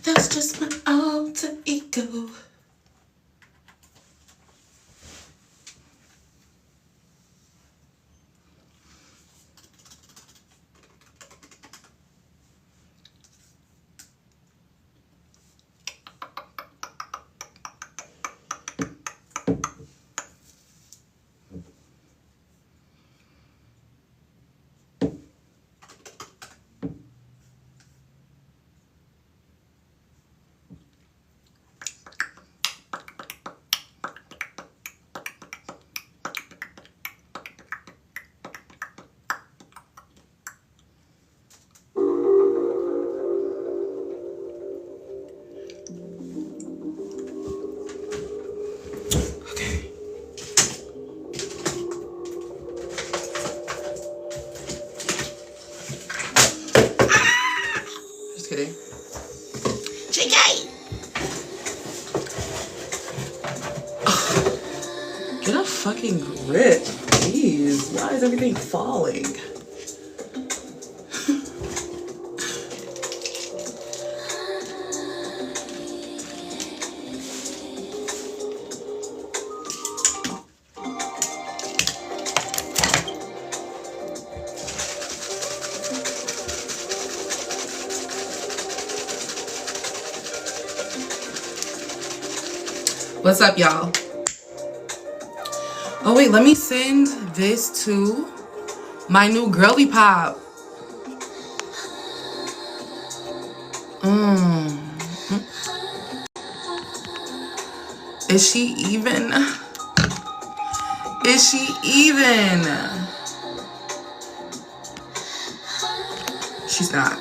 That's just my alter ego. Just kidding. JK! Get a fucking grip. Jeez, why is everything falling? What's up, y'all? Oh wait, let me send this to my new girly pop. Is she even? Is she even? She's not.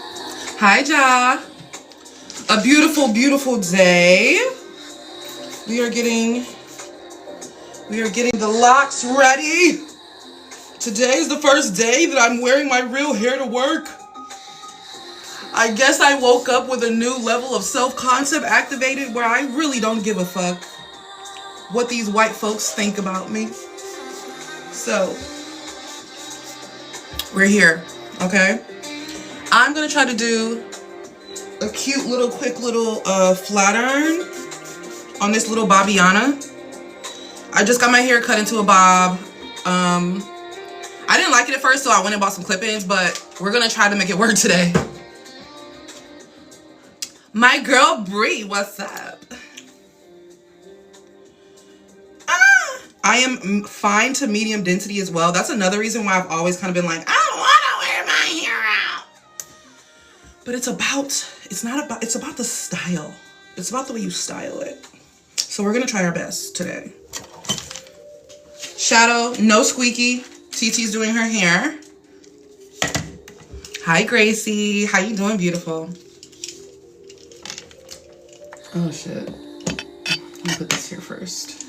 Hi, Ja. A beautiful, beautiful day. We are getting the locks ready. Today is the first day that I'm wearing my real hair to work. I guess I woke up with a new level of self-concept activated where I really don't give a fuck what these white folks think about me. So, we're here, okay? I'm gonna try to do a cute little, quick little flat iron on this little Bobbiana. I just got my hair cut into a bob. I didn't like it at first, so I went and bought some clip-ins, but we're gonna try to make it work today. My girl Bree, what's up? I am fine to medium density as well. That's another reason why I've always kind of been like, I don't want to wear my hair out. But it's about the style. It's about the way you style it. So we're gonna try our best today. Shadow, no squeaky. TT's doing her hair. Hi, Gracie. How you doing, beautiful? Oh, shit. Let me put this here first.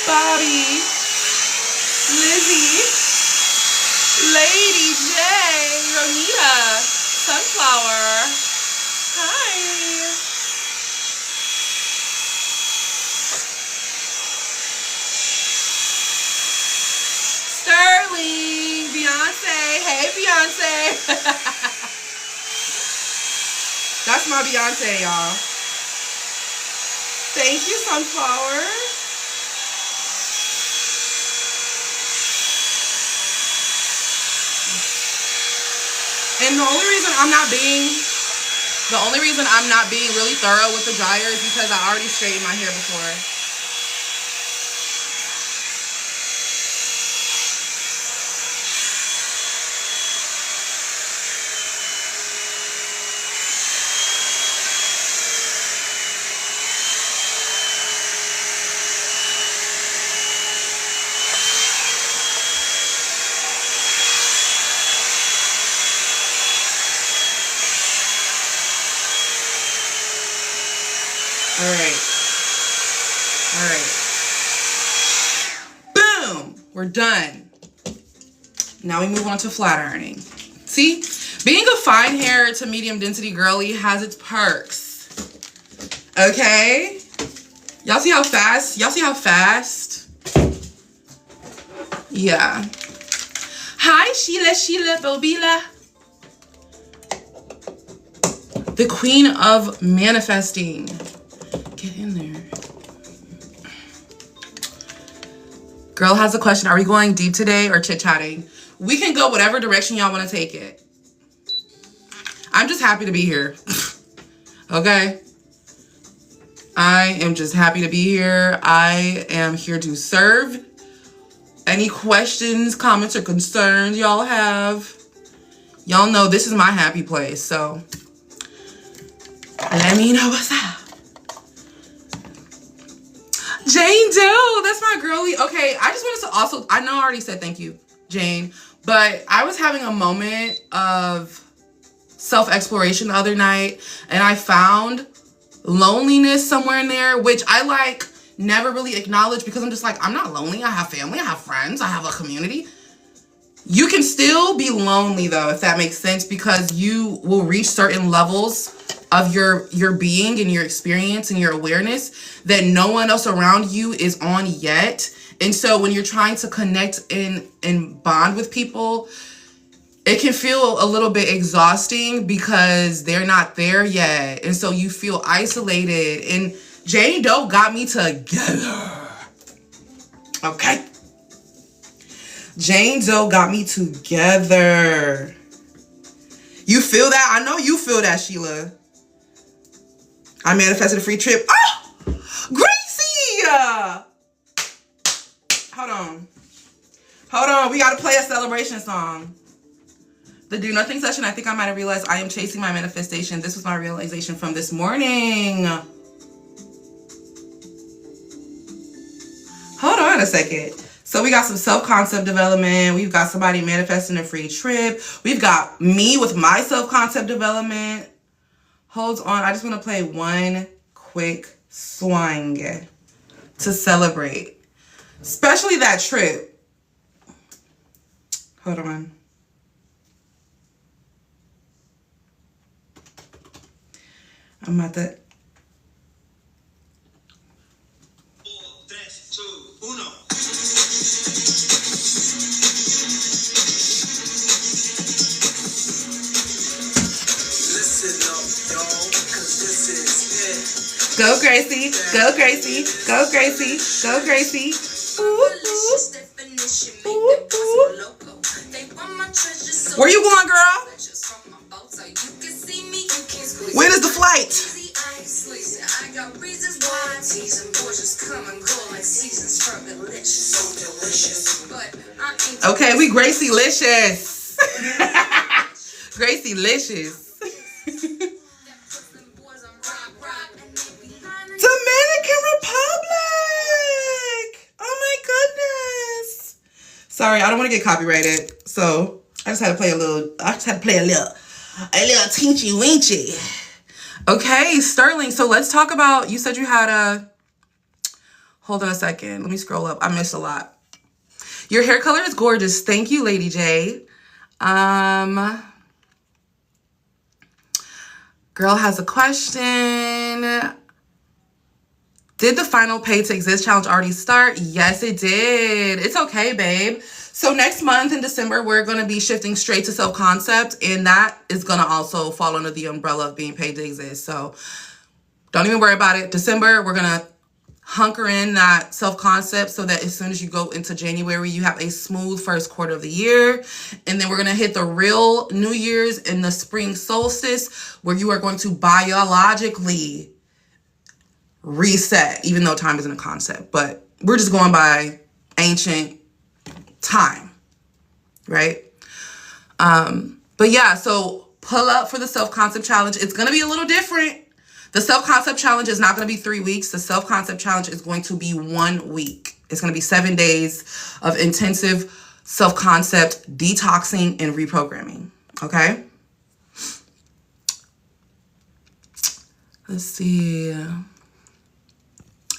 Bobby, Lizzie, Lady J, Ronita, Sunflower, hi. Sterling, Beyonce, hey Beyonce. That's my Beyonce, y'all. Thank you, Sunflower. And the only reason I'm not being really thorough with the dryer is because I already straightened my hair before. All right. Boom. We're done. Now we move on to flat ironing. See, being a fine hair to medium density girly has its perks. Okay. Y'all see how fast? Y'all see how fast? Yeah. Hi, Sheila, Bobila. The queen of manifesting. Get in there. Girl has a question. Are we going deep today or chit-chatting? We can go whatever direction y'all want to take it. I'm just happy to be here. Okay? I am just happy to be here. I am here to serve. Any questions, comments, or concerns y'all have, y'all know this is my happy place. So let me know what's up. Jane Doe, that's my girlie. Okay, I just wanted to also, I know I already said thank you, Jane, but I was having a moment of self-exploration the other night, and I found loneliness somewhere in there, which I like never really acknowledge because I'm just like, I'm not lonely. I have family, I have friends, I have a community. You can still be lonely though, if that makes sense, because you will reach certain levels of your being and your experience and your awareness that no one else around you is on yet. And so when you're trying to connect and bond with people, it can feel a little bit exhausting because they're not there yet. And so you feel isolated. And Jane Doe got me together. Okay? Jane Doe got me together. You feel that? I know you feel that, Sheila. I manifested a free trip. Oh! Gracie! Hold on. Hold on. We got to play a celebration song. The Do Nothing session. I think I might have realized I am chasing my manifestation. This was my realization from this morning. Hold on a second. So we got some self-concept development. We've got somebody manifesting a free trip. We've got me with my self-concept development. Hold on. I just want to play one quick swing to celebrate. Especially that trip. Hold on. I'm about to... 4, 3, 2, 1. Listen up, y'all, cause this is it. Go Gracie, go Gracie, go Gracie, go Gracie. Ooh, ooh. Ooh, ooh. Where you going, girl? When is the flight? Okay, we Gracie-licious. Gracie-licious. Dominican Republic. Oh my goodness. Sorry, I don't want to get copyrighted, so I just had to play a little teensy weensy. Okay, Sterling. So let's talk about, you said you had a, hold on a second. Let me scroll up. I missed a lot. Your hair color is gorgeous. Thank you, Lady J. Girl has a question. Did the final Pay to Exist challenge already start? Yes, it did. It's okay, babe. So next month in December, we're going to be shifting straight to self-concept, and that is going to also fall under the umbrella of being paid to exist. So don't even worry about it. December, we're going to hunker in that self-concept so that as soon as you go into January, you have a smooth first quarter of the year. And then we're going to hit the real New Year's in the spring solstice, where you are going to biologically reset, even though time isn't a concept. But we're just going by ancient time, right? But yeah, so pull up for the self-concept challenge. It's going to be a little different. The self-concept challenge is not going to be 3 weeks. The self-concept challenge is going to be 1 week. It's going to be 7 days of intensive self-concept detoxing and reprogramming. Okay? Let's see.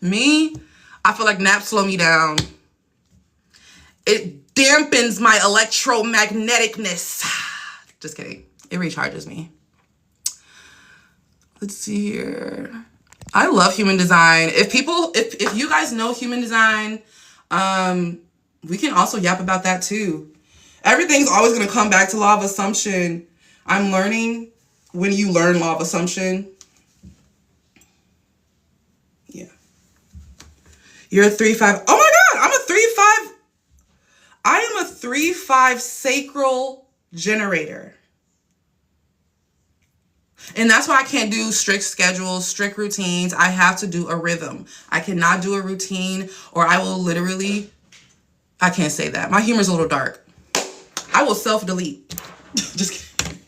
Me, I feel like naps slow me down. It dampens my electromagneticness. Just kidding. It recharges me. Let's see here. I love human design. If you guys know human design, we can also yap about that too. Everything's always going to come back to law of assumption. I'm learning when you learn law of assumption. Yeah. You're a 3-5. Oh my God, I'm a 3-5. I am a 3-5 sacral generator. And that's why I can't do strict schedules, strict routines. I have to do a rhythm. I cannot do a routine or I will literally, I can't say that. My humor's a little dark. I will self-delete. Just kidding.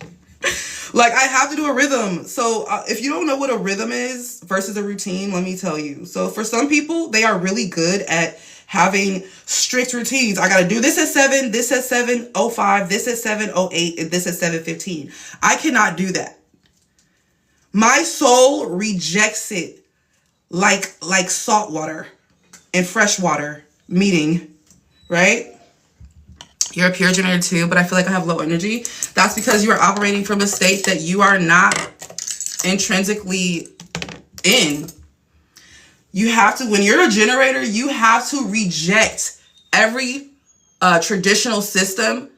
Like, I have to do a rhythm. So if you don't know what a rhythm is versus a routine, let me tell you. So for some people, they are really good at having strict routines. I got to do this at 7, this at 7:05, this at 7:08, and this at 7:15. I cannot do that. My soul rejects it like salt water and fresh water meeting, right? You're a pure generator too, but I feel like I have low energy. That's because you are operating from a state that you are not intrinsically in. You have to, when you're a generator, you have to reject every traditional system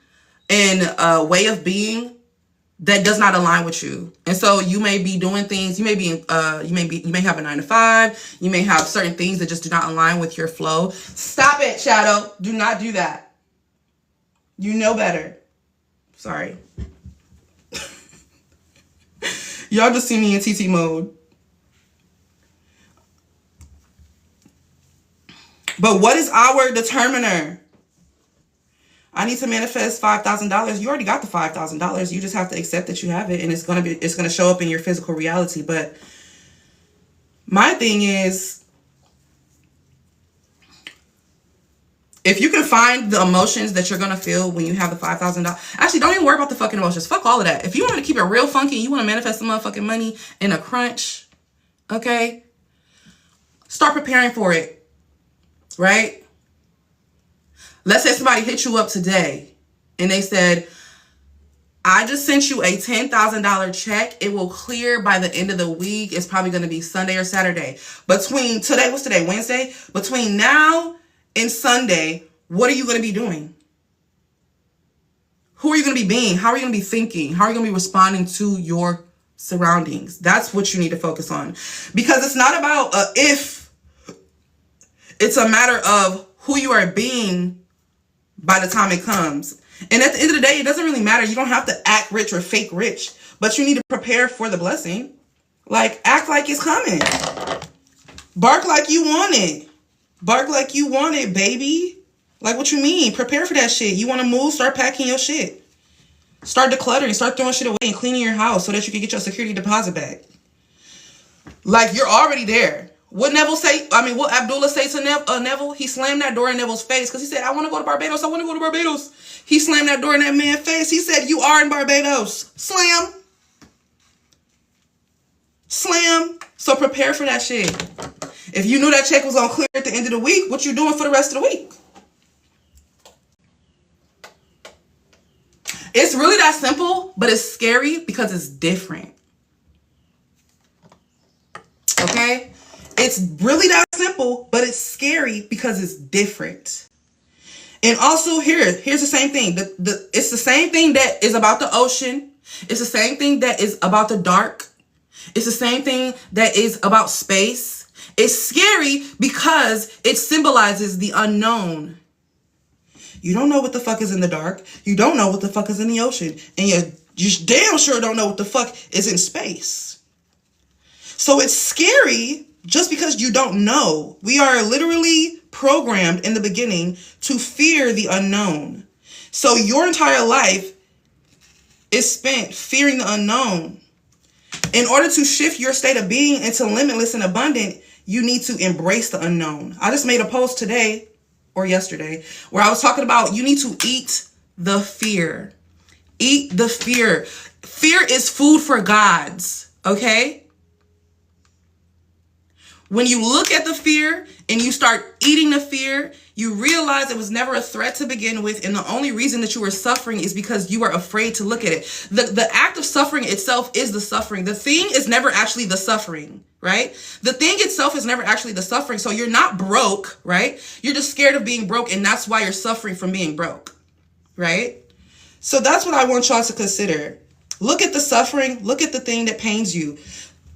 and way of being that does not align with you. And so you may be doing things, you may have a 9-to-5, you may have certain things that just do not align with your flow. Stop it, Shadow. Do not do that. You know better. Sorry. Y'all just see me in TT mode. But what is our determiner? I need to manifest $5,000. You already got the $5,000. You just have to accept that you have it, and it's gonna show up in your physical reality. But my thing is, if you can find the emotions that you're gonna feel when you have the $5,000, actually, don't even worry about the fucking emotions. Fuck all of that. If you want to keep it real funky, and you want to manifest some motherfucking money in a crunch, okay? Start preparing for it, right? Let's say somebody hit you up today and they said, I just sent you a $10,000 check. It will clear by the end of the week. It's probably going to be Sunday or Saturday. Between today, what's today? Wednesday? Between now and Sunday, what are you going to be doing? Who are you going to be being? How are you going to be thinking? How are you going to be responding to your surroundings? That's what you need to focus on. Because it's not about if. It's a matter of who you are being by the time it comes. And at the end of the day, it doesn't really matter. You don't have to act rich or fake rich, but you need to prepare for the blessing. Like, act like it's coming. Bark like you want it. Bark like you want it, baby. Like, what you mean? Prepare for that shit. You want to move? Start packing your shit. Start decluttering. Start throwing shit away and cleaning your house so that you can get your security deposit back. Like, you're already there. What Abdullah say to Neville? He slammed that door in Neville's face because he said, I want to go to Barbados. I want to go to Barbados. He slammed that door in that man's face. He said, you are in Barbados. Slam. Slam. So prepare for that shit. If you knew that check was going to clear at the end of the week, what you doing for the rest of the week? It's really that simple, but it's scary because it's different. Okay? It's really that simple, but it's scary because it's different. And also here's the same thing. It's the same thing that is about the ocean. It's the same thing that is about the dark. It's the same thing that is about space. It's scary because it symbolizes the unknown. You don't know what the fuck is in the dark. You don't know what the fuck is in the ocean. And you damn sure don't know what the fuck is in space. So it's scary just because you don't know. We are literally programmed in the beginning to fear the unknown. So your entire life is spent fearing the unknown. In order to shift your state of being into limitless and abundant, you need to embrace the unknown. I just made a post today or yesterday where I was talking about you need to eat the fear. Eat the fear. Fear is food for gods, okay? When you look at the fear and you start eating the fear, you realize it was never a threat to begin with, and the only reason that you were suffering is because you are afraid to look at it. The act of suffering itself is the suffering. The thing is never actually the suffering, right? The thing itself is never actually the suffering. So you're not broke, right? You're just scared of being broke, and that's why you're suffering from being broke, right? So that's what I want y'all to consider. Look at the suffering. Look at the thing that pains you.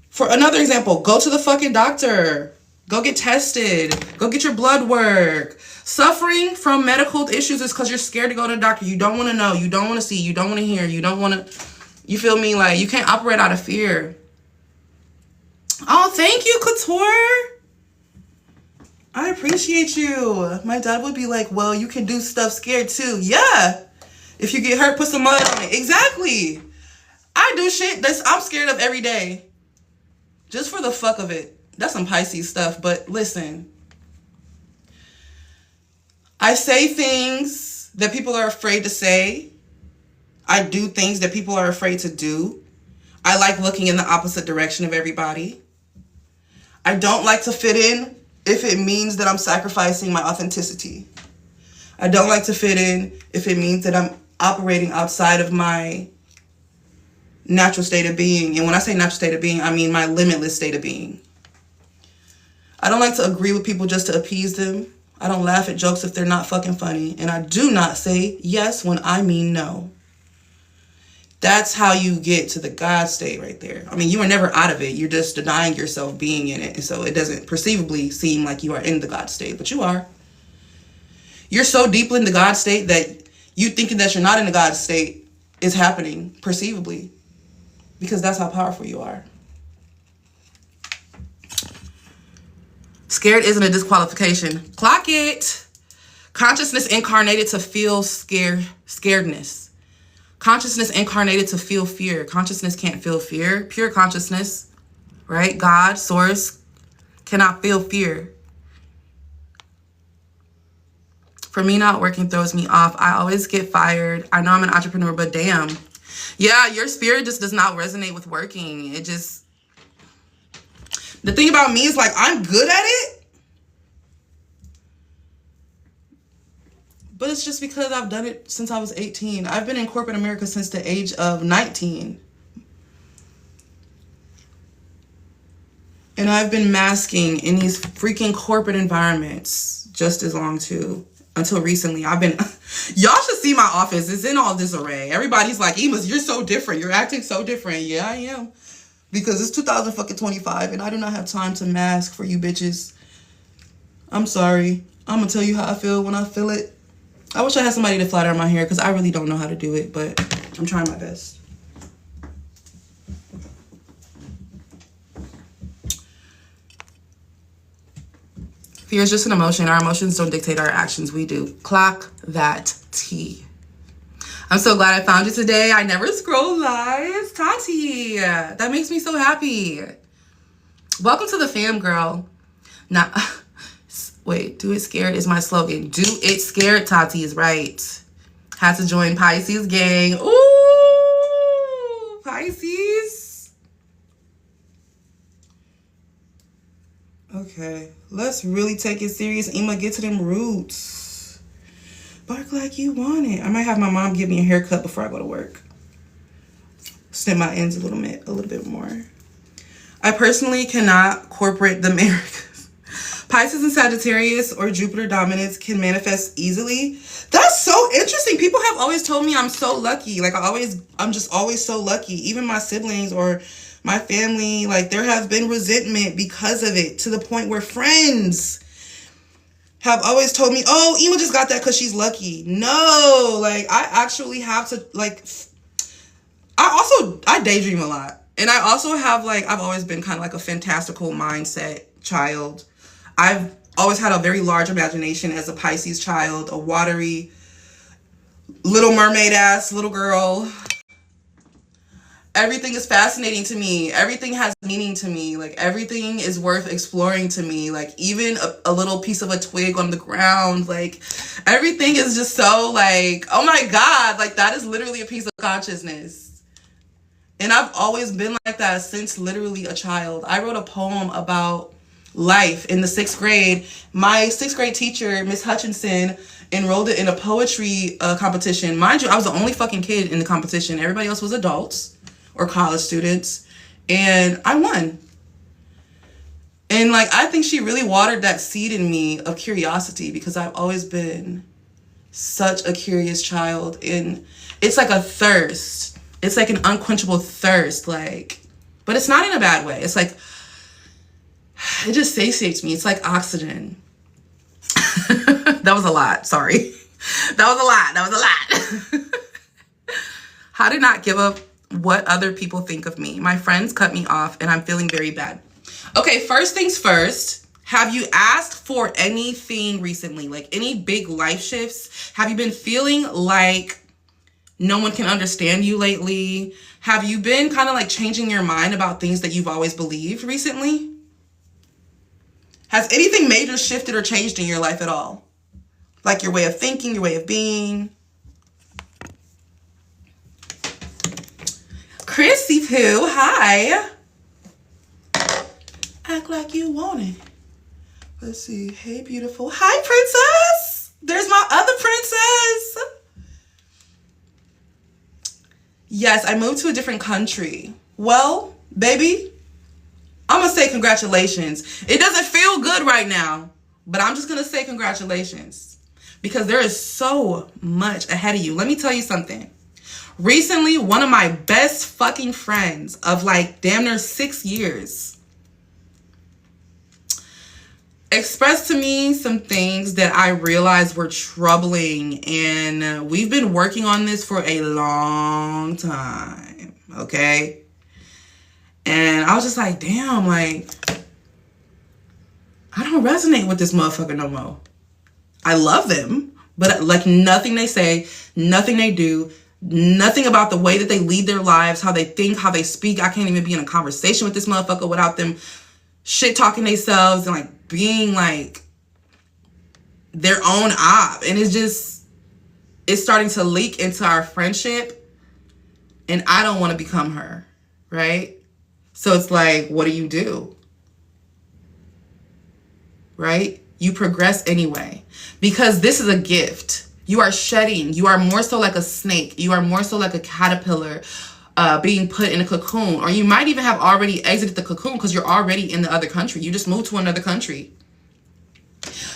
For another example, go to the fucking doctor. Go get tested. Go get your blood work. Suffering from medical issues is because you're scared to go to the doctor. You don't want to know. You don't want to see. You don't want to hear. You don't want to... You feel me? Like, you can't operate out of fear. Oh, thank you, Couture. I appreciate you. My dad would be like, well, you can do stuff scared too. Yeah. If you get hurt, put some mud on it. Exactly. I do shit I'm scared of every day. Just for the fuck of it. That's some Pisces stuff, but listen. I say things that people are afraid to say. I do things that people are afraid to do. I like looking in the opposite direction of everybody. I don't like to fit in if it means that I'm sacrificing my authenticity. I don't like to fit in if it means that I'm operating outside of my natural state of being. And when I say natural state of being, I mean my limitless state of being. I don't like to agree with people just to appease them. I don't laugh at jokes if they're not fucking funny. And I do not say yes when I mean no. That's how you get to the God state right there. I mean, you are never out of it. You're just denying yourself being in it. And so it doesn't perceivably seem like you are in the God state, but you are. You're so deep in the God state that you thinking that you're not in the God state is happening perceivably. Because that's how powerful you are. Scared isn't a disqualification. Clock it. Consciousness incarnated to feel scaredness. Consciousness incarnated to feel fear. Consciousness can't feel fear. Pure consciousness, right? God, source, cannot feel fear. For me, not working throws me off. I always get fired. I know I'm an entrepreneur, but damn. Yeah, your spirit just does not resonate with working. It just... The thing about me is, like, I'm good at it. But it's just because I've done it since I was 18. I've been in corporate America since the age of 19. And I've been masking in these freaking corporate environments just as long too. Until recently, I've been... Y'all should see my office. It's in all disarray. Everybody's like, Emas, you're so different. You're acting so different. Yeah, I am. Because it's 2025 and I do not have time to mask for you bitches. I'm sorry. I'm going to tell you how I feel when I feel it. I wish I had somebody to flat iron my hair because I really don't know how to do it, but I'm trying my best. Fear is just an emotion. Our emotions don't dictate our actions. We do. Clock that T. I'm so glad I found you today. I never scroll live. Tati. That makes me so happy. Welcome to the fam, girl. Now, wait, do it scared is my slogan. Do it scared, Tati is right. Had to join Pisces gang. Ooh, Pisces. Okay, let's really take it serious. Ema, get to them roots. Bark like you want it. I might have my mom give me a haircut before I go to work. Snip my ends a little bit more. I personally cannot corporate the Americas. Pisces and Sagittarius or Jupiter dominance can manifest easily. That's so interesting. People have always told me I'm so lucky. Like I'm just always so lucky. Even my siblings or my family, like there has been resentment because of it to the point where friends have always told me, oh, Ema just got that because she's lucky. No, like I actually have to like, I daydream a lot. And I also have like, I've always been kind of like a fantastical mindset child. I've always had a very large imagination as a Pisces child, a watery, Little Mermaid ass little girl. Everything is fascinating to me. Everything has meaning to me. Like everything is worth exploring to me. Like even a little piece of a twig on the ground. Like everything is just so like, oh my God, like that is literally a piece of consciousness. And I've always been like that since literally a child. I wrote a poem about life. In the 6th grade, my 6th grade teacher, Miss Hutchinson, enrolled it in a poetry competition. Mind you, I was the only fucking kid in the competition. Everybody else was adults or college students. And I won. And like, I think she really watered that seed in me of curiosity, because I've always been such a curious child. And it's like a thirst. It's like an unquenchable thirst. Like, but it's not in a bad way. It's like, it just satiates me. It's like oxygen. That was a lot. Sorry. That was a lot. How to not give up what other people think of me. My friends cut me off and I'm feeling very bad. Okay, first things first. Have you asked for anything recently? Like any big life shifts? Have you been feeling like no one can understand you lately? Have you been kind of like changing your mind about things that you've always believed recently? Has anything major shifted or changed in your life at all? Like your way of thinking, your way of being? Chrissy Pooh, hi. Act like you want it. Let's see. Hey, beautiful. Hi, princess. There's my other princess. Yes, I moved to a different country. Well, baby, I'm going to say congratulations. It doesn't feel good right now, but I'm just going to say congratulations, because there is so much ahead of you. Let me tell you something. Recently, one of my best fucking friends of like damn near 6 years expressed to me some things that I realized were troubling, and we've been working on this for a long time, okay? And I was just like, damn, like, I don't resonate with this motherfucker no more. I love them, but like nothing they say, nothing they do, nothing about the way that they lead their lives, how they think, how they speak. I can't even be in a conversation with this motherfucker without them shit talking themselves and like being like their own op. And it's starting to leak into our friendship, and I don't want to become her, right? So it's like, what do? Right? You progress anyway, because this is a gift. You are shedding. You are more so like a snake. You are more so like a caterpillar being put in a cocoon. Or you might even have already exited the cocoon because you're already in the other country. You just moved to another country.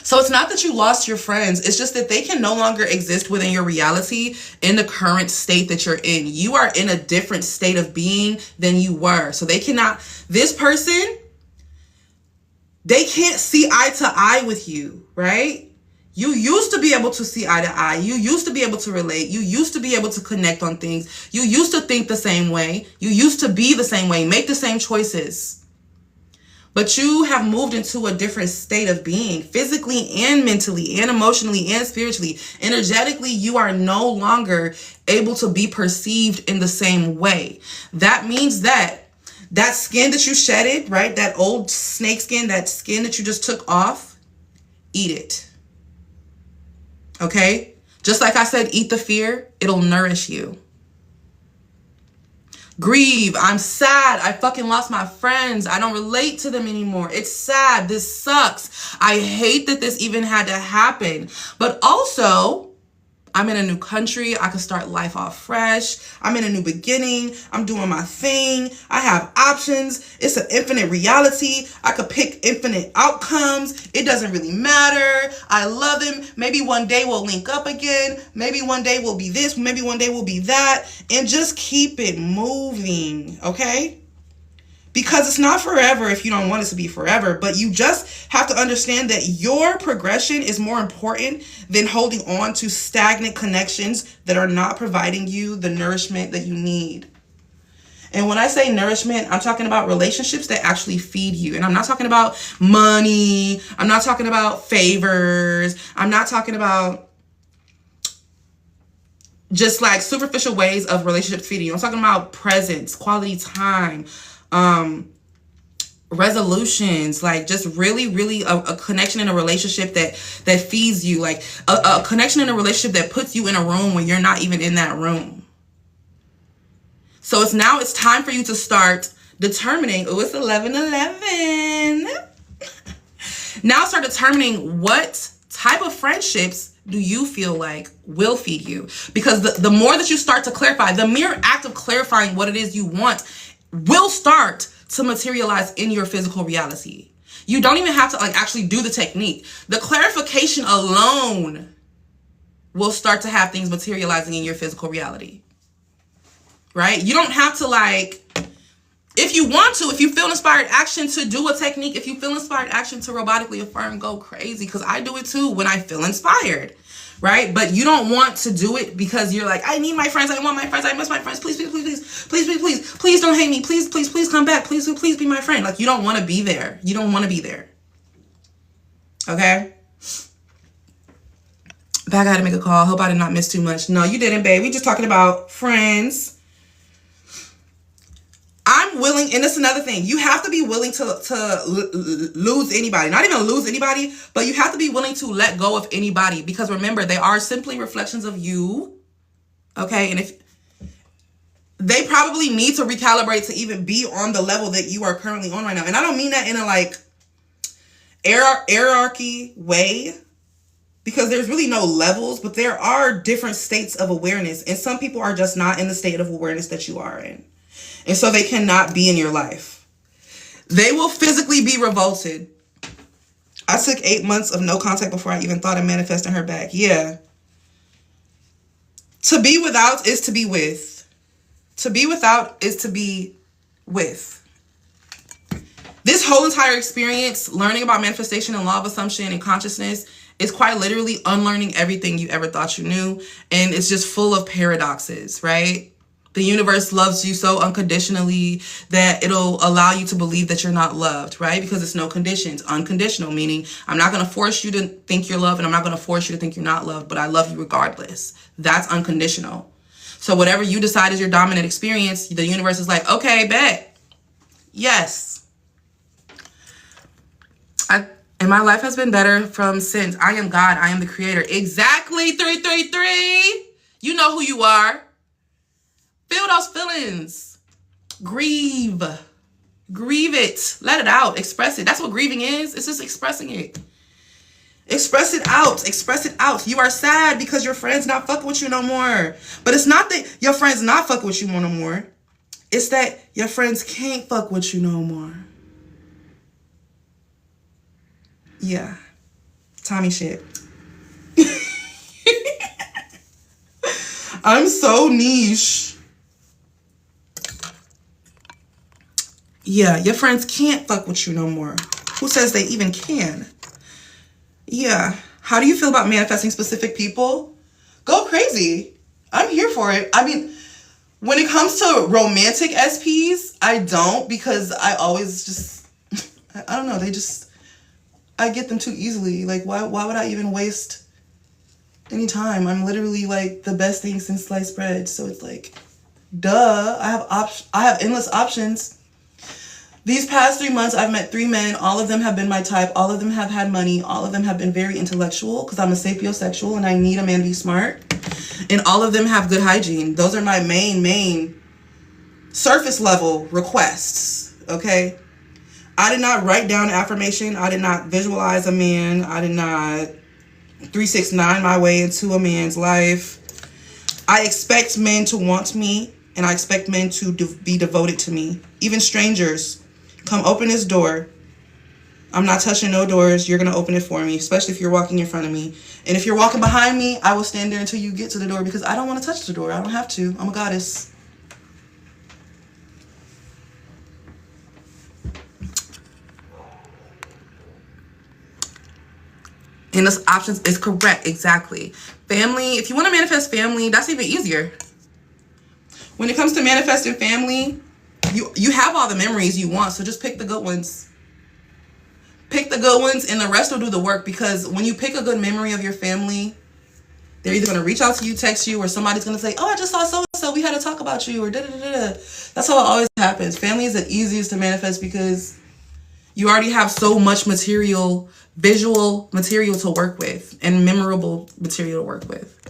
So it's not that you lost your friends. It's just that they can no longer exist within your reality in the current state that you're in. You are in a different state of being than you were. So they cannot, this person, they can't see eye to eye with you, right? You used to be able to see eye to eye. You used to be able to relate. You used to be able to connect on things. You used to think the same way. You used to be the same way, make the same choices. But you have moved into a different state of being, physically and mentally and emotionally and spiritually. Energetically, you are no longer able to be perceived in the same way. That means that skin that you shedded, right? That old snake skin, that skin that you just took off, eat it. Okay? Just like I said, eat the fear. It'll nourish you. Grieve. I'm sad. I fucking lost my friends. I don't relate to them anymore. It's sad. This sucks. I hate that this even had to happen. But also, I'm in a new country. I can start life off fresh. I'm in a new beginning. I'm doing my thing. I have options. It's an infinite reality. I could pick infinite outcomes. It doesn't really matter. I love him. Maybe one day we'll link up again. Maybe one day we'll be this. Maybe one day we'll be that. And just keep it moving, okay? Because it's not forever if you don't want it to be forever. But you just have to understand that your progression is more important than holding on to stagnant connections that are not providing you the nourishment that you need. And when I say nourishment, I'm talking about relationships that actually feed you. And I'm not talking about money. I'm not talking about favors. I'm not talking about just like superficial ways of relationships feeding you. I'm talking about presence, quality time, resolutions, like just really a connection in a relationship that feeds you, like a connection in a relationship that puts you in a room when you're not even in that room. So it's time for you to start determining, oh, it's 11:11. Now start determining what type of friendships do you feel like will feed you. Because the more that you start to clarify, the mere act of clarifying what it is you want will start to materialize in your physical reality. You don't even have to like actually do the technique. The clarification alone will start to have things materializing in your physical reality. Right? You don't have to like, if you want to, if you feel inspired action to do a technique, if you feel inspired action to robotically affirm, go crazy. Because I do it too when I feel inspired. Right? But you don't want to do it because you're like, I need my friends. I want my friends. I miss my friends. Please, please, please, please, please, please, please, please don't hate me. Please, please, please come back. Please, please be my friend. Like, you don't want to be there. You don't want to be there. Okay? Back, I had to make a call. Hope I did not miss too much. No, you didn't, babe. We just talking about friends. I'm willing, and that's another thing. You have to be willing to lose anybody. Not even lose anybody, but you have to be willing to let go of anybody. Because remember, they are simply reflections of you. Okay? And if they probably need to recalibrate to even be on the level that you are currently on right now. And I don't mean that in a like hierarchy way. Because there's really no levels, but there are different states of awareness. And some people are just not in the state of awareness that you are in. And so they cannot be in your life. They will physically be revolted. I took 8 months of no contact before I even thought of manifesting her back. Yeah. To be without is to be with. To be without is to be with. This whole entire experience, learning about manifestation and law of assumption and consciousness, is quite literally unlearning everything you ever thought you knew. And it's just full of paradoxes, right? The universe loves you so unconditionally that it'll allow you to believe that you're not loved, right? Because it's no conditions. Unconditional, meaning I'm not going to force you to think you're loved and I'm not going to force you to think you're not loved, but I love you regardless. That's unconditional. So whatever you decide is your dominant experience, the universe is like, okay, bet. Yes. And my life has been better from since. I am God. I am the creator. Exactly, 333. You know who you are. Feel those feelings. Grieve. Grieve it. Let it out. Express it. That's what grieving is. It's just expressing it. Express it out. Express it out. You are sad because your friends not fucking with you no more. But it's not that your friends not fucking with you no more. It's that your friends can't fuck with you no more. Yeah. Tommy shit. I'm so niche. Yeah, your friends can't fuck with you no more. Who says they even can? Yeah. How do you feel about manifesting specific people? Go crazy. I'm here for it. I mean, when it comes to romantic SPs, I don't, because I always just, I don't know, I get them too easily. Like, why would I even waste any time? I'm literally like the best thing since sliced bread. So it's like, duh, I have endless options. These past 3 months, I've met 3 men. All of them have been my type. All of them have had money. All of them have been very intellectual because I'm a sapiosexual and I need a man to be smart. And all of them have good hygiene. Those are my main surface level requests. Okay? I did not write down affirmation. I did not visualize a man. I did not 369 my way into a man's life. I expect men to want me, and I expect men to be devoted to me. Even strangers. Come open this door. I'm not touching no doors. You're going to open it for me, especially if you're walking in front of me. And if you're walking behind me, I will stand there until you get to the door because I don't want to touch the door. I don't have to. I'm a goddess. And those options is correct. Exactly. Family. If you want to manifest family, that's even easier. When it comes to manifesting family, you have all the memories you want. So just pick the good ones. Pick the good ones and the rest will do the work. Because when you pick a good memory of your family, they're either going to reach out to you, text you, or somebody's going to say, oh, I just saw so-and-so. We had to talk about you, or da-da-da-da. That's how it always happens. Family is the easiest to manifest because you already have so much material, visual material to work with and memorable material to work with.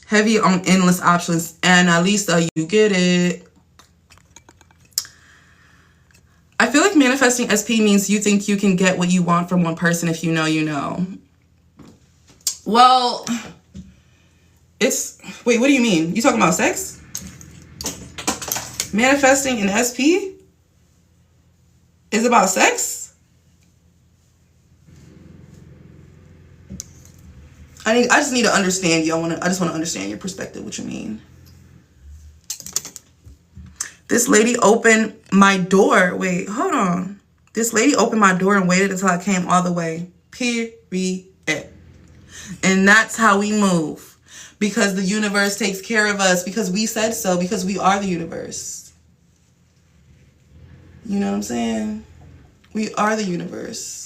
Heavy on endless options. And Lisa, you get it. I feel like manifesting SP means you think you can get what you want from one person if you know you know. Well, it's... Wait, what do you mean? You talking about sex? Manifesting in SP is about sex? I just need to understand you. I just want to understand your perspective, what you mean. This lady opened my door. Wait, hold on. This lady opened my door and waited until I came all the way. Period. And that's how we move. Because the universe takes care of us. Because we said so. Because we are the universe. You know what I'm saying? We are the universe.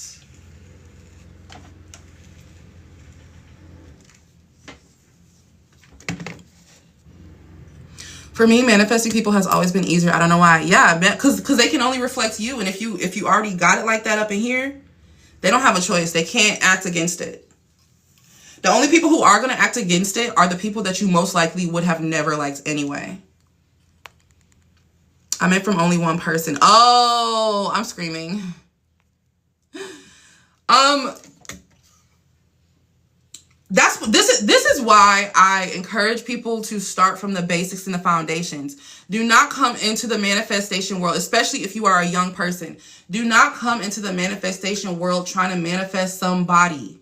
For me, manifesting people has always been easier. I don't know why. Yeah, because they can only reflect you. And if you already got it like that up in here, they don't have a choice. They can't act against it. The only people who are going to act against it are the people that you most likely would have never liked anyway. I meant from only one person. Oh, I'm screaming. This is why I encourage people to start from the basics and the foundations. Do not come into the manifestation world, especially if you are a young person. Do not come into the manifestation world trying to manifest somebody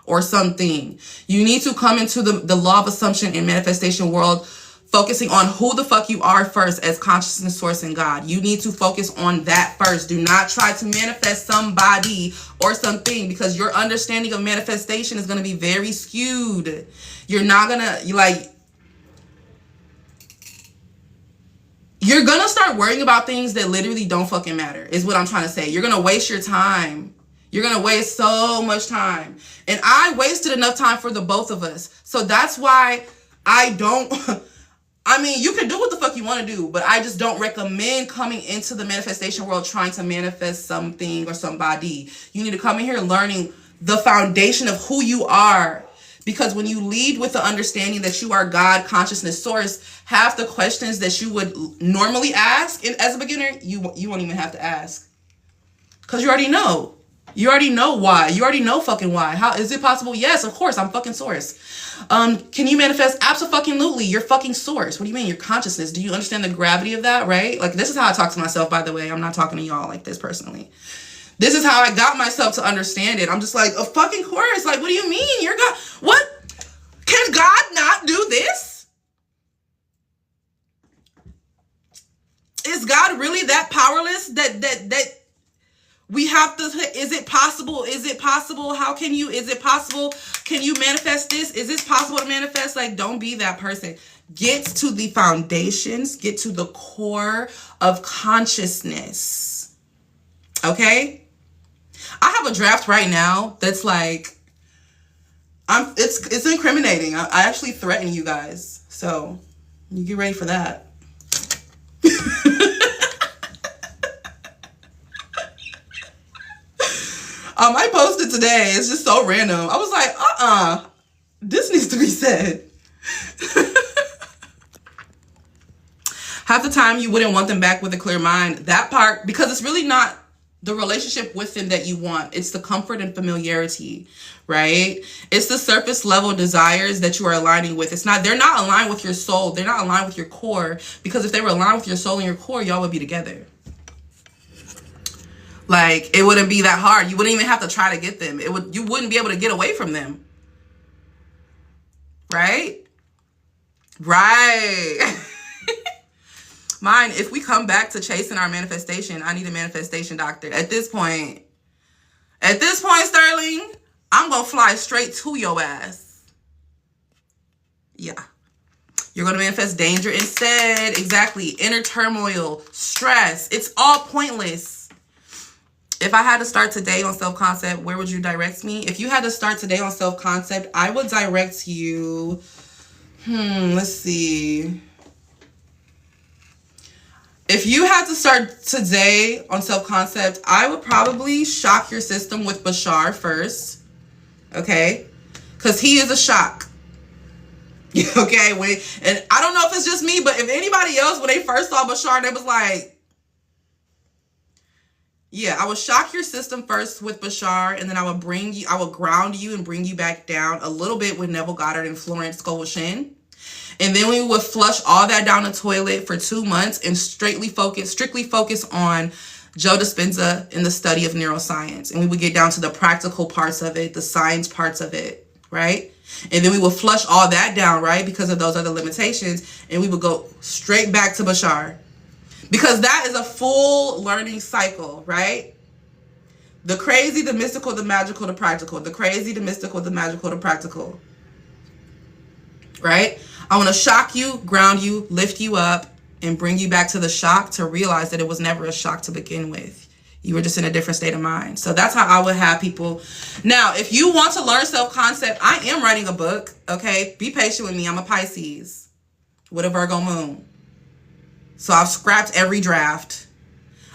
or something. You need to come into the law of assumption and manifestation world focusing on who the fuck you are first as consciousness, source, and God. You need to focus on that first. Do not try to manifest somebody or something, because your understanding of manifestation is going to be very skewed. You're not going to, you're going to start worrying about things that literally don't fucking matter, is what I'm trying to say. You're going to waste your time. You're going to waste so much time. And I wasted enough time for the both of us. So that's why I don't... I mean, you can do what the fuck you want to do, but I just don't recommend coming into the manifestation world trying to manifest something or somebody. You need to come in here learning the foundation of who you are. Because when you lead with the understanding that you are God, consciousness, source, half the questions that you would normally ask as a beginner, you won't even have to ask. Because you already know. You already know why. You already know fucking why. How is it possible? Yes, of course, I'm fucking source. Can you manifest? Absolutely. You're fucking source. What do you mean? Your consciousness. Do you understand the gravity of that, right? Like, this is how I talk to myself, by the way. I'm not talking to y'all like this personally. This is how I got myself to understand it. I'm just like, a fucking course. Like, what do you mean? You're God. What? Can God not do this? Is God really that powerless that we have to, is it possible? Is it possible? How can you, is it possible? Can you manifest this? Is this possible to manifest? Like, don't be that person. Get to the foundations, get to the core of consciousness. Okay? I have a draft right now that's like, it's incriminating. I actually threaten you guys. So you get ready for that. I posted today. It's just so random. I was like, this needs to be said. Half the time you wouldn't want them back with a clear mind. That part, because it's really not the relationship with them that you want. It's the comfort and familiarity, right? It's the surface level desires that you are aligning with. They're not aligned with your soul. They're not aligned with your core, because if they were aligned with your soul and your core, y'all would be together. Like, it wouldn't be that hard. You wouldn't even have to try to get them. You wouldn't be able to get away from them. Right? Right. Mine, if we come back to chasing our manifestation, I need a manifestation doctor. At this point, Sterling, I'm going to fly straight to your ass. Yeah. You're going to manifest danger instead. Exactly. Inner turmoil, stress. It's all pointless. If I had to start today on self-concept, where would you direct me? If you had to start today on self-concept, I would direct you... let's see. If you had to start today on self-concept, I would probably shock your system with Bashar first. Okay? Because he is a shock. Okay? And I don't know if it's just me, but if anybody else, when they first saw Bashar, they was like... Yeah, I would shock your system first with Bashar, and then I would ground you and bring you back down a little bit with Neville Goddard and Florence Scovel Shinn. And then we would flush all that down the toilet for 2 months and strictly focus on Joe Dispenza in the study of neuroscience. And we would get down to the practical parts of it, the science parts of it, right? And then we would flush all that down, right? Because of those other limitations. And we would go straight back to Bashar. Because that is a full learning cycle, right? The crazy, the mystical, the magical, the practical. The crazy, the mystical, the magical, the practical. Right? I want to shock you, ground you, lift you up, and bring you back to the shock to realize that it was never a shock to begin with. You were just in a different state of mind. So that's how I would have people. Now, if you want to learn self-concept, I am writing a book, okay? Be patient with me. I'm a Pisces with a Virgo moon. So I've scrapped every draft.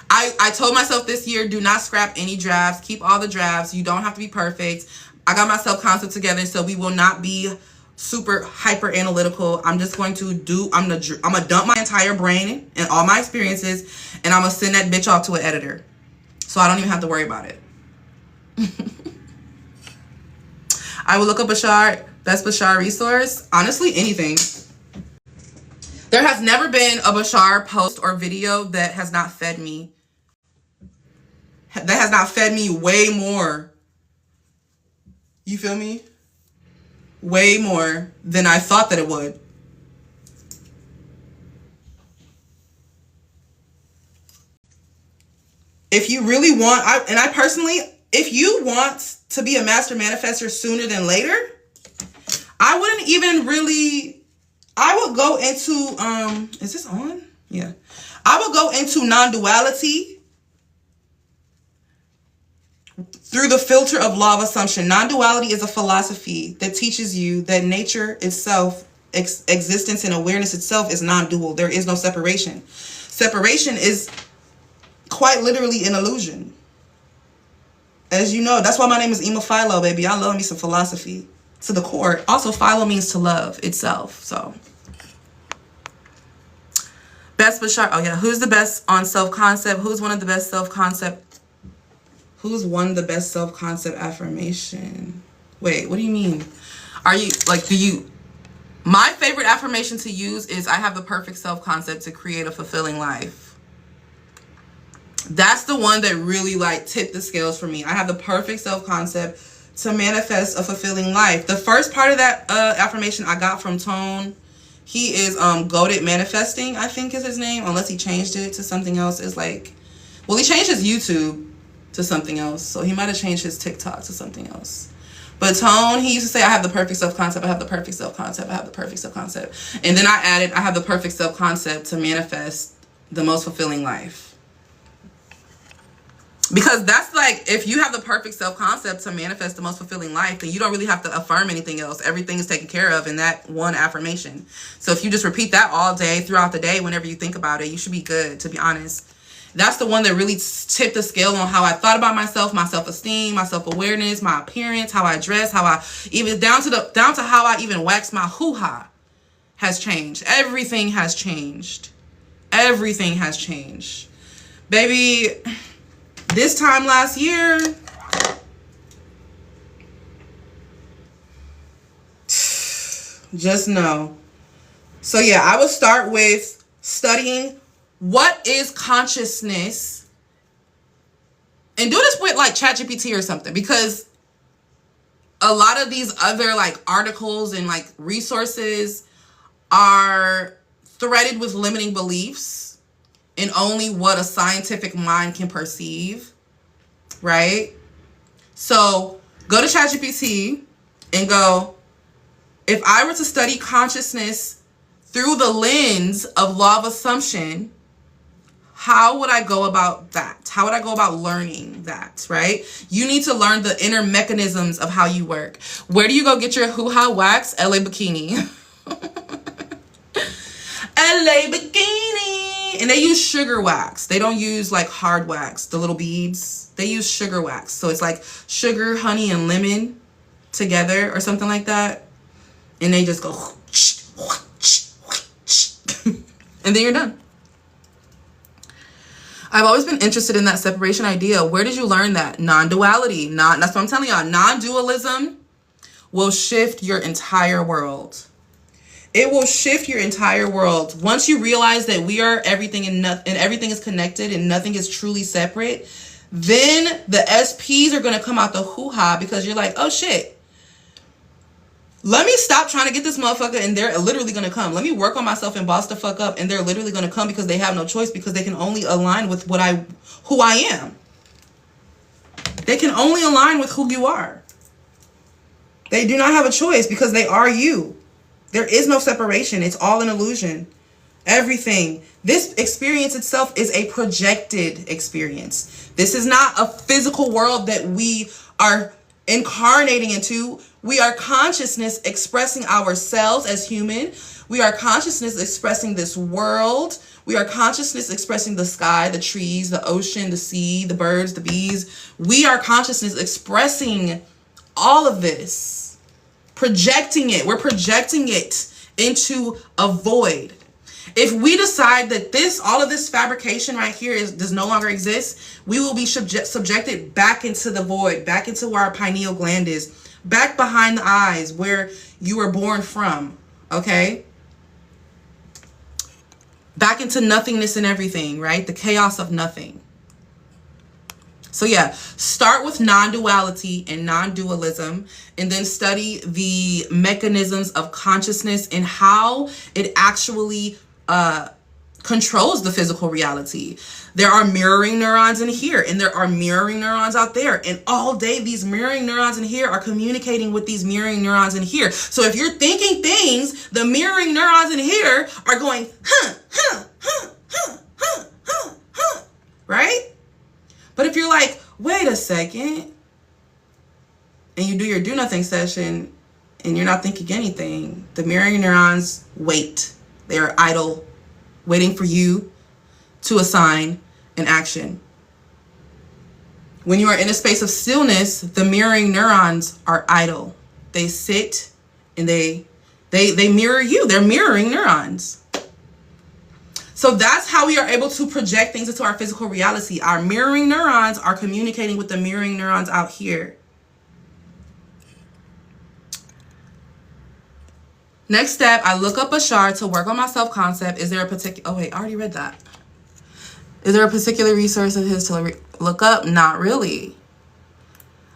I told myself this year, do not scrap any drafts. Keep all the drafts. You don't have to be perfect. I got my self-concept together, so we will not be super hyper analytical. I'm just going to I'm gonna dump my entire brain and all my experiences, and I'm gonna send that bitch off to an editor, so I don't even have to worry about it. I will look up Bashar, best Bashar resource. Honestly, anything. There has never been a Bashar post or video that has not fed me. That has not fed me way more. You feel me? Way more than I thought that it would. If you really want, I personally, if you want to be a master manifester sooner than later, I wouldn't even really, I would go into, is this on? Yeah. I would go into non-duality through the filter of law of assumption. Non-duality is a philosophy that teaches you that nature itself, existence and awareness itself is non-dual. There is no separation. Separation is quite literally an illusion. As you know, that's why my name is Ema Philo, baby. I love me some philosophy to the core. Also, philo means to love itself. So, best Bashar. Oh yeah, who's the best on self-concept? Who's one of the best self-concept? Who's won the best self-concept affirmation? Wait, what do you mean? Are you, like, my favorite affirmation to use is I have the perfect self-concept to create a fulfilling life. That's the one that really, like, tipped the scales for me. I have the perfect self-concept to manifest a fulfilling life. The first part of that affirmation I got from Tone. He is Goated Manifesting, I think is his name, unless he changed it to something else. It's like, well, he changed his YouTube to something else, so he might have changed his TikTok to something else. But Tone, he used to say, I have the perfect self-concept, I have the perfect self-concept, I have the perfect self-concept. And then I added, I have the perfect self-concept to manifest the most fulfilling life. Because that's like, if you have the perfect self-concept to manifest the most fulfilling life, then you don't really have to affirm anything else. Everything is taken care of in that one affirmation. So if you just repeat that all day, throughout the day, whenever you think about it, you should be good, to be honest. That's the one that really tipped the scale on how I thought about myself, my self-esteem, my self-awareness, my appearance, how I dress, how I even down to how I even wax my hoo-ha has changed. Everything has changed. Everything has changed. Baby, this time last year, just know. So yeah, I would start with studying what is consciousness, and do this with like ChatGPT or something, because a lot of these other like articles and like resources are threaded with limiting beliefs and only what a scientific mind can perceive, right? So go to ChatGPT and go, if I were to study consciousness through the lens of law of assumption, how would I go about that? How would I go about learning that, right? You need to learn the inner mechanisms of how you work. Where do you go get your hoo-ha wax? LA Bikini. LA Bikini. And they use sugar wax. They don't use like hard wax, the little beads. They use sugar wax. So it's like sugar, honey, and lemon together or something like that. And they just go and then you're done. I've always been interested in that separation idea. Where did you learn that? Non-duality. That's what I'm telling y'all. Non-dualism will shift your entire world. It will shift your entire world. Once you realize that we are everything and everything is connected and nothing is truly separate, then the SPs are going to come out the hoo-ha because you're like, oh shit. Let me stop trying to get this motherfucker and they're literally going to come. Let me work on myself and boss the fuck up and they're literally going to come because they have no choice because they can only align with who I am. They can only align with who you are. They do not have a choice because they are you. There is no separation. It's all an illusion. Everything. This experience itself is a projected experience. This is not a physical world that we are incarnating into. We are consciousness expressing ourselves as human. We are consciousness expressing this world. We are consciousness expressing the sky, the trees, the ocean, the sea, the birds, the bees. We are consciousness expressing all of this, projecting it. We're projecting it into a void. If we decide that all of this fabrication right here does no longer exist, we will be subjected back into the void, back into where our pineal gland is, back behind the eyes where you were born from, okay? Back into nothingness and everything, right? The chaos of nothing. So yeah, start with non-duality and non-dualism and then study the mechanisms of consciousness and how it actually controls the physical reality. There are mirroring neurons in here and there are mirroring neurons out there. And all day, these mirroring neurons in here are communicating with these mirroring neurons in here. So if you're thinking things, the mirroring neurons in here are going, right? But if you're like, wait a second, and you do your do nothing session and you're not thinking anything, the mirroring neurons wait. They are idle, waiting for you to assign an action. When you are in a space of stillness, the mirroring neurons are idle. They sit and they mirror you. They're mirroring neurons. So that's how we are able to project things into our physical reality. Our mirroring neurons are communicating with the mirroring neurons out here. Next step, I look up a chart to work on my self-concept. Is there a particular... Oh, wait, I already read that. Is there a particular resource of his to look up? Not really.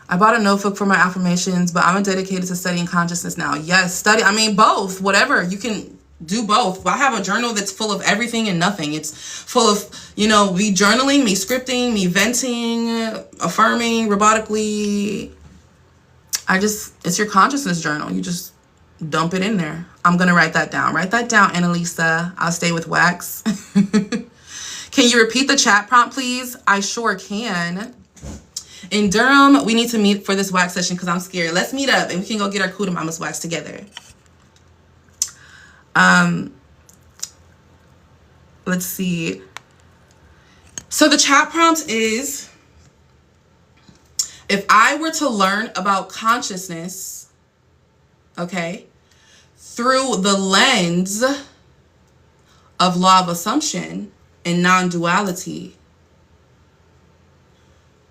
I bought a notebook for my affirmations, but I'm dedicated to studying consciousness now. Yes, study. I mean, both. Whatever. You can do both. I have a journal that's full of everything and nothing. It's full of, me journaling, me scripting, me venting, affirming robotically. It's your consciousness journal. You just dump it in there. I'm going to write that down. Write that down, Annalisa. I'll stay with wax. Can you repeat the chat prompt, please? I sure can. In Durham, we need to meet for this wax session because I'm scared. Let's meet up and we can go get our Kuda Mamas wax together. Let's see. So the chat prompt is, if I were to learn about consciousness, okay, through the lens of law of assumption and non-duality,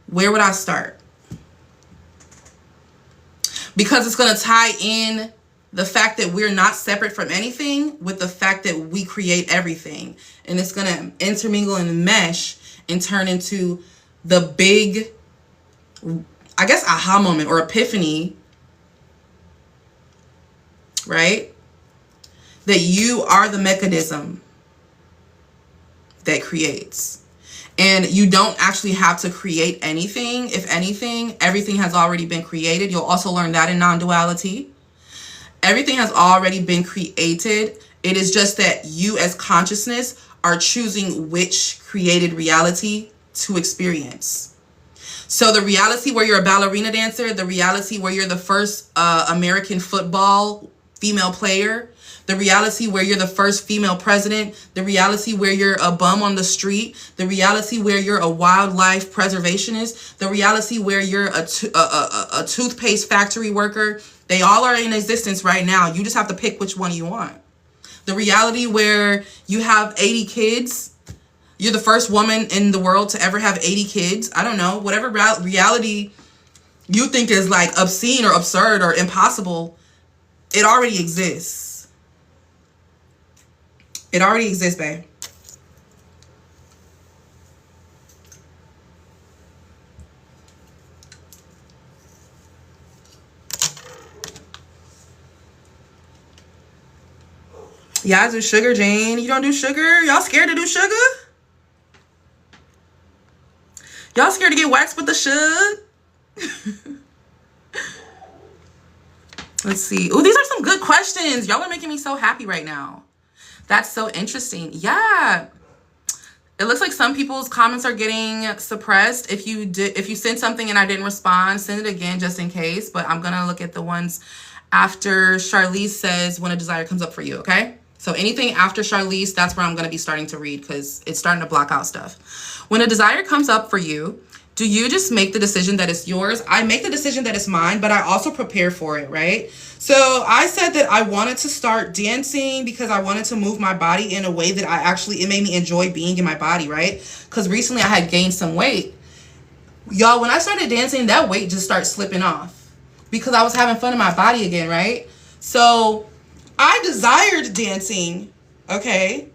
where would I start? Because it's going to tie in the fact that we're not separate from anything with the fact that we create everything. And it's going to intermingle and mesh and turn into the big, I guess, aha moment or epiphany, right? That you are the mechanism that creates. And you don't actually have to create anything. If anything, everything has already been created. You'll also learn that in non-duality. Everything has already been created. It is just that you as consciousness are choosing which created reality to experience. So the reality where you're a ballerina dancer, the reality where you're the first American football female player, the reality where you're the first female president, the reality where you're a bum on the street, the reality where you're a wildlife preservationist, the reality where you're a toothpaste factory worker, they all are in existence right now. You just have to pick which one you want. The reality where you have 80 kids, You're the first woman in the world to ever have 80 kids. I don't know. Whatever reality you think is like obscene or absurd or impossible, it already exists. It already exists, babe. Y'all do sugar, Jane. You don't do sugar? Y'all scared to do sugar? Y'all scared to get waxed with the sugar? Let's see. Oh, these are some good questions. Y'all are making me so happy right now. That's so interesting. Yeah. It looks like some people's comments are getting suppressed. If you sent something and I didn't respond, send it again just in case. But I'm going to look at the ones after Charlize says when a desire comes up for you, okay? So anything after Charlize, that's where I'm going to be starting to read because it's starting to block out stuff. When a desire comes up for you, do you just make the decision that it's yours? I make the decision that it's mine, but I also prepare for it, right? So I said that I wanted to start dancing because I wanted to move my body in a way that it made me enjoy being in my body, right? Because recently I had gained some weight. Y'all, when I started dancing, that weight just started slipping off because I was having fun in my body again, right? So I desired dancing, okay?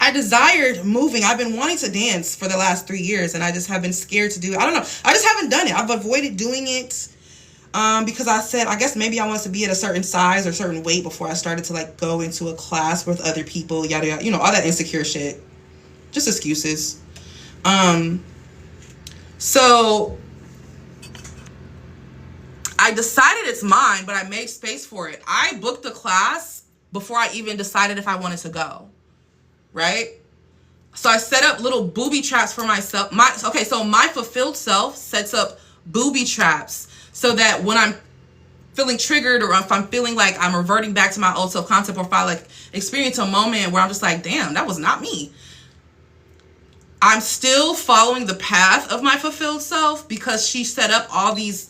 I desired moving. I've been wanting to dance for the last 3 years and I just have been scared to do it. I don't know. I just haven't done it. I've avoided doing it because I said, I guess maybe I wanted to be at a certain size or certain weight before I started to like go into a class with other people, yada, yada, you know, all that insecure shit. Just excuses. So I decided it's mine, but I made space for it. I booked the class before I even decided if I wanted to go. Right? So I set up little booby traps for myself. So my fulfilled self sets up booby traps so that when I'm feeling triggered or if I'm feeling like I'm reverting back to my old self-concept or if I like experience a moment where I'm just like, damn, that was not me. I'm still following the path of my fulfilled self because she set up all these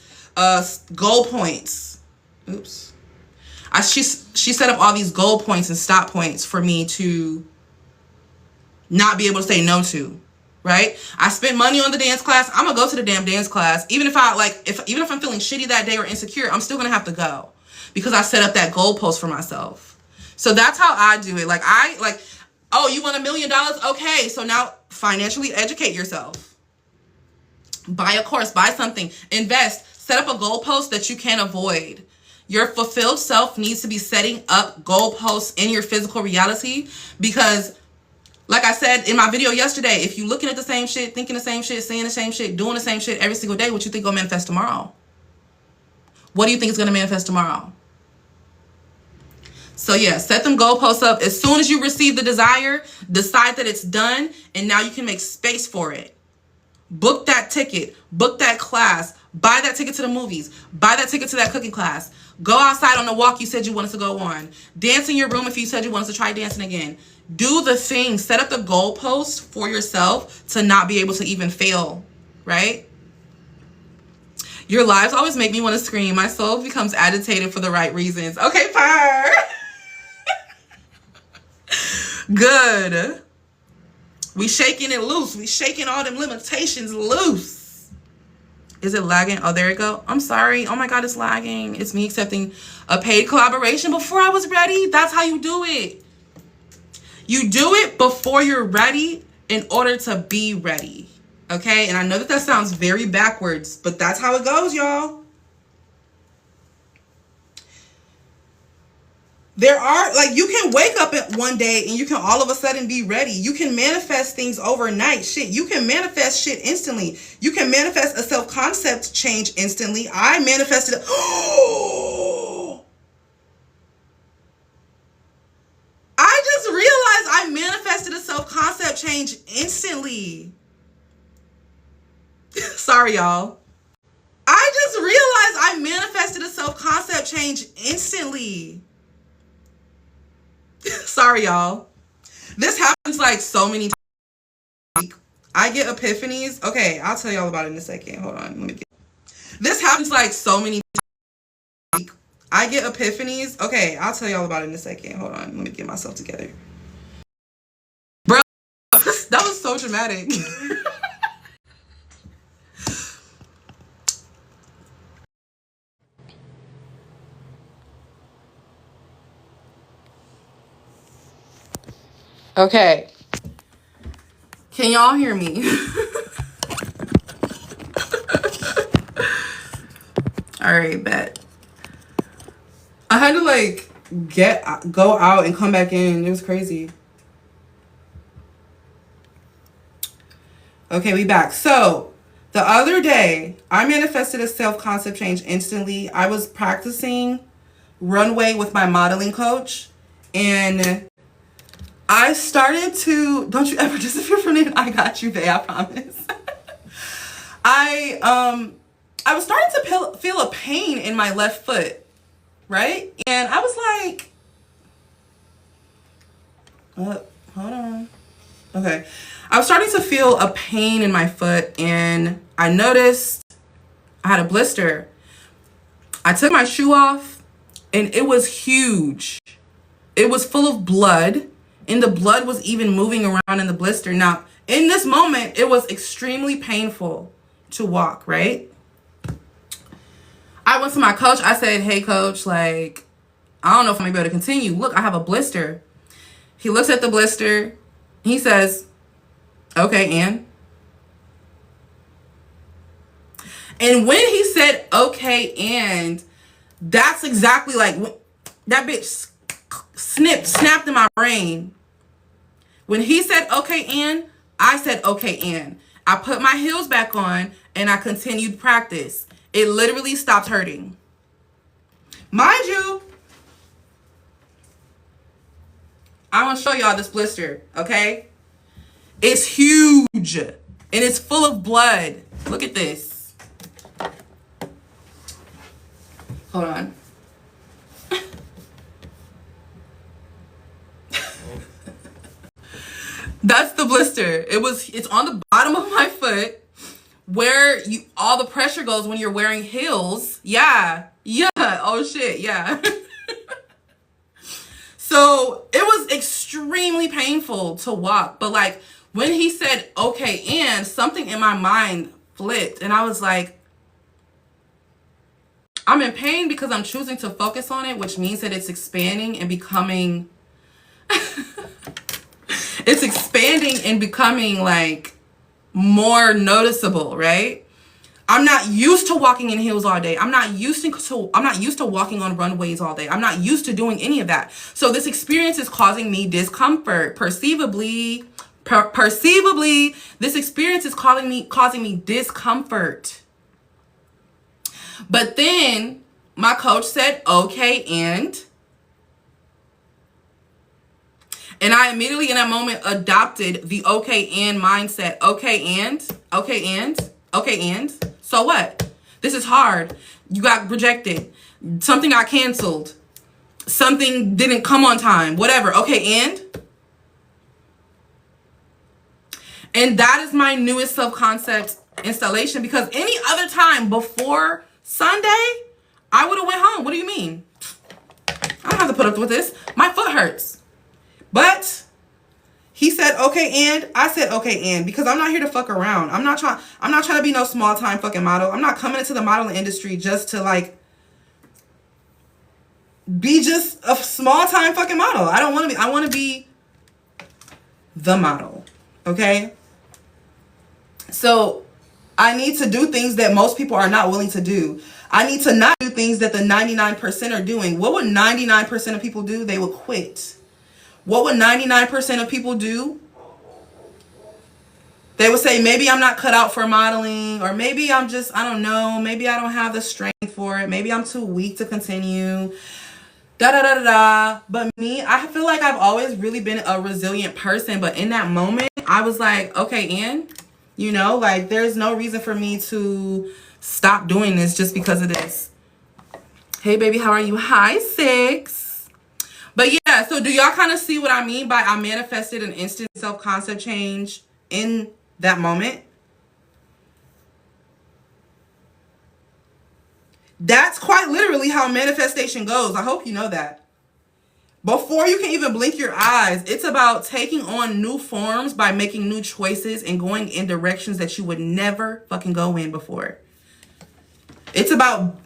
goal points. Oops. She set up all these goal points and stop points for me to not be able to say no to, right? I spent money on the dance class. I'm gonna go to the damn dance class. Even if I'm feeling shitty that day or insecure, I'm still gonna have to go because I set up that goalpost for myself. So that's how I do it. Oh, you want $1 million? Okay, so now financially educate yourself. Buy a course, buy something, invest, set up a goalpost that you can't avoid. Your fulfilled self needs to be setting up goalposts in your physical reality because like I said in my video yesterday, if you're looking at the same shit, thinking the same shit, saying the same shit, doing the same shit every single day, what you think will manifest tomorrow? What do you think is going to manifest tomorrow? So yeah, set them goalposts up. As soon as you receive the desire, decide that it's done, and now you can make space for it. Book that ticket, book that class, buy that ticket to the movies, buy that ticket to that cooking class. Go outside on the walk you said you wanted to go on. Dance in your room if you said you wanted to try dancing again. Do the thing. Set up the goalpost for yourself to not be able to even fail, right? Your lives always make me want to scream. My soul becomes agitated for the right reasons. Okay, fire. Good. We shaking it loose. We shaking all them limitations loose. Is it lagging? Oh, there it go. I'm sorry. Oh my God, it's lagging. It's me accepting a paid collaboration before I was ready. That's how you do it. You do it before you're ready in order to be ready. Okay? And I know that sounds very backwards, but that's how it goes, y'all. There are, you can wake up at one day and you can all of a sudden be ready. You can manifest things overnight. Shit, you can manifest shit instantly. You can manifest a self-concept change instantly. I manifested, I just realized I manifested a self-concept change instantly. Sorry, y'all. I just realized I manifested a self-concept change instantly. Sorry, y'all. This happens like so many times. I get epiphanies. Okay, I'll tell y'all about it in a second. Hold on. This happens like so many times. I get epiphanies. Okay, I'll tell y'all about it in a second. Hold on. Let me get myself together. Bro, dramatic. Okay. Can y'all hear me? All right, bet. I had to like go out and come back in. It was crazy. Okay, we back. So the other day, I manifested a self-concept change instantly. I was practicing runway with my modeling coach, and I started to, don't you ever disappear from me. I got you, babe, I promise. I was starting to feel a pain in my left foot, right? And I was like, hold on. Okay. I was starting to feel a pain in my foot, and I noticed I had a blister. I took my shoe off, and it was huge. It was full of blood, and the blood was even moving around in the blister. Now, in this moment, it was extremely painful to walk, right? I went to my coach. I said, hey, coach, like, I don't know if I'm going to be able to continue. Look, I have a blister. He looks at the blister. He says, okay, and when he said, okay, and that's exactly like that bitch snapped in my brain. When he said, okay, and I said, okay, and I put my heels back on and I continued practice. It literally stopped hurting. Mind you, I want to show y'all this blister, okay? It's huge and it's full of blood. Look at this. Hold on. That's the blister. It's on the bottom of my foot where all the pressure goes when you're wearing heels. Yeah. Oh shit. Yeah. So it was extremely painful to walk. But like when he said, okay, and something in my mind flipped, and I was like, I'm in pain because I'm choosing to focus on it, which means that it's expanding and becoming it's expanding and becoming like more noticeable, right? I'm not used to walking in heels all day. I'm not used to walking on runways all day. I'm not used to doing any of that. So this experience is causing me discomfort. Perceivably, this experience is causing me discomfort. But then my coach said, okay, and I immediately in that moment adopted the okay, and mindset. Okay, and so what? This is hard. You got rejected. Something got canceled. Something didn't come on time. Whatever. Okay, and that is my newest self-concept installation, because any other time before Sunday, I would have went home. What do you mean? I don't have to put up with this. My foot hurts. But he said, okay, and I said, okay, and because I'm not here to fuck around. I'm not trying to be no small time fucking model. I'm not coming into the modeling industry just to like be just a small time fucking model. I don't want to be. I want to be the model. Okay. So I need to do things that most people are not willing to do. I need to not do things that the 99% are doing. What would 99% of people do? They would quit. What would 99% of people do? They would say, maybe I'm not cut out for modeling, or maybe I don't know, maybe I don't have the strength for it, maybe I'm too weak to continue, But me, I feel like I've always really been a resilient person, but in that moment, I was like, okay, and, like, there's no reason for me to stop doing this just because of this. Hey, baby, how are you? Hi, 6. But yeah, so do y'all kind of see what I mean by I manifested an instant self-concept change in that moment? That's quite literally how manifestation goes. I hope you know that. Before you can even blink your eyes, it's about taking on new forms by making new choices and going in directions that you would never fucking go in before. It's about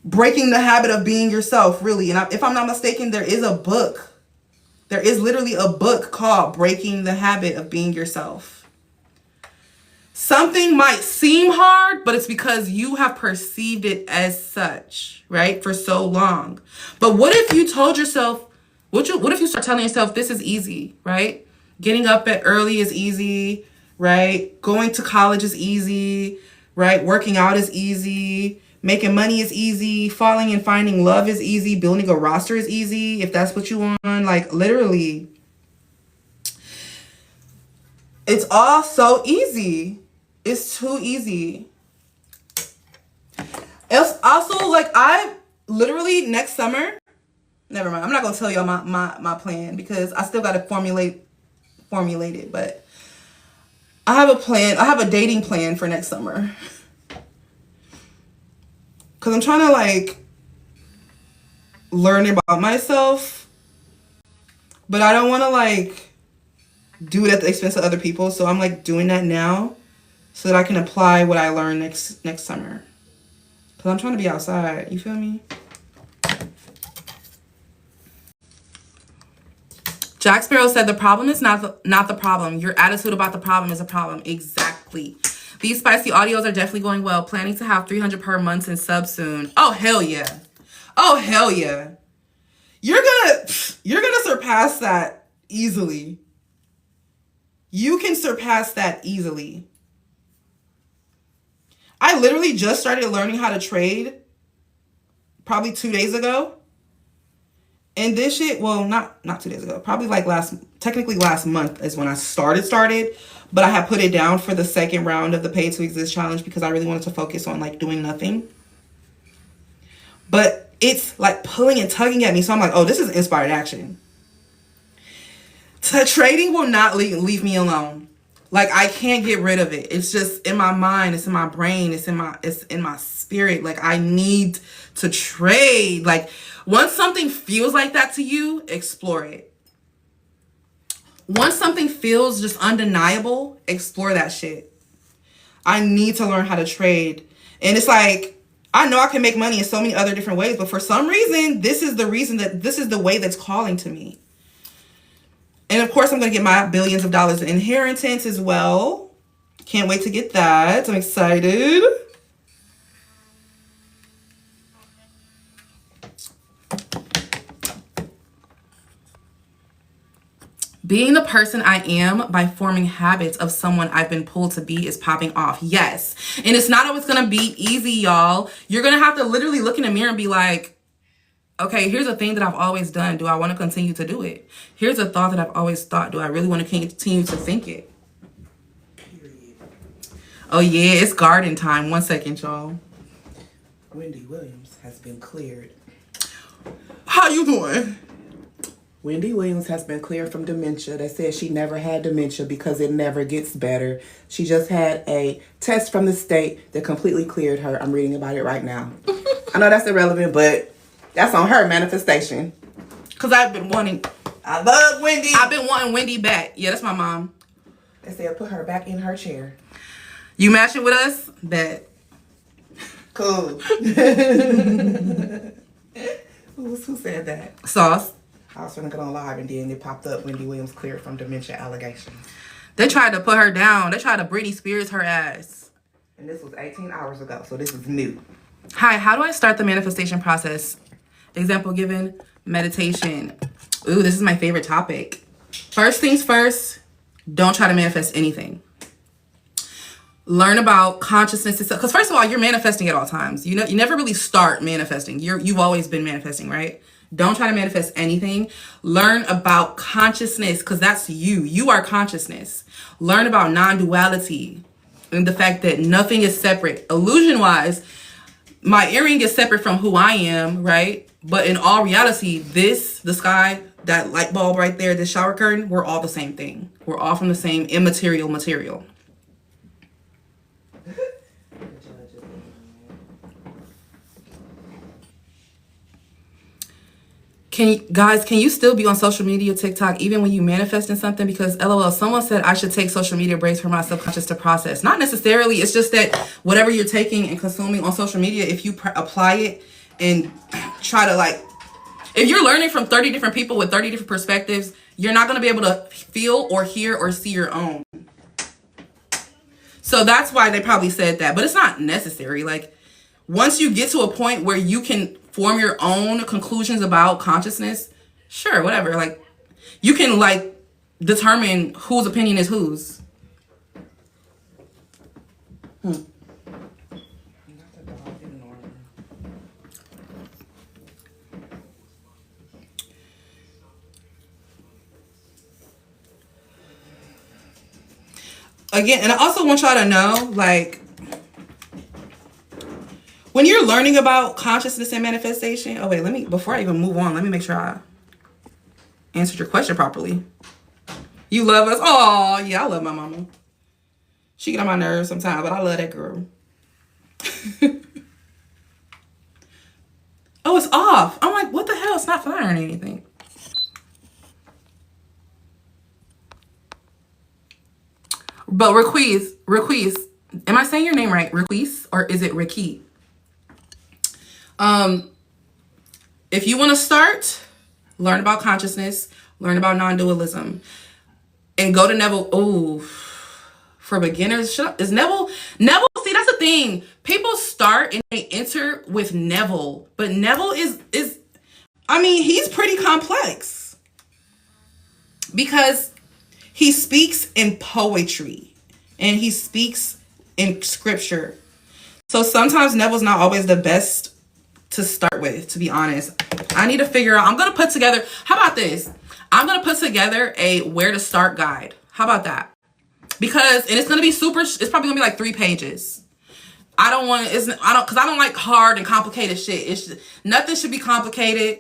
breaking the habit of being yourself, really. And if I'm not mistaken, there is a book. There is literally a book called Breaking the Habit of Being Yourself. Something might seem hard, but it's because you have perceived it as such, right? For so long. But what if you told yourself, what if you start telling yourself this is easy, right? Getting up at early is easy, right? Going to college is easy, right? Working out is easy. Making money is easy. Falling and finding love is easy. Building a roster is easy, if that's what you want. Like, literally. It's all so easy. It's too easy. It's also, like, I literally next summer, never mind. I'm not going to tell y'all my plan because I still got to formulate it. But I have a plan. I have a dating plan for next summer. Because I'm trying to, like, learn about myself. But I don't want to, like, do it at the expense of other people. So I'm, like, doing that now so that I can apply what I learn next summer. Because I'm trying to be outside. You feel me? Jack Sparrow said the problem is not the problem. Your attitude about the problem is a problem. Exactly. These spicy audios are definitely going well. Planning to have 300 per month in subs soon. Oh, hell yeah. Oh, hell yeah. You're gonna surpass that easily. You can surpass that easily. I literally just started learning how to trade probably 2 days ago. And this shit, well, not 2 days ago. Probably like last month is when I started. But I had put it down for the second round of the Pay to Exist challenge because I really wanted to focus on, like, doing nothing. But it's like pulling and tugging at me. So I'm like, oh, this is inspired action. Trading will not leave me alone. Like, I can't get rid of it. It's just in my mind. It's in my brain. It's in my spirit. Like, I need to trade. Like, once something feels like that to you, explore it. Once something feels just undeniable, explore that shit. I need to learn how to trade. And it's like, I know I can make money in so many other different ways, but for some reason, this is the way that's calling to me. And of course, I'm going to get my billions of dollars in inheritance as well. Can't wait to get that. I'm excited. Being the person I am by forming habits of someone I've been pulled to be is popping off. Yes. And it's not always going to be easy, y'all. You're going to have to literally look in the mirror and be like, okay, here's a thing that I've always done. Do I want to continue to do it? Here's a thought that I've always thought. Do I really want to continue to think it? Period. Oh, yeah, it's garden time. 1 second, y'all. Wendy Williams has been cleared. How you doing? Wendy Williams has been cleared from dementia. They said she never had dementia because it never gets better. She just had a test from the state that completely cleared her. I'm reading about it right now. I know that's irrelevant, but that's on her manifestation. Because I love Wendy. I've been wanting Wendy back. Yeah, that's my mom. They said put her back in her chair. You matching with us? Bet. Cool. Who said that? Sauce. I was finna get on live and then it popped up Wendy Williams cleared from dementia allegations. They tried to put her down. They tried to Britney Spears her ass. And this was 18 hours ago, so this is new. Hi, how do I start the manifestation process? Example given, meditation. Ooh, this is my favorite topic. First things first, don't try to manifest anything. Learn about consciousness itself. Because first of all, you're manifesting at all times. You never really start manifesting. You've always been manifesting, right? Don't try to manifest anything. Learn about consciousness because that's you. You are consciousness. Learn about non-duality and the fact that nothing is separate. Illusion-wise, my earring is separate from who I am, right? But in all reality, the sky, that light bulb right there, this shower curtain, we're all the same thing. We're all from the same immaterial material. can you still be on social media, TikTok, even when you manifesting something? Because LOL, someone said I should take social media breaks for my subconscious to process. Not necessarily. It's just that whatever you're taking and consuming on social media, if you apply it and try to like, if you're learning from 30 different people with 30 different perspectives, you're not going to be able to feel or hear or see your own. So that's why they probably said that. But it's not necessary. Like, once you get to a point where you can form your own conclusions about consciousness, sure, whatever. Like, you can, like, determine whose opinion is whose. Again, and I also want y'all to know, like, when you're learning about consciousness and manifestation, oh wait, before I even move on, let me make sure I answered your question properly. You love us? Oh, yeah, I love my mama. She get on my nerves sometimes, but I love that girl. Oh, it's off. I'm like, what the hell? It's not firing anything. But Requise, am I saying your name right? Requise, or is it Ricky? If you want to start, learn about consciousness, learn about non-dualism, and go to Neville. Oh, for beginners, is Neville? See, that's the thing. People start and they enter with Neville, but Neville is I mean, he's pretty complex because he speaks in poetry and he speaks in scripture. So sometimes Neville's not always the best to start with, to be honest. I need to figure out, I'm going to put together, how about this? I'm going to put together a where to start guide. How about that? Because, and it's going to be it's probably going to be like 3 pages. I don't like hard and complicated shit. Nothing should be complicated.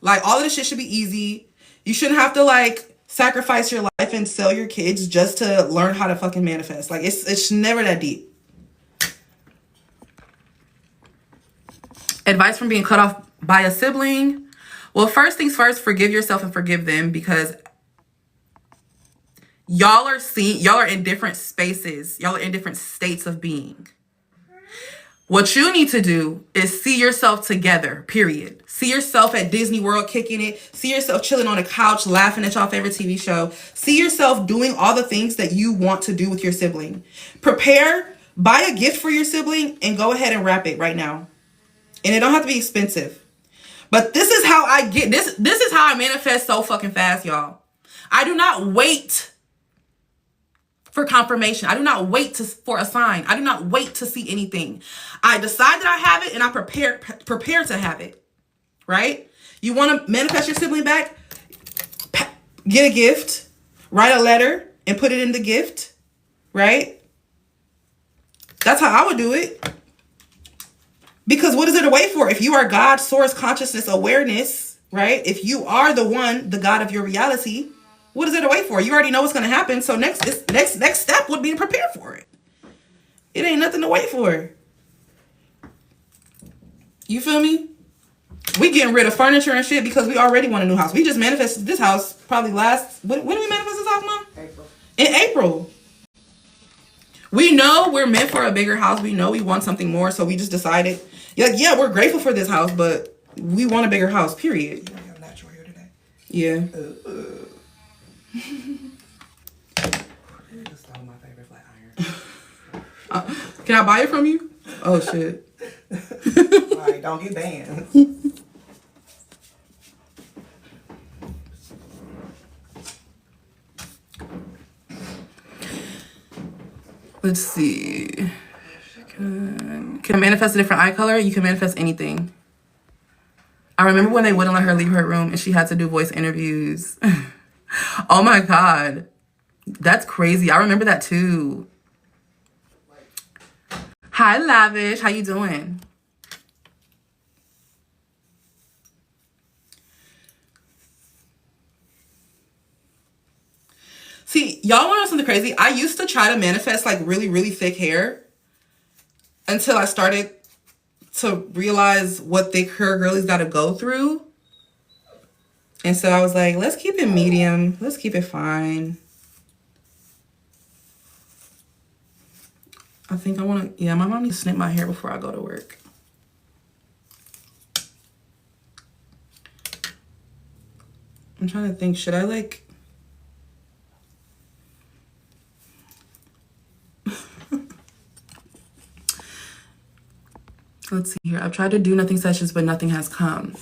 Like, all of this shit should be easy. You shouldn't have to, like, sacrifice your life and sell your kids just to learn how to fucking manifest. Like, it's never that deep. Advice from being cut off by a sibling. Well, first things first, forgive yourself and forgive them, because y'all are in different spaces. Y'all are in different states of being. What you need to do is see yourself together, period. See yourself at Disney World kicking it. See yourself chilling on a couch, laughing at your favorite TV show. See yourself doing all the things that you want to do with your sibling. Prepare, buy a gift for your sibling, and go ahead and wrap it right now. And it don't have to be expensive. But this is how I get this. This is how I manifest so fucking fast, y'all. I do not wait for confirmation. I do not wait for a sign. I do not wait to see anything. I decide that I have it and I prepare to have it. Right? You want to manifest your sibling back? Get a gift. Write a letter and put it in the gift. Right? That's how I would do it. Because what is there to wait for? If you are God, source, consciousness, awareness, right? If you are the God of your reality, what is there to wait for? You already know what's going to happen. So next step would be to prepare for it. It ain't nothing to wait for. You feel me? We getting rid of furniture and shit because we already want a new house. We just manifested this house probably when did we manifest this house, Mom? April. In April. We know we're meant for a bigger house. We know we want something more. So we just decided, like, yeah, we're grateful for this house, but we want a bigger house, period. You have natural hair today. Yeah. You just stole my favorite flat iron. Can I buy it from you? Oh, shit. All right, don't get banned. Let's see. Can I manifest a different eye color? You can manifest anything. I remember when they wouldn't let her leave her room and she had to do voice interviews. Oh my God. That's crazy. I remember that too. Hi, Lavish. How you doing? See, y'all want to know something crazy? I used to try to manifest like really, really thick hair until I started to realize what thick hair girlies got to go through. And so I was like, let's keep it medium. Let's keep it fine. I think I want to, yeah, my mom needs to snip my hair before I go to work. I'm trying to think, should I like, let's see here. I've tried to do nothing sessions, but nothing has come.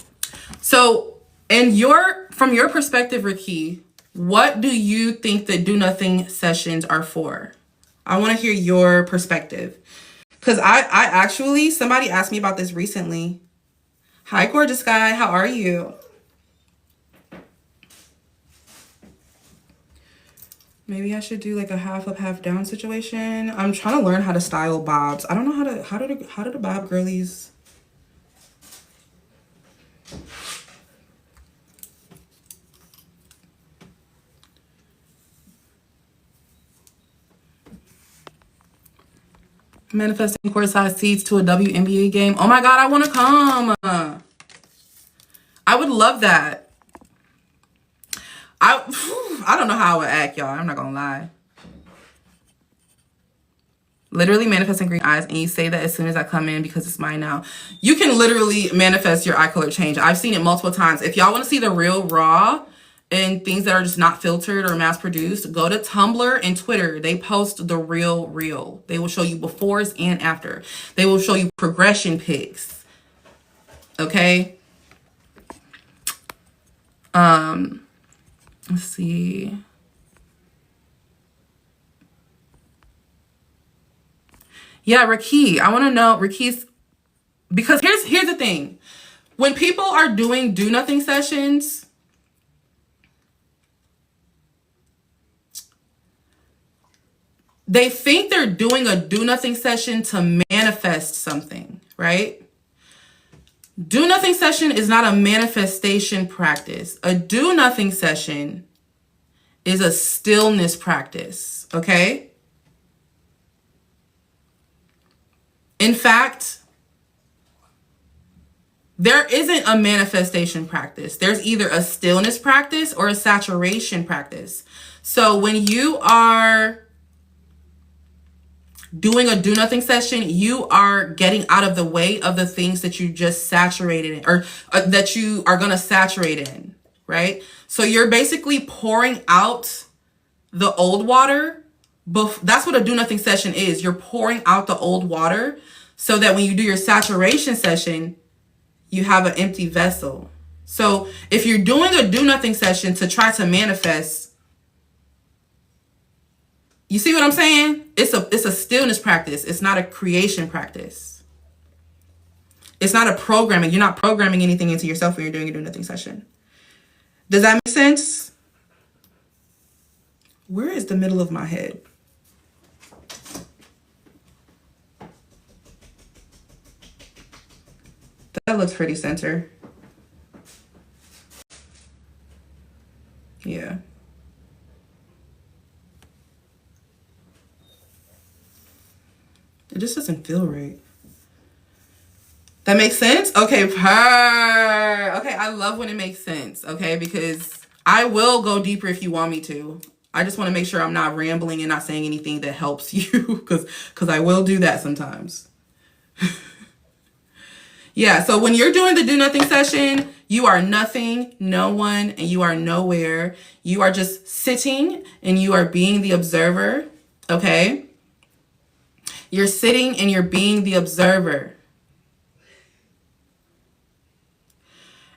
So from your perspective, Ricky, what do you think that do nothing sessions are for? I want to hear your perspective. Because I actually, somebody asked me about this recently. Hi, gorgeous guy. How are you? Maybe I should do like a half up, half down situation. I'm trying to learn how to style bobs. I don't know how do the bob girlies. Manifesting court-side seats to a WNBA game. Oh my God, I want to come. I would love that. I don't know how I would act, y'all. I'm not gonna lie. Literally manifesting green eyes, and you say that as soon as I come in because it's mine now. You can literally manifest your eye color change. I've seen it multiple times. If y'all want to see the real raw and things that are just not filtered or mass produced, go to Tumblr and Twitter. They post the real. They will show you befores and after. They will show you progression pics. Okay. Let's see. Yeah, Ricky, I want to know, Ricky's, because here's the thing. When people are doing do nothing sessions, they think they're doing a do nothing session to manifest something, right? Do nothing session is not a manifestation practice. A do nothing session is a stillness practice, okay? In fact, there isn't a manifestation practice. There's either a stillness practice or a saturation practice. So when you are doing a do nothing session, you are getting out of the way of the things that you just saturated in, or that you are going to saturate in, right? So you're basically pouring out the old water. That's what a do nothing session is. You're pouring out the old water so that when you do your saturation session, you have an empty vessel. So if you're doing a do nothing session to try to manifest, you see what I'm saying? It's a stillness practice. It's not a creation practice. It's not a programming. You're not programming anything into yourself when you're doing a do nothing session. Does that make sense? Where is the middle of my head? That looks pretty center. Yeah. It just doesn't feel right. That makes sense? Okay, Okay, I love when it makes sense, okay? Because I will go deeper if you want me to. I just want to make sure I'm not rambling and not saying anything that helps you, because I will do that sometimes. Yeah, so when you're doing the do nothing session, you are nothing, no one, and you are nowhere. You are just sitting and you are being the observer, okay? You're sitting and you're being the observer.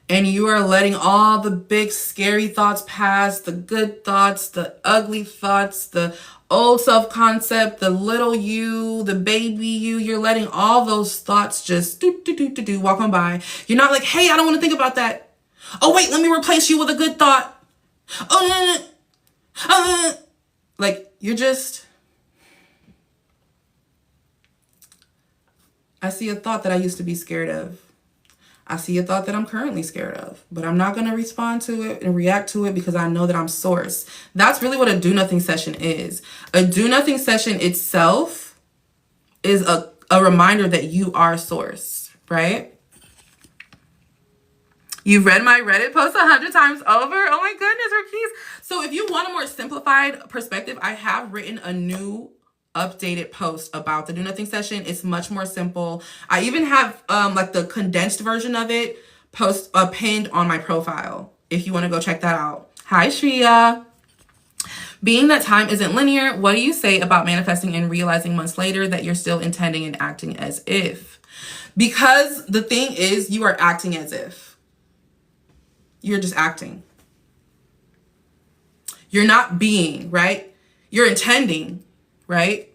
And you are letting all the big scary thoughts pass, the good thoughts, the ugly thoughts, the old self-concept, the little you, the baby you. You're letting all those thoughts just walk on by. You're not like, hey, I don't want to think about that. Oh, wait, let me replace you with a good thought. Oh, no. Like, you're just... I see a thought that I used to be scared of. I see a thought that I'm currently scared of, but I'm not going to respond to it and react to it because I know that I'm source. That's really what a do nothing session is. A do nothing session itself is a reminder that you are source, right? You've read my Reddit post 100 times over. Oh my goodness, Raquise. So if you want a more simplified perspective, I have written a new updated post about the Do Nothing session. It's much more simple. I even have like the condensed version of it pinned on my profile if you want to go check that out. Hi, Shreya. Being that time isn't linear, what do you say about manifesting and realizing months later that you're still intending and acting as if? Because the thing is, you are acting as if. You're just acting. You're not being, right? You're intending, right?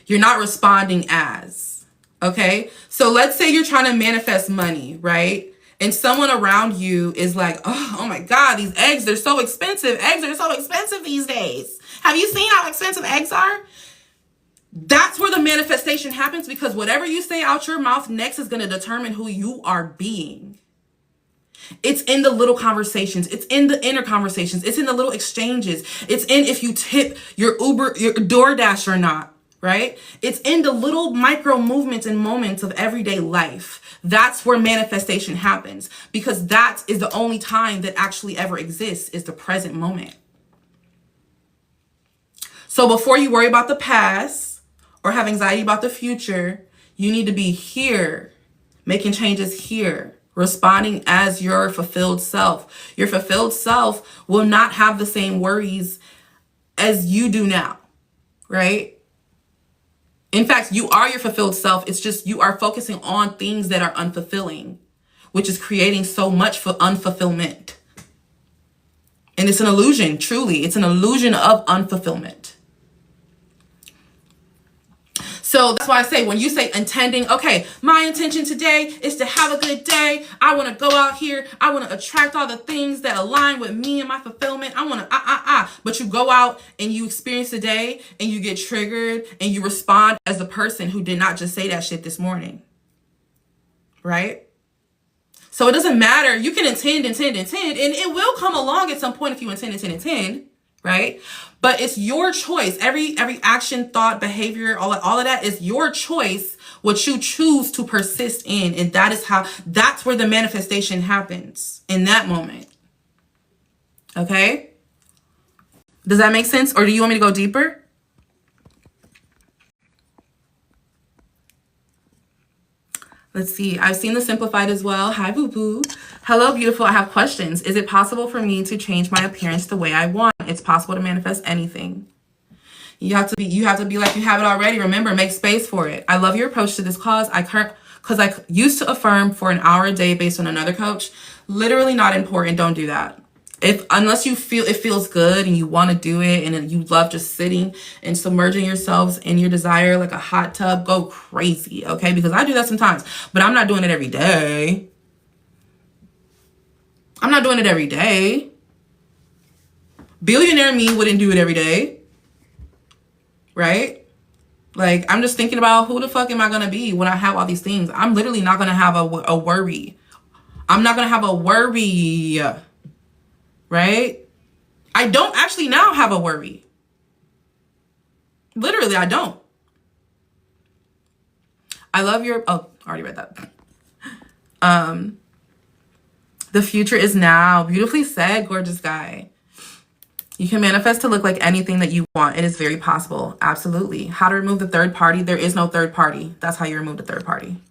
You're not responding as, okay? So let's say you're trying to manifest money, right? And someone around you is like, oh my God, these eggs, they're so expensive. Eggs are so expensive these days. Have you seen how expensive eggs are? That's where the manifestation happens, because whatever you say out your mouth next is going to determine who you are being. It's in the little conversations. It's in the inner conversations. It's in the little exchanges. It's in if you tip your Uber, your DoorDash or not, right? It's in the little micro movements and moments of everyday life. That's where manifestation happens, because that is the only time that actually ever exists, is the present moment. So before you worry about the past or have anxiety about the future, you need to be here, making changes here, responding as your fulfilled self. Your fulfilled self will not have the same worries as you do now, right? In fact, you are your fulfilled self. It's just you are focusing on things that are unfulfilling, which is creating so much for unfulfillment. And it's an illusion, truly. It's an illusion of unfulfillment. So that's why I say, when you say intending, okay, my intention today is to have a good day. I want to go out here. I want to attract all the things that align with me and my fulfillment. I want to, But you go out and you experience the day and you get triggered and you respond as the person who did not just say that shit this morning. Right? So it doesn't matter. You can intend, and it will come along at some point if you intend, right? But it's your choice. Every action, thought, behavior, all of that is your choice, what you choose to persist in. And that's where the manifestation happens, in that moment. Okay? Does that make sense? Or do you want me to go deeper? Let's see. I've seen the simplified as well. Hi, boo boo. Hello, beautiful. I have questions. Is it possible for me to change my appearance the way I want? It's possible to manifest anything. You have to be like you have it already. Remember, make space for it. I love your approach to this cause. I used to affirm for an hour a day based on another coach. Literally not important. Don't do that. Unless you feel it feels good and you want to do it and you love just sitting and submerging yourselves in your desire like a hot tub, go crazy, okay? Because I do that sometimes, but I'm not doing it every day. I'm not doing it every day. Billionaire me wouldn't do it every day, right? Like, I'm just thinking about who the fuck am I going to be when I have all these things. I'm literally not going to have a worry. I'm not going to have a worry. Right? I don't actually now have a worry. Literally, I don't. I love your... Oh, I already read that. The future is now. Beautifully said, gorgeous guy. You can manifest to look like anything that you want. It is very possible. Absolutely. How to remove the third party? There is no third party. That's how you remove the third party.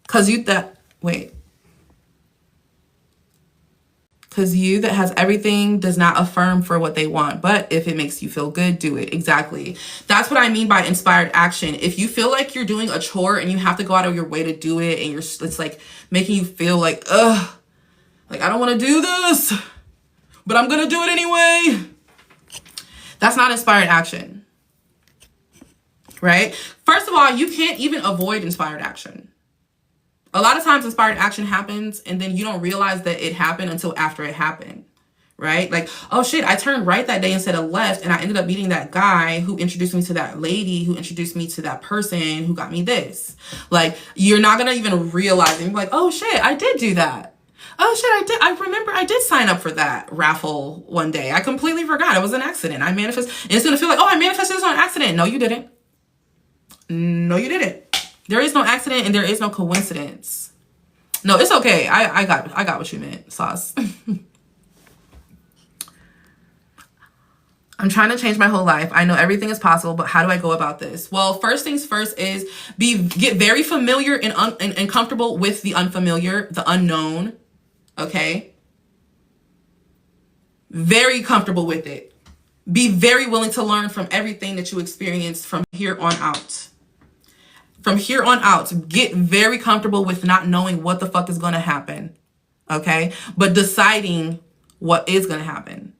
Because you that has everything does not affirm for what they want. But if it makes you feel good, do it. Exactly. That's what I mean by inspired action. If you feel like you're doing a chore and you have to go out of your way to do it, and it's like making you feel like, ugh, like I don't want to do this, but I'm going to do it anyway. That's not inspired action. Right? First of all, you can't even avoid inspired action. A lot of times inspired action happens and then you don't realize that it happened until after it happened, right? Like, oh shit, I turned right that day instead of left and I ended up meeting that guy who introduced me to that lady who introduced me to that person who got me this. Like, you're not going to even realize it. You're like, oh shit, I did do that. Oh shit, I did. I remember I did sign up for that raffle one day. I completely forgot. It was an accident. I manifested. And it's going to feel like, oh, I manifested this on accident. No, you didn't. No, you didn't. There is no accident and there is no coincidence. No, it's okay. I got what you meant, sauce. I'm trying to change my whole life. I know everything is possible, but how do I go about this? Well, first things first is get very familiar and comfortable with the unfamiliar, the unknown. Okay? Very comfortable with it. Be very willing to learn from everything that you experience from here on out. From here on out, get very comfortable with not knowing what the fuck is going to happen. Okay? But deciding what is going to happen.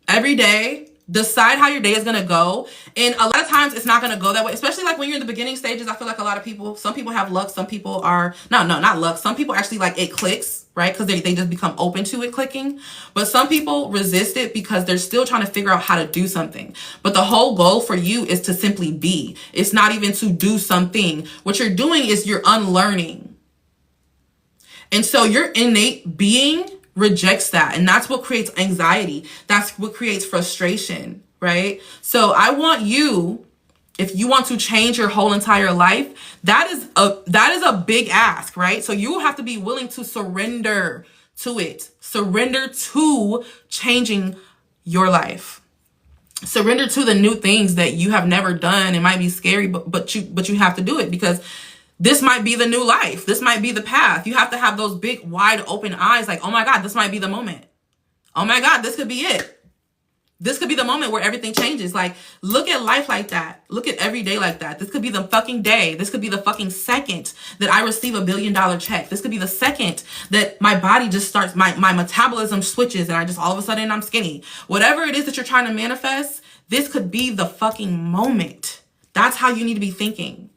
Every day, decide how your day is going to go. And a lot of times it's not going to go that way, especially like when you're in the beginning stages. I feel like a lot of people, some people have luck. Some people are, no, not luck. Some people actually like it clicks, right? Because they just become open to it clicking. But some people resist it because they're still trying to figure out how to do something. But the whole goal for you is to simply be. It's not even to do something. What you're doing is you're unlearning. And so your innate being rejects that. And that's what creates anxiety. That's what creates frustration, right? So I want you, if you want to change your whole entire life, that is a big ask, right? So you have to be willing to surrender to it. Surrender to changing your life. Surrender to the new things that you have never done. It might be scary, but you have to do it because this might be the new life. This might be the path. You have to have those big, wide open eyes like, oh my God, this might be the moment. Oh my God, this could be it. This could be the moment where everything changes. Like, look at life like that. Look at every day like that. This could be the fucking day. This could be the fucking second that I receive $1 billion check. This could be the second that my body just starts, my metabolism switches and I just all of a sudden I'm skinny. Whatever it is that you're trying to manifest, this could be the fucking moment. That's how you need to be thinking.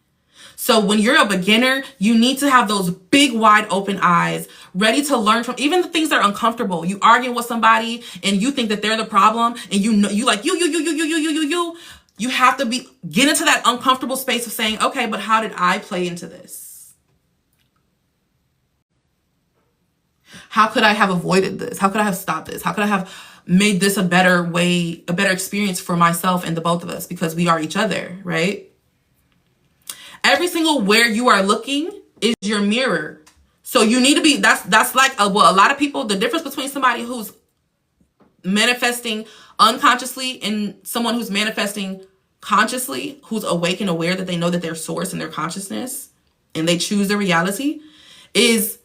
So when you're a beginner, you need to have those big, wide open eyes, ready to learn from even the things that are uncomfortable. You arguing with somebody and you think that they're the problem and you like, you have to get into that uncomfortable space of saying, okay, but how did I play into this? How could I have avoided this? How could I have stopped this? How could I have made this a better way, a better experience for myself and the both of us because we are each other, right? Every single where you are looking is your mirror. So you need to be, that's like, a lot of people, the difference between somebody who's manifesting unconsciously and someone who's manifesting consciously, who's awake and aware that they know that their source and their consciousness and they choose their reality, is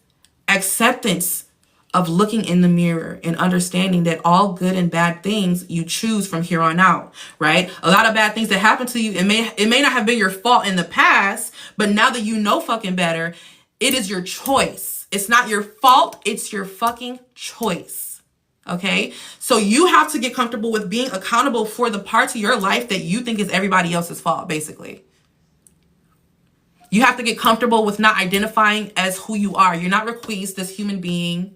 acceptance of looking in the mirror and understanding that all good and bad things you choose from here on out, right? A lot of bad things that happen to you, it may not have been your fault in the past, but now that you know fucking better, it is your choice. It's not your fault, it's your fucking choice. Okay? So you have to get comfortable with being accountable for the parts of your life that you think is everybody else's fault, basically. You have to get comfortable with not identifying as who you are. You're not Requise, this human being.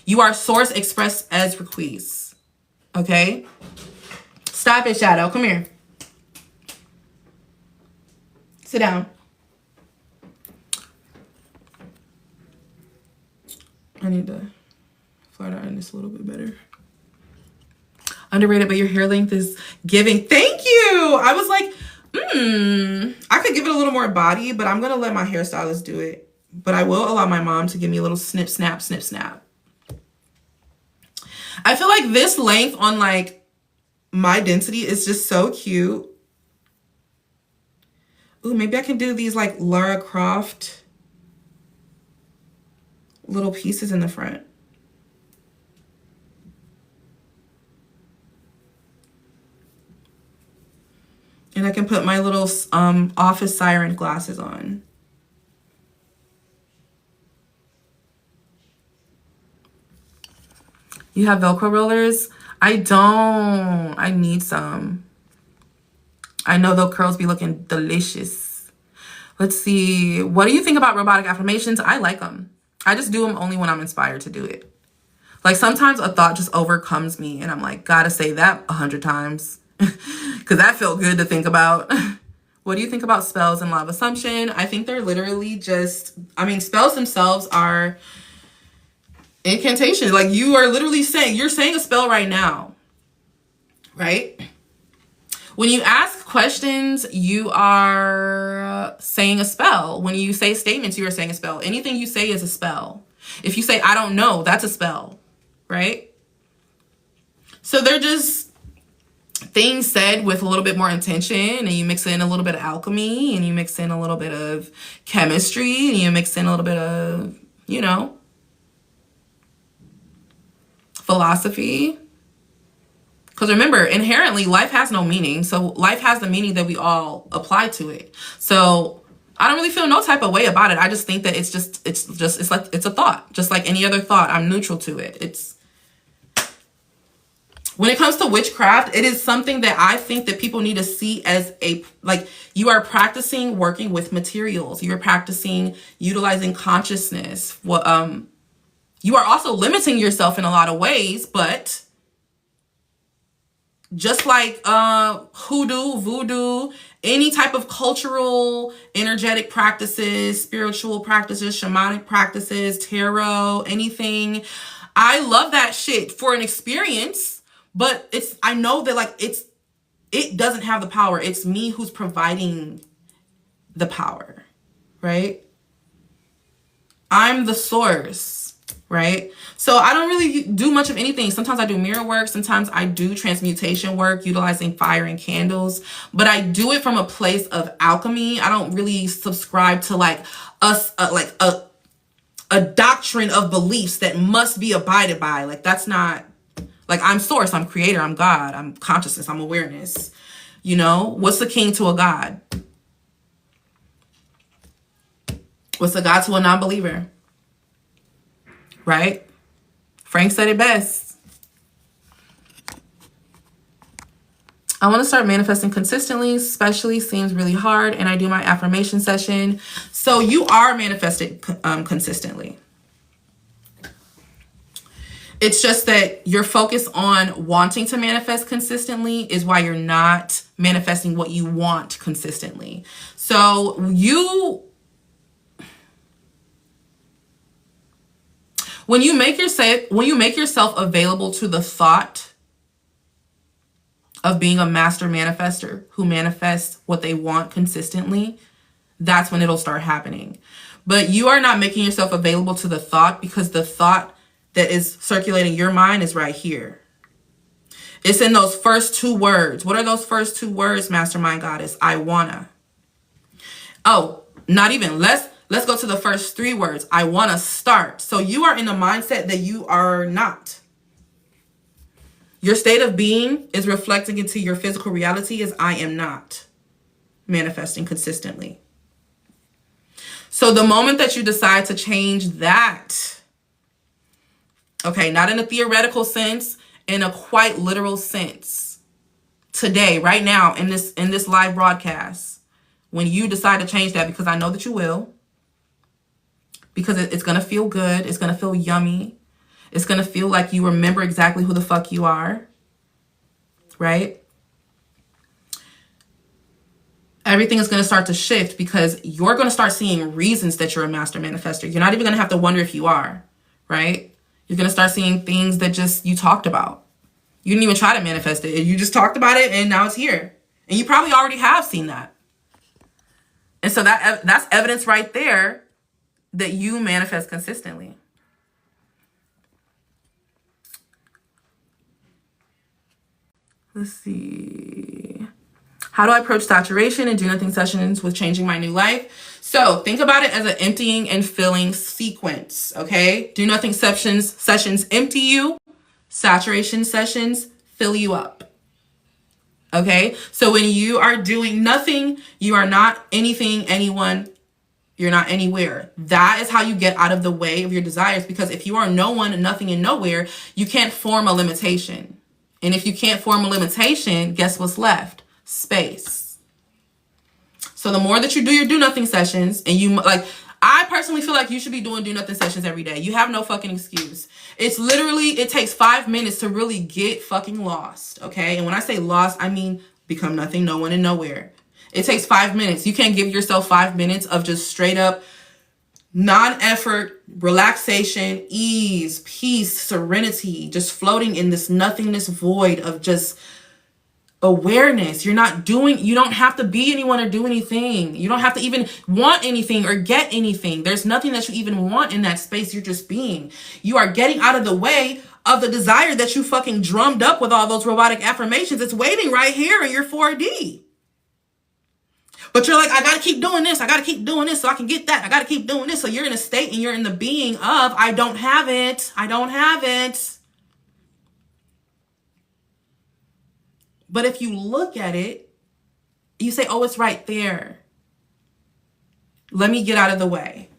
You are source expressed as Requise. Okay? Stop it, Shadow. Come here. Sit down. I need to flat iron this a little bit better. Underrated, but your hair length is giving. Thank you. I was like, I could give it a little more body, but I'm going to let my hairstylist do it. But I will allow my mom to give me a little snip, snap, snip, snap. I feel like this length on like my density is just so cute. Ooh, maybe I can do these like Lara Croft little pieces in the front. And I can put my little office siren glasses on. You have Velcro rollers? I don't. I need some. I know those curls be looking delicious. Let's see. What do you think about robotic affirmations? I like them. I just do them only when I'm inspired to do it. Like sometimes a thought just overcomes me and I'm like, gotta say that 100 times. Because that felt good to think about. What do you think about spells and law of assumption? I think they're literally just, spells themselves are incantation. Like you are literally saying, you're saying a spell right now, right? When you ask questions, you are saying a spell. When you say statements, you are saying a spell. Anything you say is a spell. If you say, I don't know, that's a spell, right? So they're just things said with a little bit more intention, and you mix in a little bit of alchemy, and you mix in a little bit of chemistry, and you mix in a little bit of, you know, philosophy. Because remember, inherently, life has no meaning. So life has the meaning that we all apply to it. So I don't really feel no type of way about it. I just think that it's like, it's a thought, just like any other thought. I'm neutral to it. When it comes to witchcraft, it is something that I think that people need to see as like, you are practicing working with materials. You are practicing utilizing consciousness. You are also limiting yourself in a lot of ways, but just like hoodoo, voodoo, any type of cultural, energetic practices, spiritual practices, shamanic practices, tarot, anything. I love that shit for an experience, but I know that like it doesn't have the power. It's me who's providing the power, right? I'm the source, right? So I don't really do much of anything. Sometimes I do mirror work. Sometimes I do transmutation work utilizing fire and candles, but I do it from a place of alchemy. I don't really subscribe to like a doctrine of beliefs that must be abided by. Like that's not, like I'm source, I'm creator, I'm God, I'm consciousness, I'm awareness. You know, what's the king to a God? What's a God to a non-believer? Right? Frank said it best. I want to start manifesting consistently, especially seems really hard, and I do my affirmation session. So you are manifesting consistently. It's just that your focus on wanting to manifest consistently is why you're not manifesting what you want consistently. So when you make yourself available to the thought of being a master manifester who manifests what they want consistently, that's when it'll start happening. But you are not making yourself available to the thought because the thought that is circulating your mind is right here. It's in those first two words. What are those first two words, Mastermind Goddess? I wanna. Oh, not even. Let's go to the first three words. I wanna start. So you are in a mindset that you are not. Your state of being is reflecting into your physical reality as I am not manifesting consistently. So the moment that you decide to change that, okay, not in a theoretical sense, in a quite literal sense, today, right now, in this live broadcast, when you decide to change that, because I know that you will, because it's going to feel good, it's going to feel yummy, it's going to feel like you remember exactly who the fuck you are, right? Everything is going to start to shift because you're going to start seeing reasons that you're a master manifester. You're not even going to have to wonder if you are, right? You're going to start seeing things that just you talked about. You didn't even try to manifest it. You just talked about it and now it's here. And you probably already have seen that. And so that's evidence right there that you manifest consistently. Let's see. How do I approach saturation and do nothing sessions with changing my new life? So think about it as an emptying and filling sequence, okay? Do nothing sessions empty you. Saturation sessions fill you up, okay? So when you are doing nothing, you are not anything, anyone, you're not anywhere. That is how you get out of the way of your desires, because if you are no one, nothing, and nowhere, you can't form a limitation. And if you can't form a limitation, guess what's left? Space. So the more that you do your do nothing sessions, and you like, I personally feel like you should be doing do nothing sessions every day. You have no fucking excuse. It's literally, it takes 5 minutes to really get fucking lost, okay? And when I say lost, I mean become nothing, no one, and nowhere. It takes 5 minutes. You can't give yourself 5 minutes of just straight up non-effort, relaxation, ease, peace, serenity, just floating in this nothingness void of just awareness. You don't have to be anyone or do anything. You don't have to even want anything or get anything. There's nothing that you even want in that space. You're just being. You are getting out of the way of the desire that you fucking drummed up with all those robotic affirmations. It's waiting right here in your 4D. But you're like, I gotta keep doing this. I gotta keep doing this so I can get that. I gotta keep doing this. So you're in a state and you're in the being of, I don't have it. I don't have it. But if you look at it, you say, oh, it's right there. Let me get out of the way.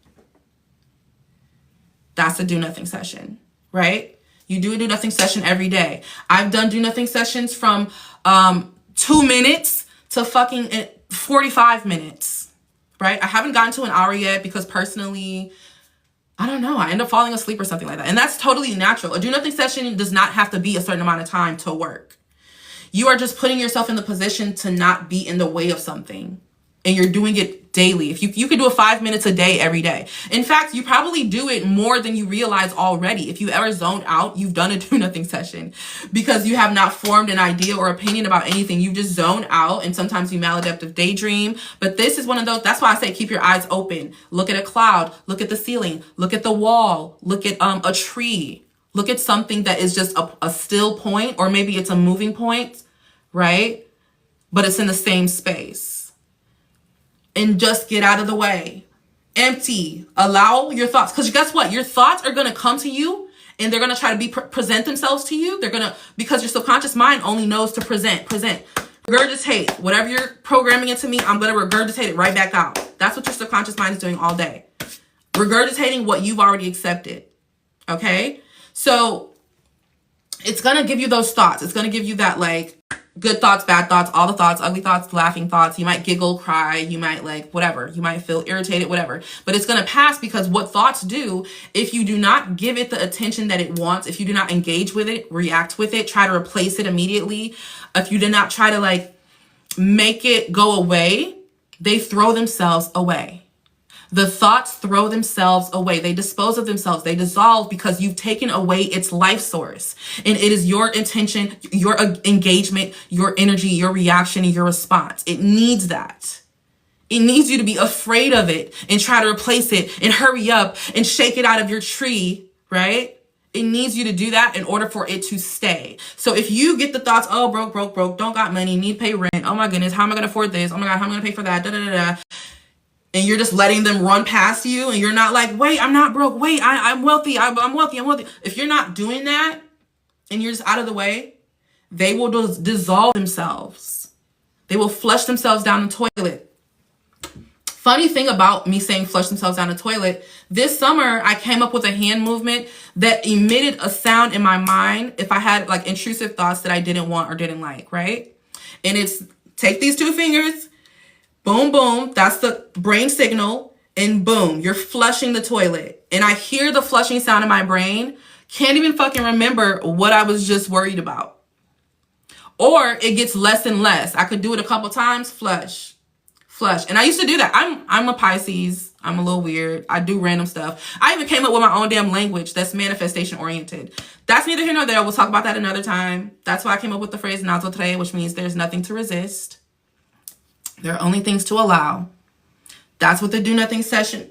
That's a do nothing session, right? You do a do nothing session every day. I've done do nothing sessions from 2 minutes to fucking 45 minutes, right? I haven't gotten to an hour yet because personally, I don't know, I end up falling asleep or something like that. And that's totally natural. A do nothing session does not have to be a certain amount of time to work. You are just putting yourself in the position to not be in the way of something. And you're doing it daily. If you could do 5 minutes a day, every day. In fact, you probably do it more than you realize already. If you ever zoned out, you've done a do nothing session because you have not formed an idea or opinion about anything. You just zone out, and sometimes you maladaptive daydream. But this is one of those, that's why I say keep your eyes open. Look at a cloud, look at the ceiling, look at the wall, look at a tree. Look at something that is just a still point, or maybe it's a moving point, right? But it's in the same space. And just get out of the way. Empty. Allow your thoughts. Because guess what? Your thoughts are going to come to you and they're going to try to present themselves to you. They're going to, because your subconscious mind only knows to present. Regurgitate. Whatever you're programming into me, I'm going to regurgitate it right back out. That's what your subconscious mind is doing all day. Regurgitating what you've already accepted. Okay? So it's going to give you those thoughts. It's going to give you that like good thoughts, bad thoughts, all the thoughts, ugly thoughts, laughing thoughts. You might giggle, cry, you might like whatever. You might feel irritated, whatever. But it's going to pass, because what thoughts do, if you do not give it the attention that it wants, if you do not engage with it, react with it, try to replace it immediately, if you do not try to like make it go away, they throw themselves away. The thoughts throw themselves away. They dispose of themselves. They dissolve because you've taken away its life source. And it is your intention, your engagement, your energy, your reaction, and your response. It needs that. It needs you to be afraid of it and try to replace it and hurry up and shake it out of your tree, right? It needs you to do that in order for it to stay. So if you get the thoughts, oh, broke, don't got money, need to pay rent. Oh my goodness, how am I going to afford this? Oh my God, how am I going to pay for that? Da, da, da, da. And you're just letting them run past you, and you're not like, wait, I'm not broke. Wait, I'm wealthy. I'm wealthy. If you're not doing that and you're just out of the way, they will dissolve themselves. They will flush themselves down the toilet. Funny thing about me saying flush themselves down the toilet, this summer I came up with a hand movement that emitted a sound in my mind if I had like intrusive thoughts that I didn't want or didn't like, right? And it's take these 2 fingers, boom, boom, that's the brain signal, and boom, you're flushing the toilet. And I hear the flushing sound in my brain, can't even fucking remember what I was just worried about. Or it gets less and less. I could do it a couple times, flush. And I used to do that. I'm a Pisces. I'm a little weird. I do random stuff. I even came up with my own damn language that's manifestation oriented. That's neither here nor there. We'll talk about that another time. That's why I came up with the phrase nazo tre, which means there's nothing to resist. There are only things to allow. That's what the do nothing session.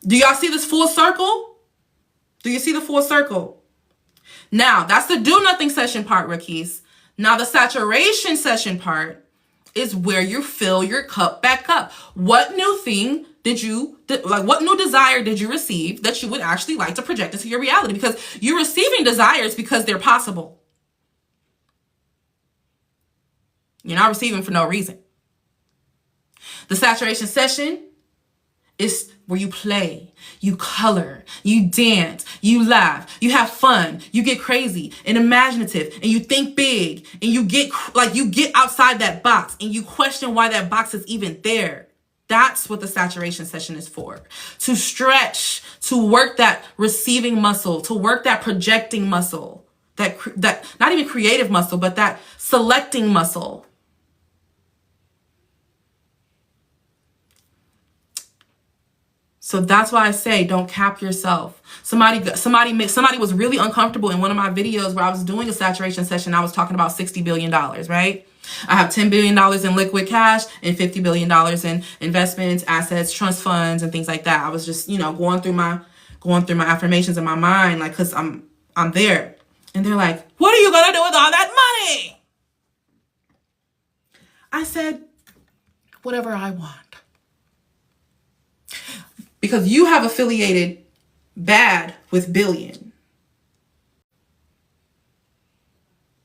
Do y'all see this full circle? Do you see the full circle? Now, that's the do nothing session part, rookies. Now, the saturation session part is where you fill your cup back up. What new thing what new desire did you receive that you would actually like to project into your reality? Because you're receiving desires because they're possible. You're not receiving for no reason. The saturation session is where you play, you color, you dance, you laugh, you have fun, you get crazy and imaginative, and you think big, and you get outside that box, and you question why that box is even there. That's what the saturation session is for. To stretch, to work that receiving muscle, to work that projecting muscle, that not even creative muscle, but that selecting muscle. So that's why I say don't cap yourself. Somebody was really uncomfortable in one of my videos where I was doing a saturation session. I was talking about $60 billion, right? I have $10 billion in liquid cash and $50 billion in investments, assets, trust funds, and things like that. I was just, going through my affirmations in my mind, like, cause I'm there. And they're like, what are you gonna do with all that money? I said, whatever I want. Because you have affiliated bad with billion.